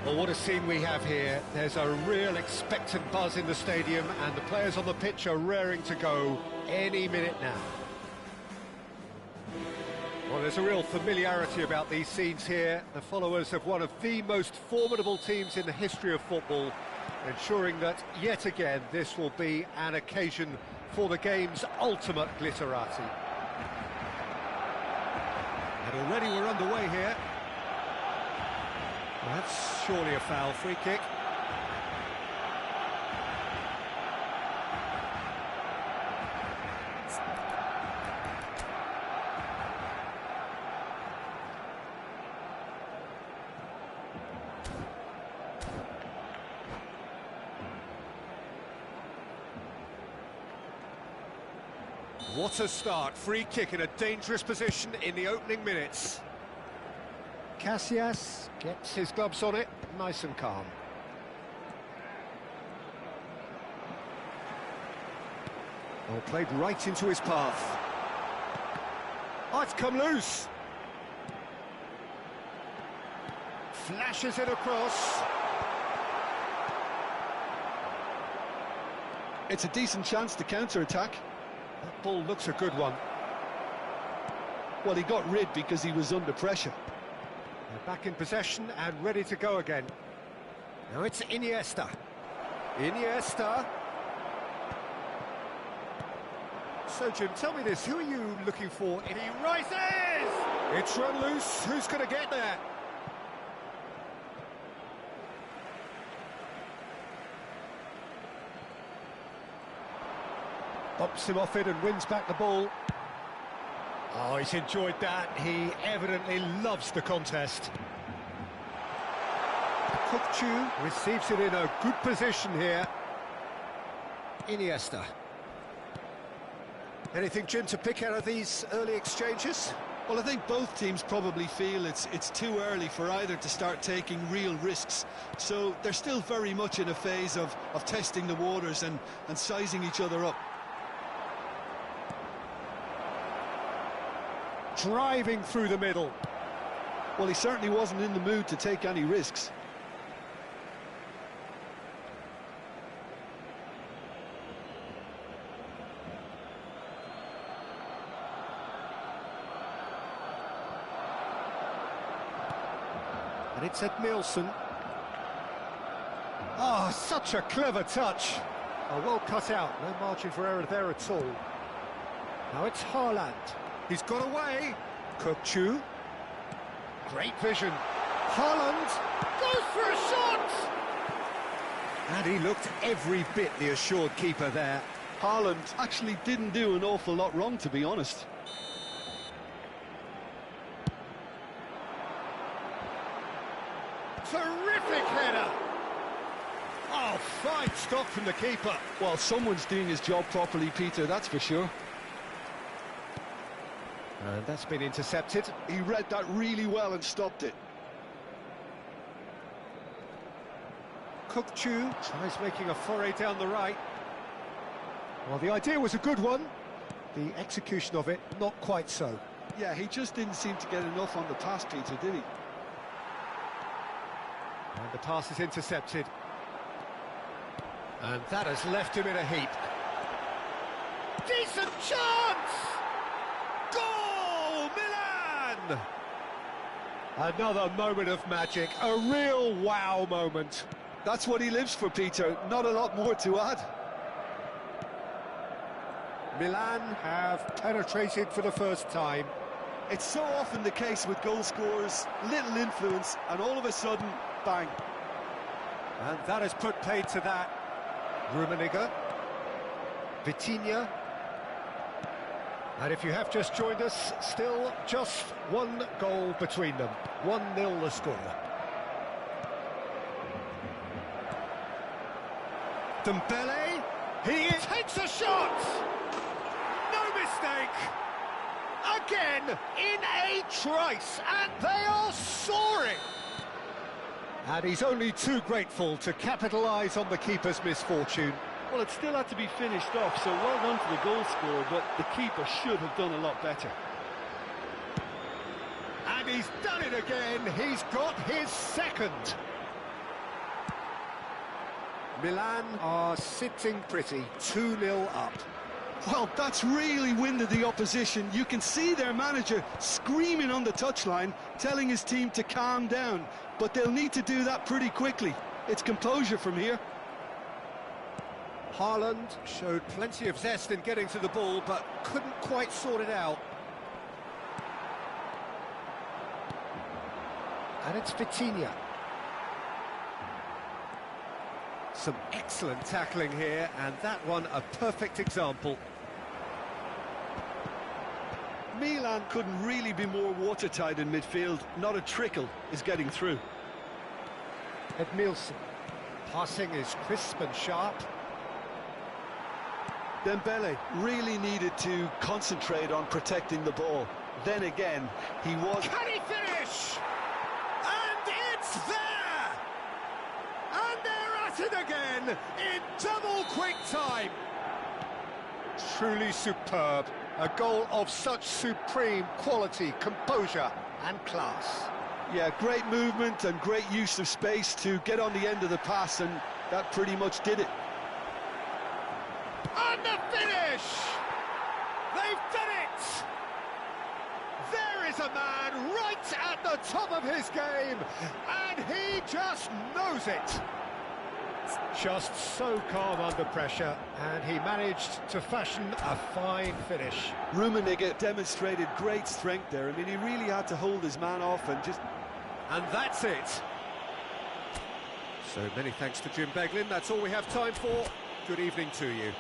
Well, what a scene we have here. There's a real expectant buzz in the stadium, and the players on the pitch are raring to go any minute now. Well, there's a real familiarity about these scenes here. The followers of one of the most formidable teams in the history of football, ensuring that, yet again, this will be an occasion for the game's ultimate glitterati. And already we're underway here. Well, that's surely a foul. Free kick. What a start. Free kick in a dangerous position in the opening minutes. Casillas gets his gloves on it, nice and calm. Oh, played right into his path. Oh, it's come loose. Flashes it across. It's a decent chance to counter-attack. That ball looks a good one. Well, he got rid because he was under pressure. They're back in possession and ready to go again. Now it's Iniesta. Iniesta. So, Jim, tell me this, who are you looking for? And he rises! It's run loose, who's going to get there? Bumps him off it and wins back the ball. Oh, he's enjoyed that. He evidently loves the contest. Chu receives it in a good position here. Iniesta. Anything, Jim, to pick out of these early exchanges? Well, I think both teams probably feel it's too early for either to start taking real risks. So they're still very much in a phase of testing the waters and sizing each other up. Driving through the middle. Well, he certainly wasn't in the mood to take any risks. And it's Nielsen. Oh, such a clever touch. Oh, well cut out. No margin for error there at all. Now it's Haaland. He's got away. Chu. Great vision. Haaland goes for a shot. And he looked every bit the assured keeper there. Haaland actually didn't do an awful lot wrong, to be honest. Terrific header. Oh, fine stop from the keeper. Well, someone's doing his job properly, Peter, that's for sure. And that's been intercepted. He read that really well and stopped it. Chu tries making a foray down the right. Well, the idea was a good one. The execution of it, not quite so. Yeah, he just didn't seem to get enough on the pass, Peter, did he? And the pass is intercepted. And that has left him in a heap. Decent chance! Goal, Milan! Another moment of magic, a real wow moment. That's what he lives for, Peter. Not a lot more to add. Milan have penetrated for the first time. It's so often the case with goal scorers, little influence, and all of a sudden, bang. And that has put paid to that. Rummenigge. Vitinha. And if you have just joined us, still just one goal between them. 1-0 the score. Dembele. He takes a shot! No mistake! Again, in a trice, and they are soaring! And he's only too grateful to capitalise on the keeper's misfortune. Well, it still had to be finished off, so well done to the goal scorer, but the keeper should have done a lot better. And he's done it again, he's got his second. Milan are sitting pretty, 2-0 up. Well, that's really winded the opposition. You can see their manager screaming on the touchline, telling his team to calm down, but they'll need to do that pretty quickly. It's composure from here. Haaland showed plenty of zest in getting to the ball, but couldn't quite sort it out. And it's Vitinha. Some excellent tackling here, and that one a perfect example. Milan couldn't really be more watertight in midfield. Not a trickle is getting through. Nielsen. Passing is crisp and sharp. Dembele really needed to concentrate on protecting the ball. Then again, he was... Can he finish? And it's there! And they're at it again in double quick time. Truly superb. A goal of such supreme quality, composure and class. Yeah, great movement and great use of space to get on the end of the pass, and that pretty much did it. And the finish! They've done it! There is a man right at the top of his game, and he just knows it. Just so calm under pressure, and he managed to fashion a fine finish. Rummenigge demonstrated great strength there. I mean, he really had to hold his man off and just... And that's it. So many thanks to Jim Beglin. That's all we have time for. Good evening to you.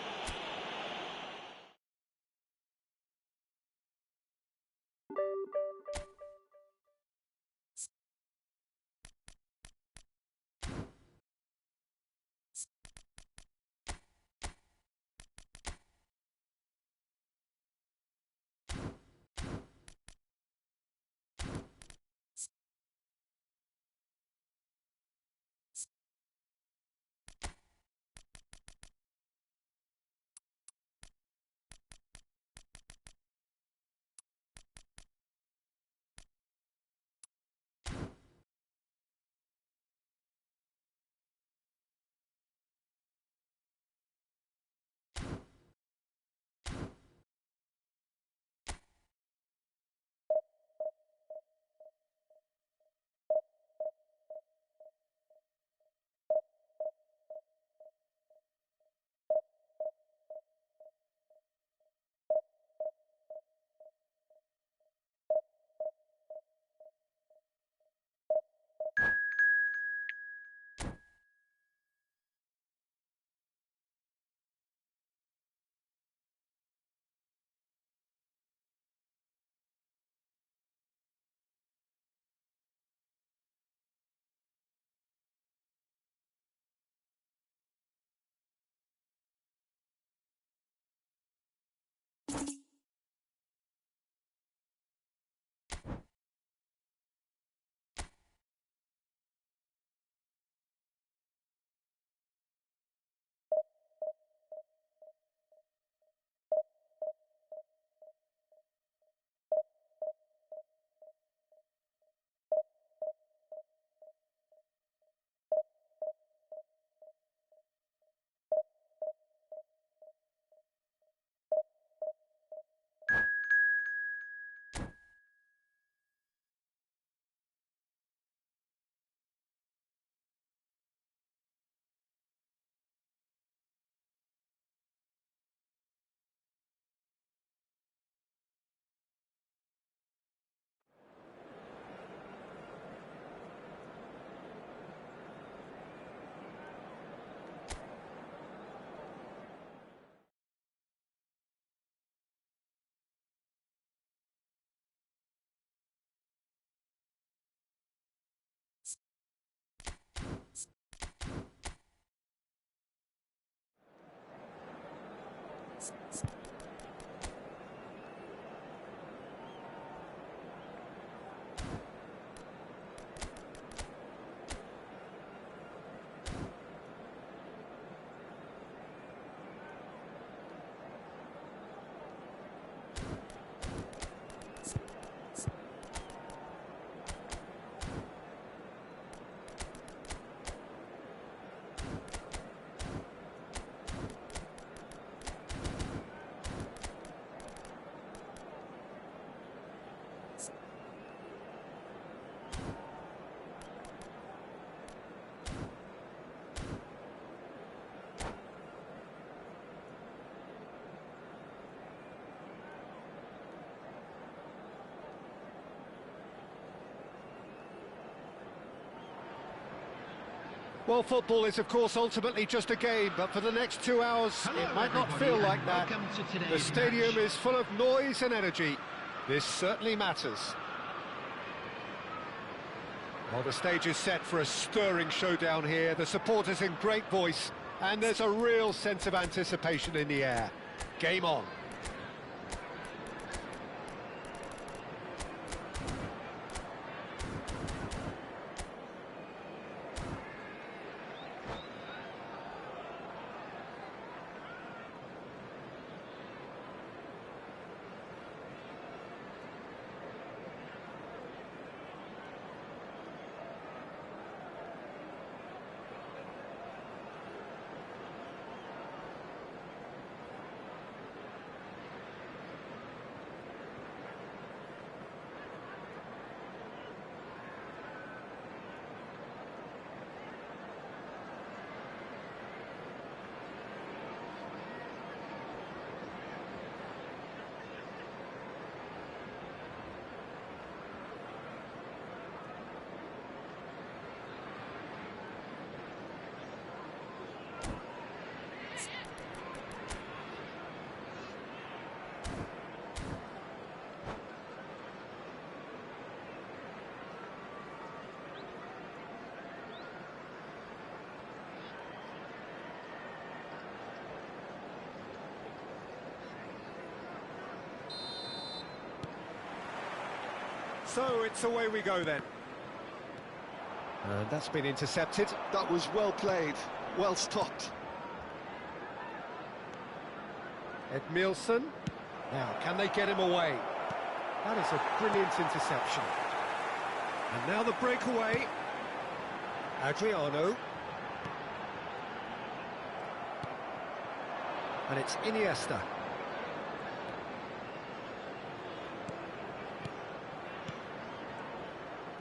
Well, football is, of course, ultimately just a game, but for the next 2 hours, Hello, it might not everybody, feel like and that. welcome to today's The stadium match. is full of noise and energy. This certainly matters. Well, the stage is set for a stirring showdown here. The supporters in great voice, and there's a real sense of anticipation in the air. Game on. So it's away we go then. And that's been intercepted. That was well played, well stopped. Edmilson. Now, can they get him away? That is a brilliant interception. And now the breakaway. Adriano. And it's Iniesta.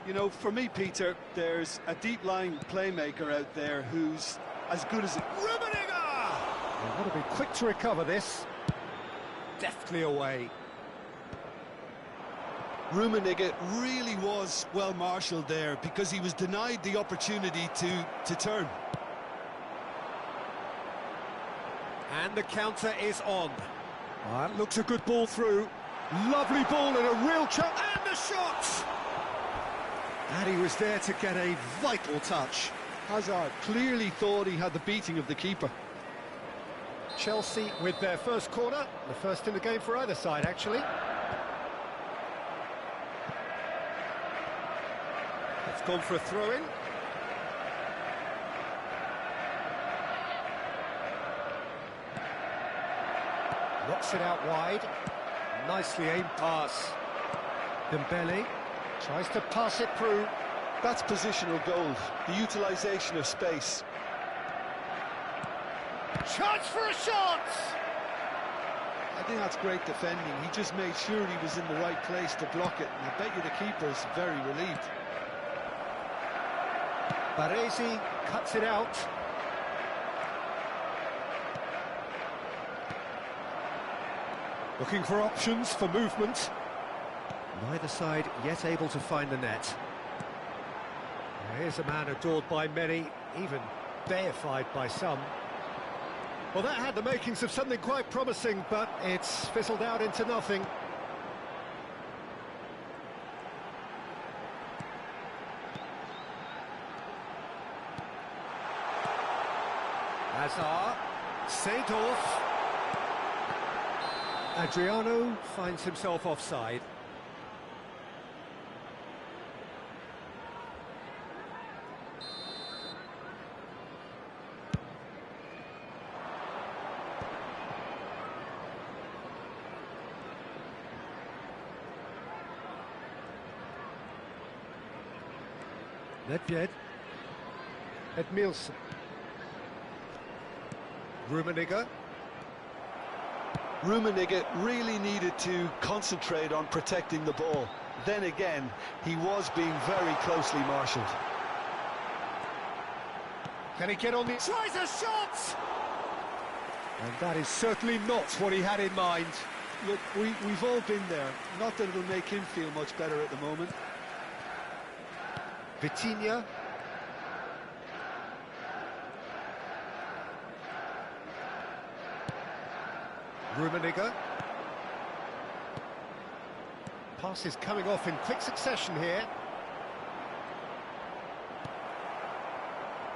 You know, for me, Peter, there's a deep-lying playmaker out there who's as good as it. Rummenigge! They've got to be quick to recover this. Deftly away. Rummenigge really was well marshalled there because he was denied the opportunity to turn. And the counter is on. That looks a good ball through. Lovely ball and a real chance. And the shot! And he was there to get a vital touch. Hazard clearly thought he had the beating of the keeper. Chelsea with their first corner. The first in the game for either side, actually. It's gone for a throw-in. Knocks it out wide. Nicely aimed pass. Dembele tries to pass it through. That's positional goal, the utilisation of space. Chance for a shot! I think that's great defending. He just made sure he was in the right place to block it, and I bet you the keeper's very relieved. Baresi cuts it out. Looking for options for movement. Neither side yet able to find the net. Here's a man adored by many, even deified by some. Well, that had the makings of something quite promising, but it's fizzled out into nothing. Hazard, Seedorf. Adriano finds himself offside. Nedved. Edmilson. Rummenigge. Rummenigge really needed to concentrate on protecting the ball. Then again, he was being very closely marshalled. Can he get on the... Tries a shot! And that is certainly not what he had in mind. Look, we've all been there. Not that it'll make him feel much better at the moment. Vitinha. Rummenigge. Pass is coming off in quick succession here.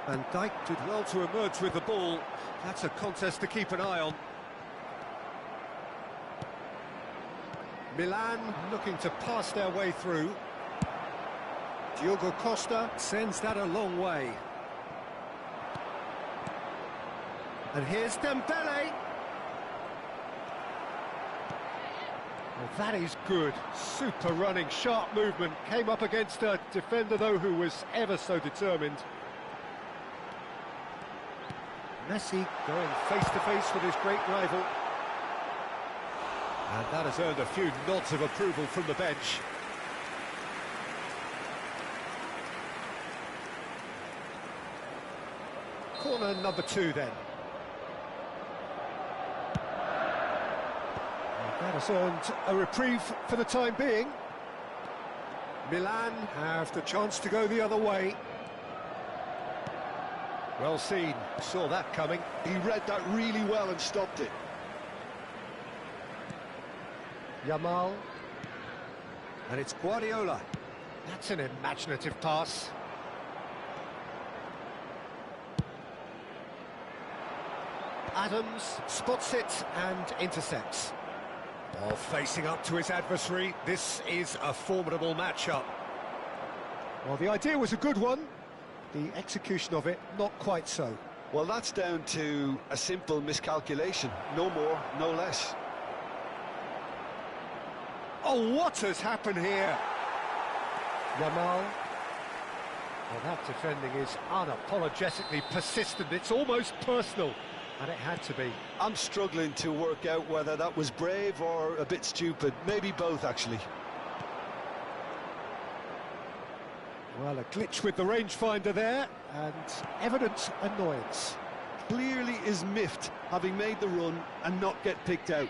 Van Dijk did well to emerge with the ball. That's a contest to keep an eye on. Milan looking to pass their way through. Diogo Costa sends that a long way. And here's Dembele. Well, that is good. Super running, sharp movement. Came up against a defender, though, who was ever so determined. Messi going face-to-face with his great rival. And that has earned a few nods of approval from the bench. Corner number 2 then. And that has earned a reprieve for the time being. Milan have the chance to go the other way. Well seen, saw that coming. He read that really well and stopped it. Yamal. And it's Guardiola. That's an imaginative pass. Adams spots it and intercepts. While facing up to his adversary, this is a formidable matchup. Well, the idea was a good one. The execution of it, not quite so. Well, that's down to a simple miscalculation. No more, no less. Oh, what has happened here? Yamal. Well, that defending is unapologetically persistent. It's almost personal, and it had to be. I'm struggling to work out whether that was brave or a bit stupid. Maybe both, actually. Well, a glitch with the rangefinder there, and evident annoyance. Clearly is miffed, having made the run and not get picked out.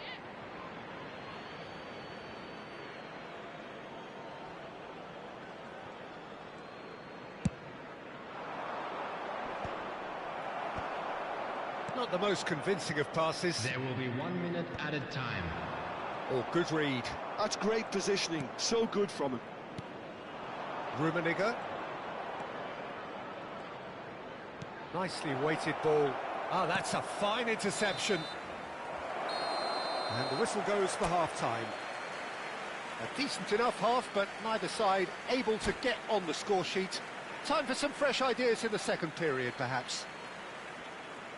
Not the most convincing of passes. There will be 1 minute added time. Oh, good read. That's great positioning, so good from him. Rummenigge. Nicely weighted ball. Ah, that's a fine interception. And the whistle goes for half-time. A decent enough half, but neither side able to get on the score sheet. Time for some fresh ideas in the second period, perhaps.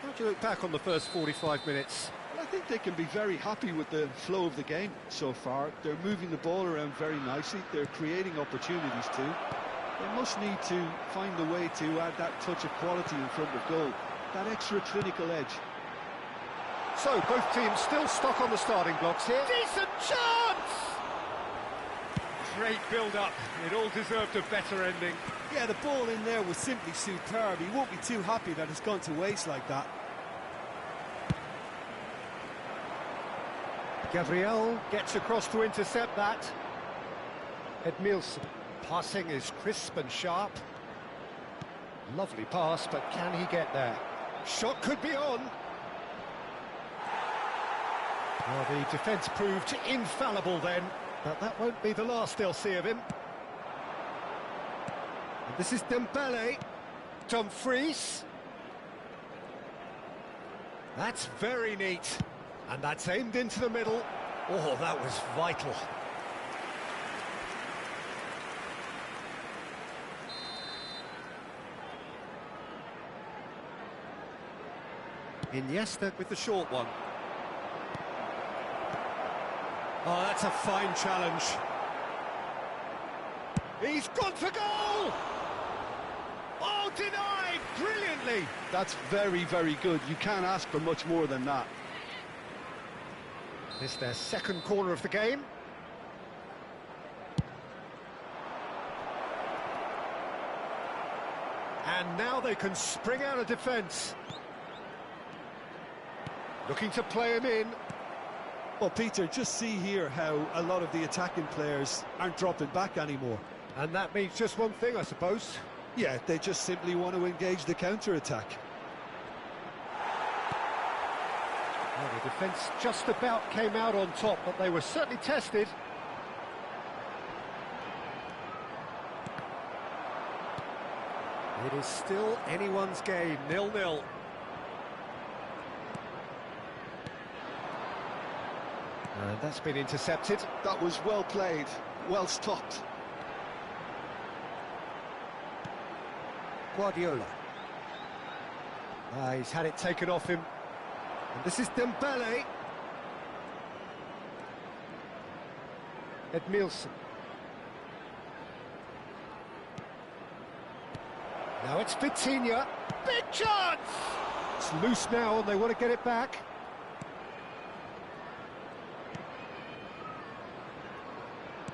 How do you look back on the first 45 minutes? Well, I think they can be very happy with the flow of the game so far. They're moving the ball around very nicely. They're creating opportunities too. They must need to find a way to add that touch of quality in front of goal, that extra clinical edge. So, both teams still stuck on the starting blocks here. Decent chance! Great build-up. It all deserved a better ending. Yeah, the ball in there was simply superb. He won't be too happy that it's gone to waste like that. Gabriel gets across to intercept that. Edmilson. Passing is crisp and sharp. Lovely pass, but can he get there? Shot could be on. Well, the defence proved infallible then, but that won't be the last they'll see of him. And this is Dembele. Dumfries. That's very neat. And that's aimed into the middle. Oh, that was vital. Iniesta with the short one. Oh, that's a fine challenge. He's gone for goal! Oh, denied brilliantly! That's very, very good. You can't ask for much more than that. It's their second corner of the game. And now they can spring out of defence. Looking to play him in. Well, Peter, just see here how a lot of the attacking players aren't dropping back anymore. And that means just one thing, I suppose. Yeah, they just simply want to engage the counter-attack. Well, the defence just about came out on top, but they were certainly tested. It is still anyone's game, 0-0. And that's been intercepted. That was well played, well stopped. Guardiola. He's had it taken off him. And this is Dembele. Edmilson. Now it's Vitinha. Big chance! It's loose now and they want to get it back.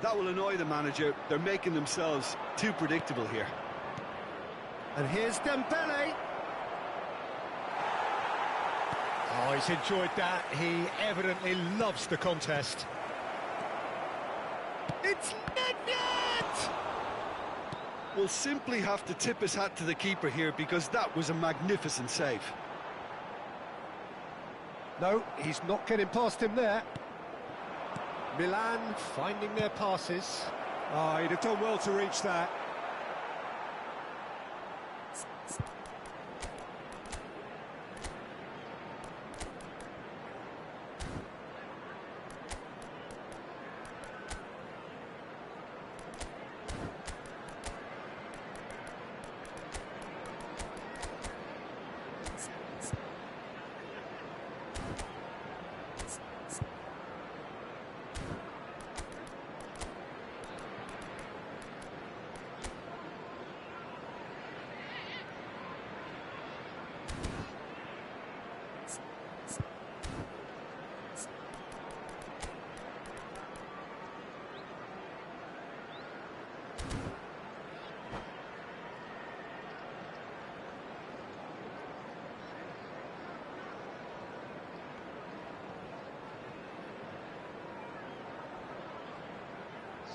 That will annoy the manager. They're making themselves too predictable here. And here's Dembele. Oh, he's enjoyed that. He evidently loves the contest. It's Nedved! We'll simply have to tip his hat to the keeper here because that was a magnificent save. No, he's not getting past him there. Milan finding their passes. Oh, he'd have done well to reach that.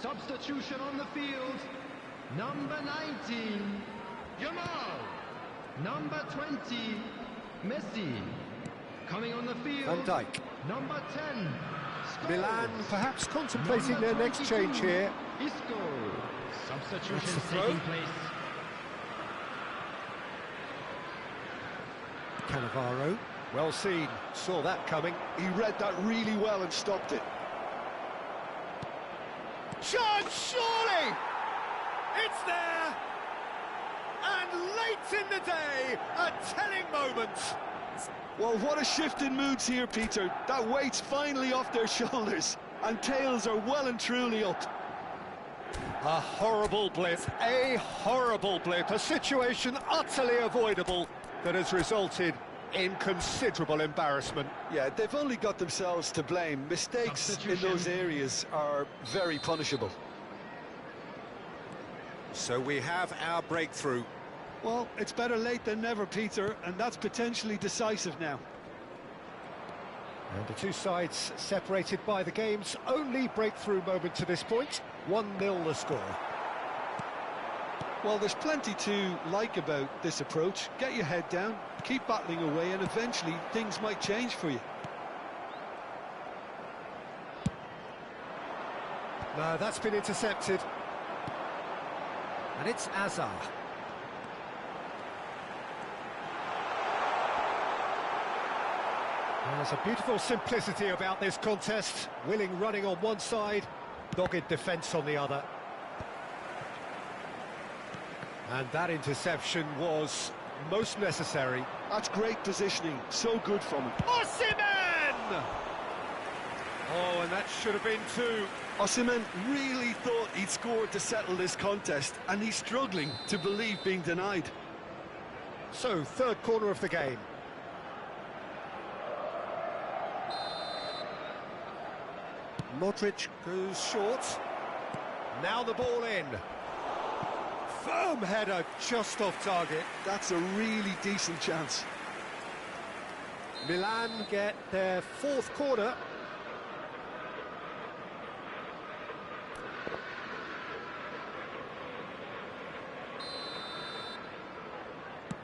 Substitution on the field. Number 19, Yamal. Number 20, Messi. Coming on the field, Van Dijk. number 10, Scholes. Milan perhaps contemplating Number their next 22, change here. Isco. That's Substitutions the throw. taking place. Cannavaro. Well seen. Saw that coming. He read that really well and stopped it. Chance, surely! It's there! And late in the day, a telling moment. Well, what a shift in moods here, Peter. That weight's finally off their shoulders, and tails are well and truly up. A horrible blip, a situation utterly avoidable that has resulted in considerable embarrassment. Yeah, they've only got themselves to blame. Mistakes in those areas are very punishable. So we have our breakthrough. Well, it's better late than never, Peter, and that's potentially decisive now. And the two sides separated by the game's only breakthrough moment to this point. 1-0 the score. Well, there's plenty to like about this approach. Get your head down, keep battling away, and eventually things might change for you. No, that's been intercepted. And it's Azar. There's a beautiful simplicity about this contest. Willing running on one side, dogged defence on the other. And that interception was most necessary. That's great positioning, so good from him. Osimhen! Oh, and that should have been two. Osimhen really thought he'd scored to settle this contest, and he's struggling to believe being denied. So, third corner of the game. Modric goes short. Now the ball in. Firm header just off target. That's a really decent chance. Milan get their fourth corner.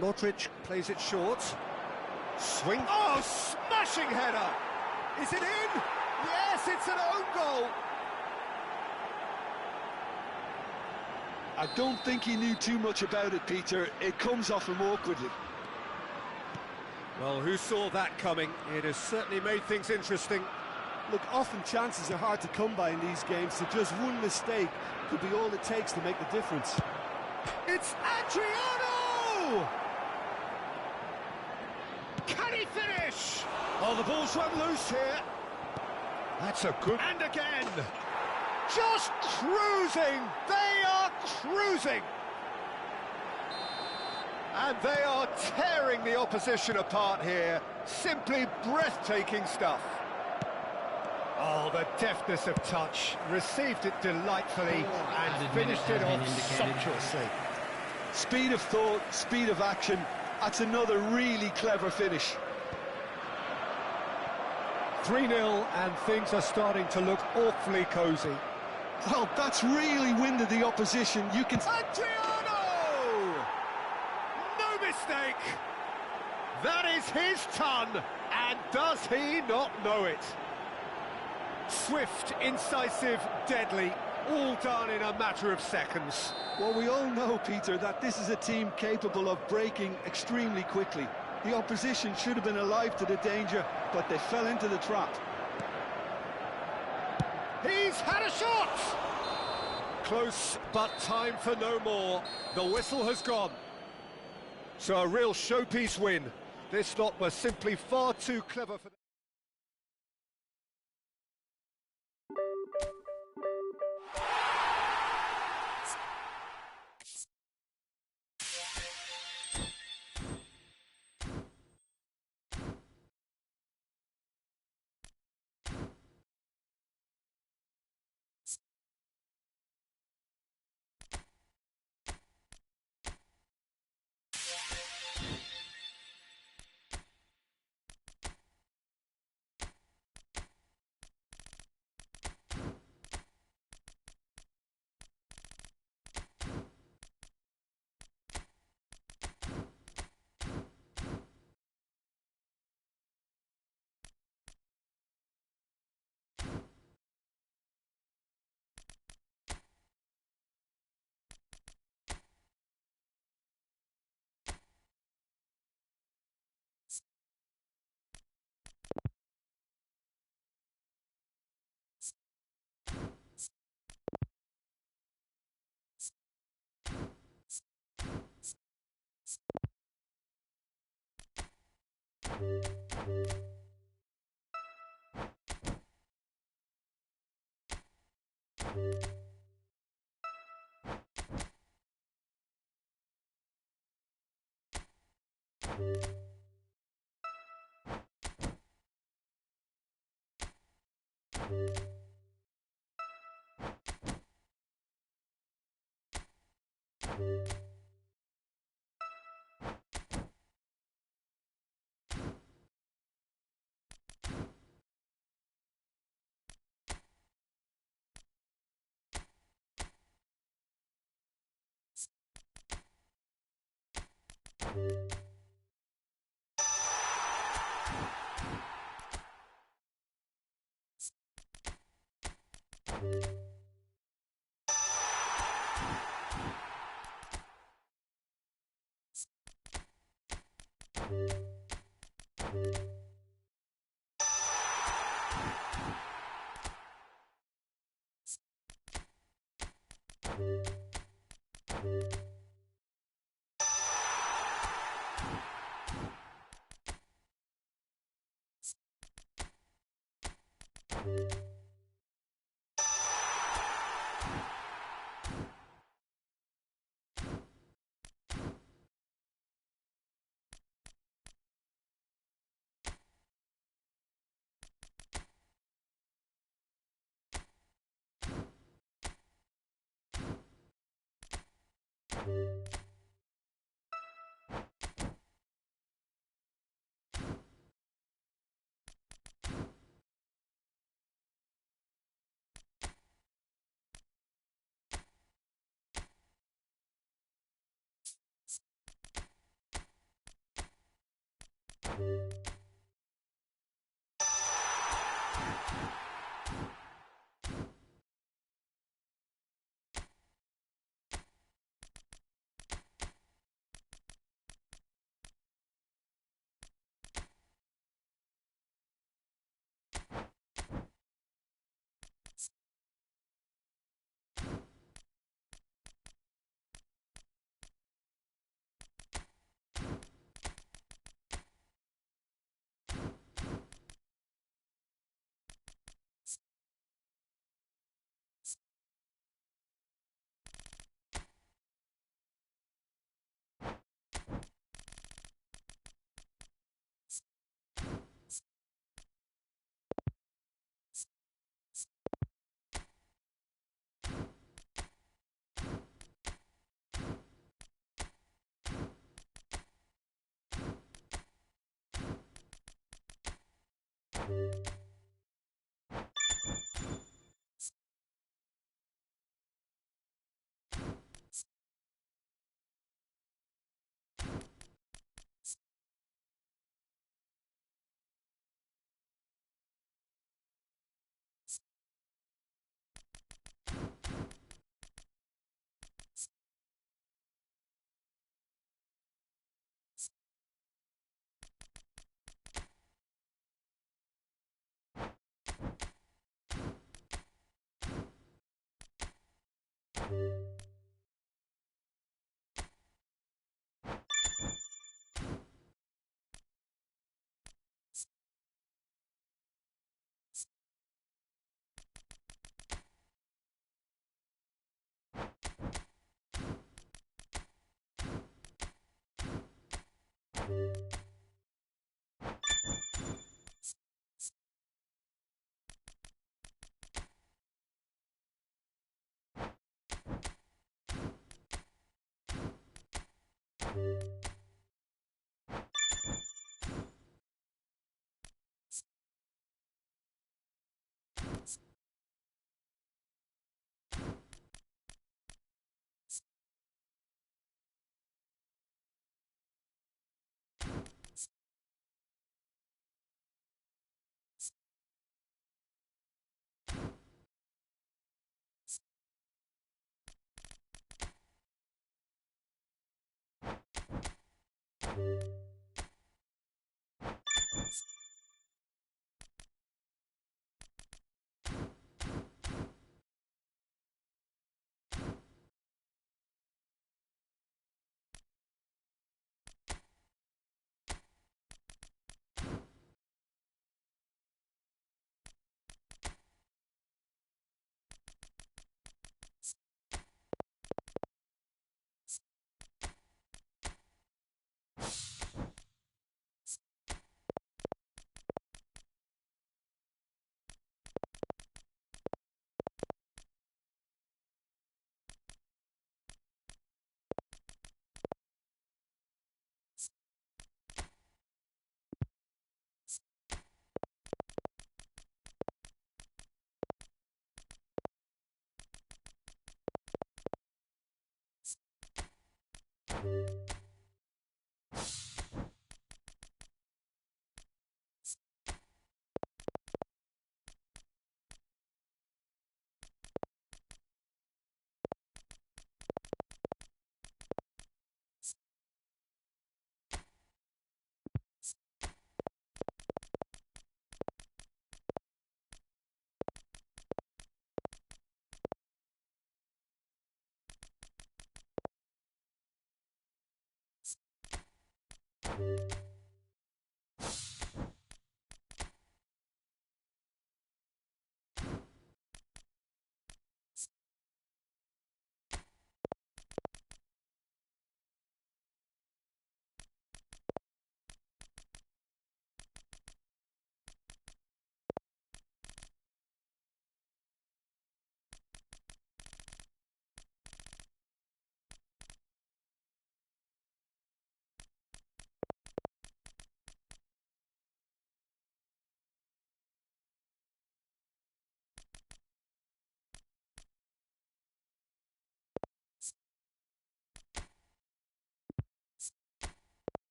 Modric plays it short. Swing. Oh, smashing header! Is it in? Yes, it's an own goal! I don't think he knew too much about it, Peter. It comes off him awkwardly. Well, who saw that coming? It has certainly made things interesting. Look, often chances are hard to come by in these games, so just one mistake could be all it takes to make the difference. It's Adriano! Can he finish? Oh, the ball's run loose here. That's a good... And again! Just cruising! They are cruising! And they are tearing the opposition apart here. Simply breathtaking stuff. Oh, the deftness of touch. Received it delightfully and finished it off sumptuously. Speed of thought, speed of action. That's another really clever finish. 3-0 and things are starting to look awfully cosy. Well, that's really winded the opposition. You can... Adriano! No mistake! That is his ton, and does he not know it? Swift, incisive, deadly, all done in a matter of seconds. Well, we all know, Peter, that this is a team capable of breaking extremely quickly. The opposition should have been alive to the danger, but they fell into the trap. He's had a shot! Close, but time for no more. The whistle has gone. So a real showpiece win. This lot was simply far too clever for...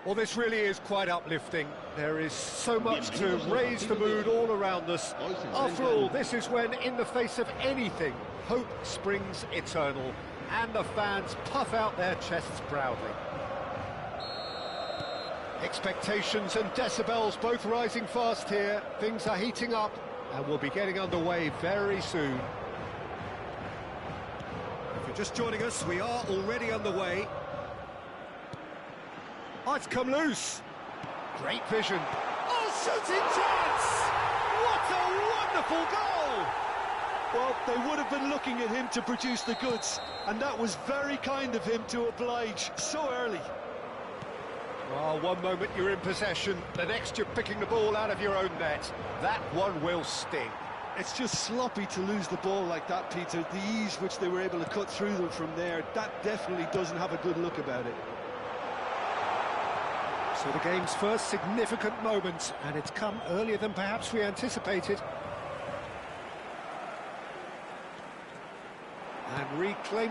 Well, this really is quite uplifting. There is so much to raise the mood all around us. After all, this is when, in the face of anything, hope springs eternal, and the fans puff out their chests proudly. Expectations and decibels both rising fast here. Things are heating up, and we'll be getting underway very soon. If you're just joining us, we are already underway. Oh, it's come loose. Great vision. Oh, shooting chance! What a wonderful goal! Well, they would have been looking at him to produce the goods, and that was very kind of him to oblige so early. Well, one moment you're in possession, the next you're picking the ball out of your own net. That one will sting. It's just sloppy to lose the ball like that, Peter. The ease which they were able to cut through them from there, that definitely doesn't have a good look about it. So the game's first significant moment, and it's come earlier than perhaps we anticipated. And reclaim